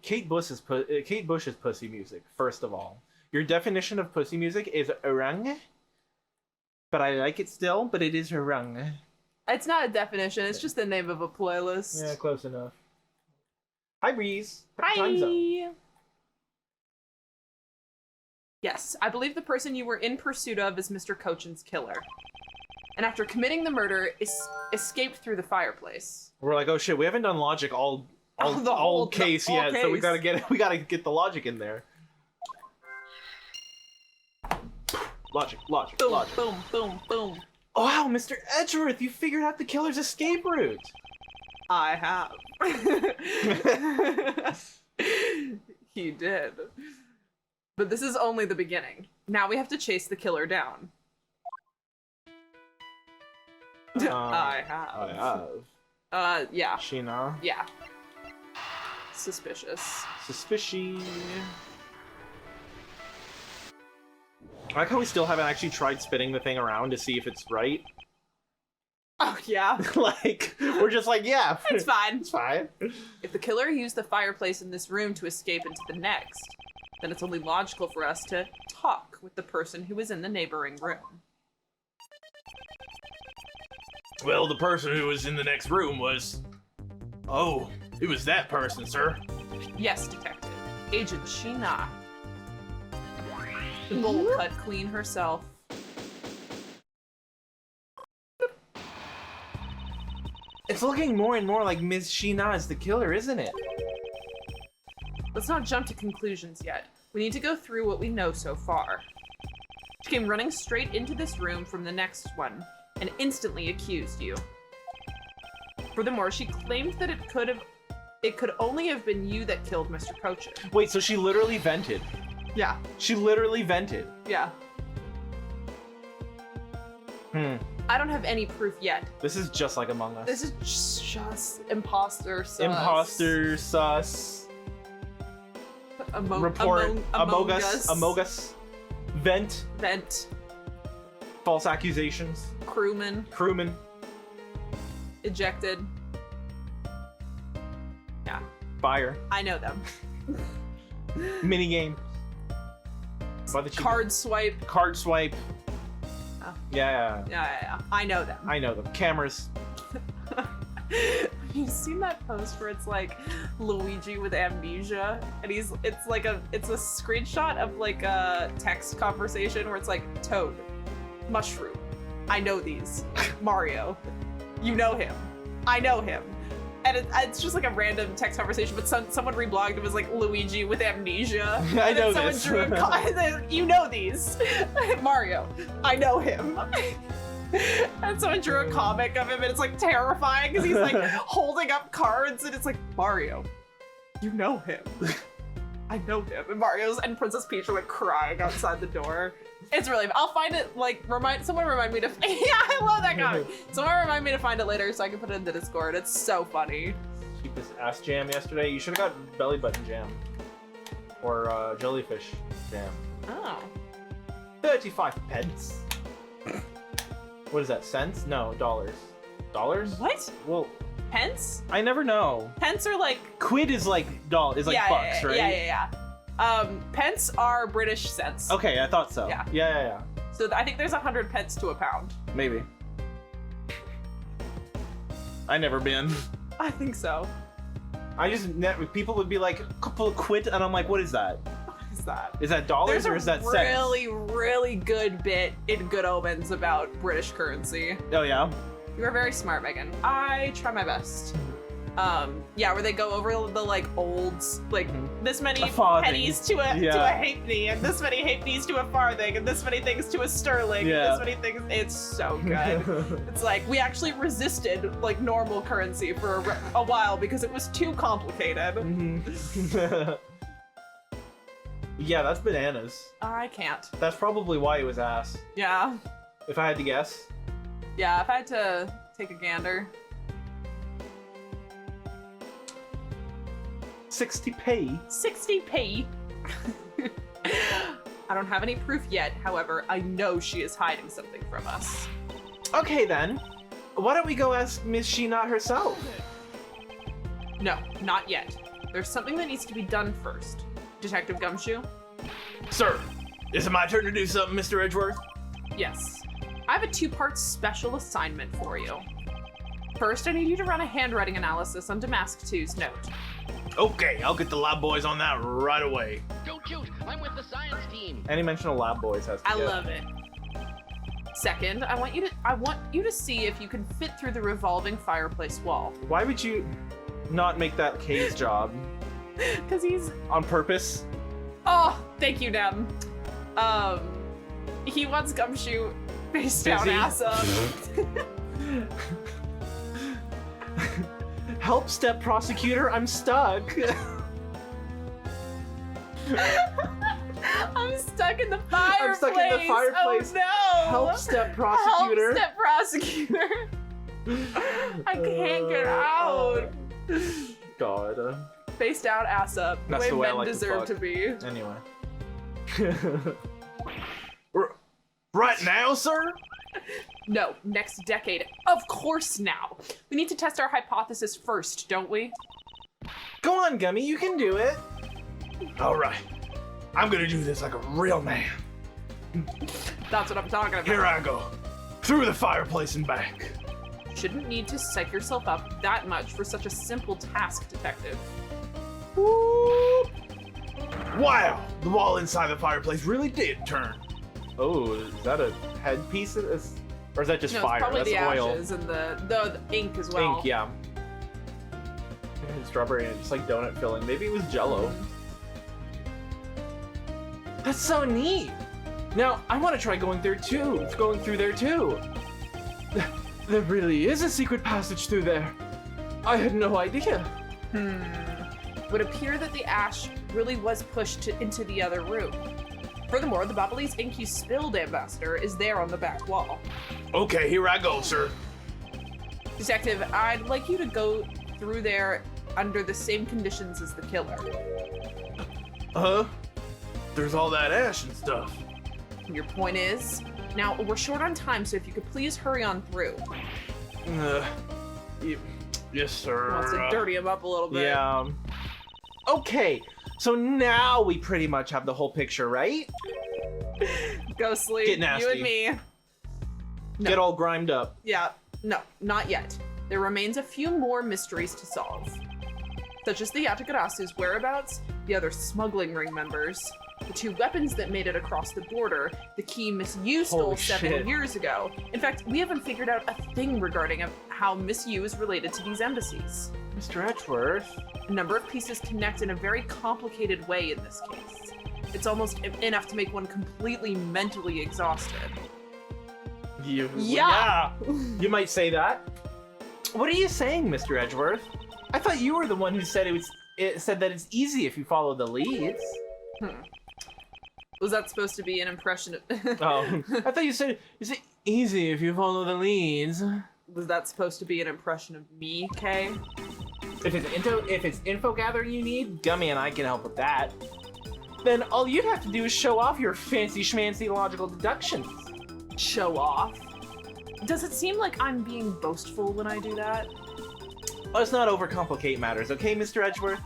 Kate Bush's pussy music. First of all, your definition of pussy music is orang, but I like it still. But it is orang. It's not a definition. It's just the name of a playlist. Yeah, close enough. Hi, Breeze. Hi. Time zone. Yes, I believe the person you were in pursuit of is Mr. Cochin's killer. And after committing the murder, escaped through the fireplace. We're like, oh shit, we haven't done logic all case yet, so we gotta get the logic in there. Logic. Boom, boom, boom, boom. Oh, wow, Mr. Edgeworth, you figured out the killer's escape route. I have. He did. But this is only the beginning. Now we have to chase the killer down. I have. Yeah. Sheena. Yeah. Suspicious. Suspicious. I like how we still haven't actually tried spinning the thing around to see if it's right. Oh, yeah. Like, we're just like, yeah. It's fine. It's fine. If the killer used the fireplace in this room to escape into the next, then it's only logical for us to talk with the person who is in the neighboring room. Well, the person who was in the next room was... Oh, it was that person, sir. Yes, Detective. Agent Sheena. The bowl cut queen herself. It's looking more and more like Ms. Sheena is the killer, isn't it? Let's not jump to conclusions yet. We need to go through what we know so far. She came running straight into this room from the next one, and instantly accused you. Furthermore, she claimed that it could only have been you that killed Mr. Cochin. Wait, so she literally vented. Yeah. She literally vented. Yeah. I don't have any proof yet. This is just like Among Us. This is just imposter sus. Imposter sus. Report. Amogus. Vent. False accusations. Crewman. Ejected. Yeah. Fire. I know them. Minigame. Card swipe. Oh. Yeah. I know them. Cameras. You've seen that post where it's like Luigi with amnesia, and it's a screenshot of like a text conversation where it's like Toad, Mushroom, I know these, Mario, you know him, I know him, and it's just like a random text conversation, but someone reblogged it was like Luigi with amnesia. I know this. Someone drew you know these, Mario, I know him. And someone drew a comic of him, and it's like terrifying because he's like holding up cards, and it's like, Mario, you know him. I know him. And Mario's and Princess Peach are like crying outside the door. It's really, I'll find it, like, someone remind me to, yeah, I love that comic. Someone remind me to find it later so I can put it in the Discord. It's so funny. Cheapest ass jam yesterday. You should have got belly button jam. Or jellyfish jam. Oh. 35 pence. What is that, cents? No, dollars. Dollars? What? Well, pence? I never know. Pence are like... Quid is like bucks, right? Yeah. Pence are British cents. Okay, I thought so. Yeah. So I think there's 100 pence to a pound. Maybe. I never been. I think so. People would be like, a couple of quid, and I'm like, what is that? What is that? Is that dollars or is that cents? There's a really good bit in Good Omens about British currency. Oh yeah? You are very smart, Meagan. I try my best. Yeah, where they go over the like old, like this many A farthing. pennies to a halfpenny, and this many halfpennies to a farthing, and this many things to a sterling, and this many things. It's so good. It's like we actually resisted like normal currency for a while because it was too complicated. Yeah, that's bananas. I can't. That's probably why it was ass. Yeah. If I had to guess. Yeah, if I had to take a gander. 60p. 60p. I don't have any proof yet, however, I know she is hiding something from us. Okay then. Why don't we go ask Miss Sheen herself? No, not yet. There's something that needs to be done first. Detective Gumshoe? Sir, is it my turn to do something, Mr. Edgeworth? Yes. I have a 2-part special assignment for you. First, I need you to run a handwriting analysis on Damask 2's note. Okay, I'll get the lab boys on that right away. Don't shoot! I'm with the science team. Any mention of lab boys has to I get. love it. Second, I want you to see if you can fit through the revolving fireplace wall. Why would you not make that Kay's job? Because he's... On purpose? Oh, thank you, Nem. He wants Gumshoe face down, Busy? ass up. Help, step-prosecutor, I'm stuck. I'm stuck in the fireplace. I'm stuck in the fireplace. Oh no! Help, step-prosecutor. Help, step-prosecutor. I can't get out. God. Face down, ass up. That's the the way way I men like to deserve fuck. to be. Anyway. Right now, sir? No, next decade. Of course now. We need to test our hypothesis first, don't we? Go on, Gummy, you can do it. All right. I'm gonna do this like a real man. That's what I'm talking about. Here I go. Through the fireplace and back. Shouldn't need to psych yourself up that much for such a simple task, Detective. Woo! Wow, the wall inside the fireplace really did turn. Oh, is that a headpiece? Or is that just No, fire? it's probably That's the oil. ashes and the ink as well. Ink, yeah. Strawberry and just like donut filling. Maybe it was Jello. That's so neat. Now I want to try going there too. It's going through there too. There really is a secret passage through there. I had no idea. Would appear that the ash really was pushed into the other room. Furthermore, the Babhalese ink you spilled, Ambassador, is there on the back wall. Okay, here I go, sir. Detective, I'd like you to go through there under the same conditions as the killer. Huh? There's all that ash and stuff. Your point is? Now, we're short on time, so if you could please hurry on through. Yes, sir. Wants to dirty him up a little bit. Yeah. Okay, so now we pretty much have the whole picture, right? Go sleep. Get nasty. You and me. No. Get all grimed up. Yeah. No, not yet. There remains a few more mysteries to solve. Such as the Yatakarasu's whereabouts, the other smuggling ring members, the 2 weapons that made it across the border, the key Miss Yu stole Holy 7 shit. years ago. In fact, we haven't figured out a thing regarding how Miss Yu is related to these embassies. Mr. Edgeworth. A number of pieces connect in a very complicated way in this case. It's almost enough to make one completely mentally exhausted. Yeah. You might say that. What are you saying, Mr. Edgeworth? I thought you were the one who said it said that it's easy if you follow the leads. Was that supposed to be an impression of... Oh, I thought you said it's easy if you follow the leads. Was that supposed to be an impression of me, Kay? If it's info gathering you need, Gummy and I can help with that. Then all you'd have to do is show off your fancy schmancy logical deductions. Show off? Does it seem like I'm being boastful when I do that? Let's not overcomplicate matters, okay, Mr. Edgeworth?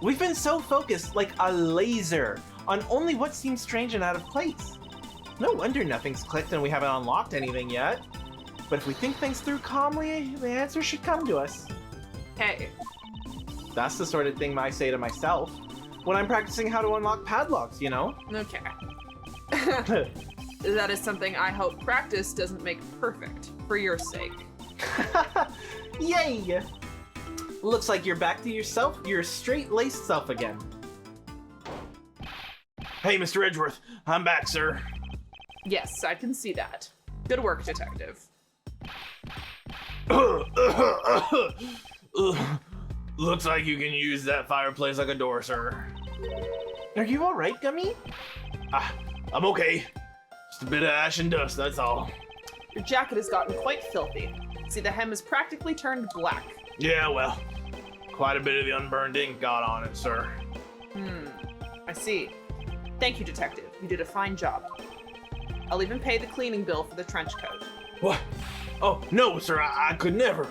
We've been so focused, like a laser, on only what seems strange and out of place. No wonder nothing's clicked and we haven't unlocked anything yet. But if we think things through calmly, the answer should come to us. Hey, That's the sort of thing I say to myself when I'm practicing how to unlock padlocks, you know? okay. That is something I hope practice doesn't make perfect, for your sake. Yay! Looks like you're back to yourself, your straight-laced self again. Hey, Mr. Edgeworth, I'm back, sir. Yes, I can see that. Good work, detective. Looks like you can use that fireplace like a door, sir. Are you alright, Gummy? I'm okay. Just a bit of ash and dust, that's all. Your jacket has gotten quite filthy. See, the hem has practically turned black. Yeah, well, quite a bit of the unburned ink got on it, sir. I see. Thank you, detective. You did a fine job. I'll even pay the cleaning bill for the trench coat. What? Oh, no, sir, I could never.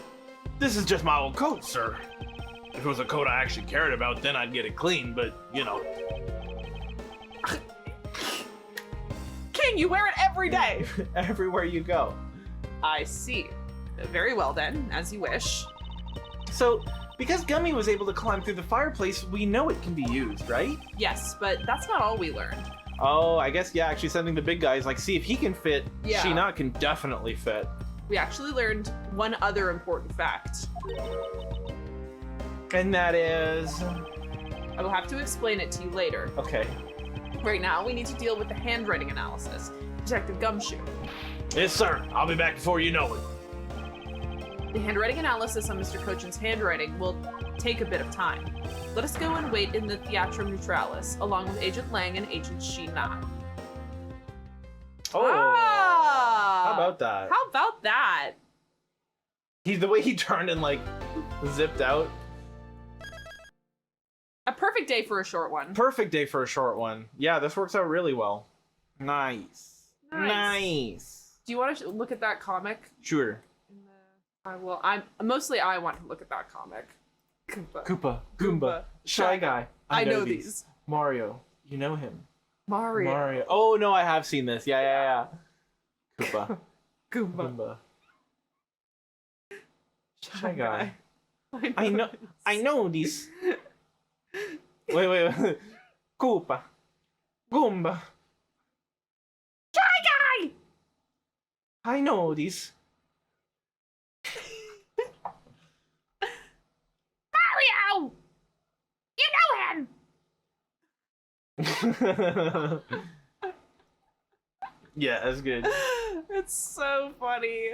This is just my old coat, sir. If it was a coat I actually cared about, then I'd get it clean, but, you know. King, you wear it every day! Everywhere you go. I see. Very well then, as you wish. So, because Gummy was able to climb through the fireplace, we know it can be used, right? Yes, but that's not all we learned. Oh, I guess, yeah, actually sending the big guys, like, see if he can fit. Yeah. Sheena can definitely fit. We actually learned one other important fact. And that is... I will have to explain it to you later. Okay. Right now, we need to deal with the handwriting analysis. Detective Gumshoe. Yes, sir. I'll be back before you know it. The handwriting analysis on Mr. Cochin's handwriting will take a bit of time. Let us go and wait in the Theatrum Neutralis, along with Agent Lang and Agent Sheen. Oh, Ah! how about that? How about that? The way he turned and, like, zipped out. A perfect day for a short one. Perfect day for a short one. Yeah, this works out really well. Nice. Nice. Nice. Do you want to look at that comic? Sure. I will. I want to look at that comic. Koopa. Koopa, Goomba, Shy Guy. I know these. Mario, you know him. Mario. Oh no, I have seen this. Yeah. Koopa, Goomba. Goomba, Shy Guy. I I know these. Wait. Koopa, Goomba, Shy Guy! I know these. Mario! You know him! Yeah, that's good. It's so funny.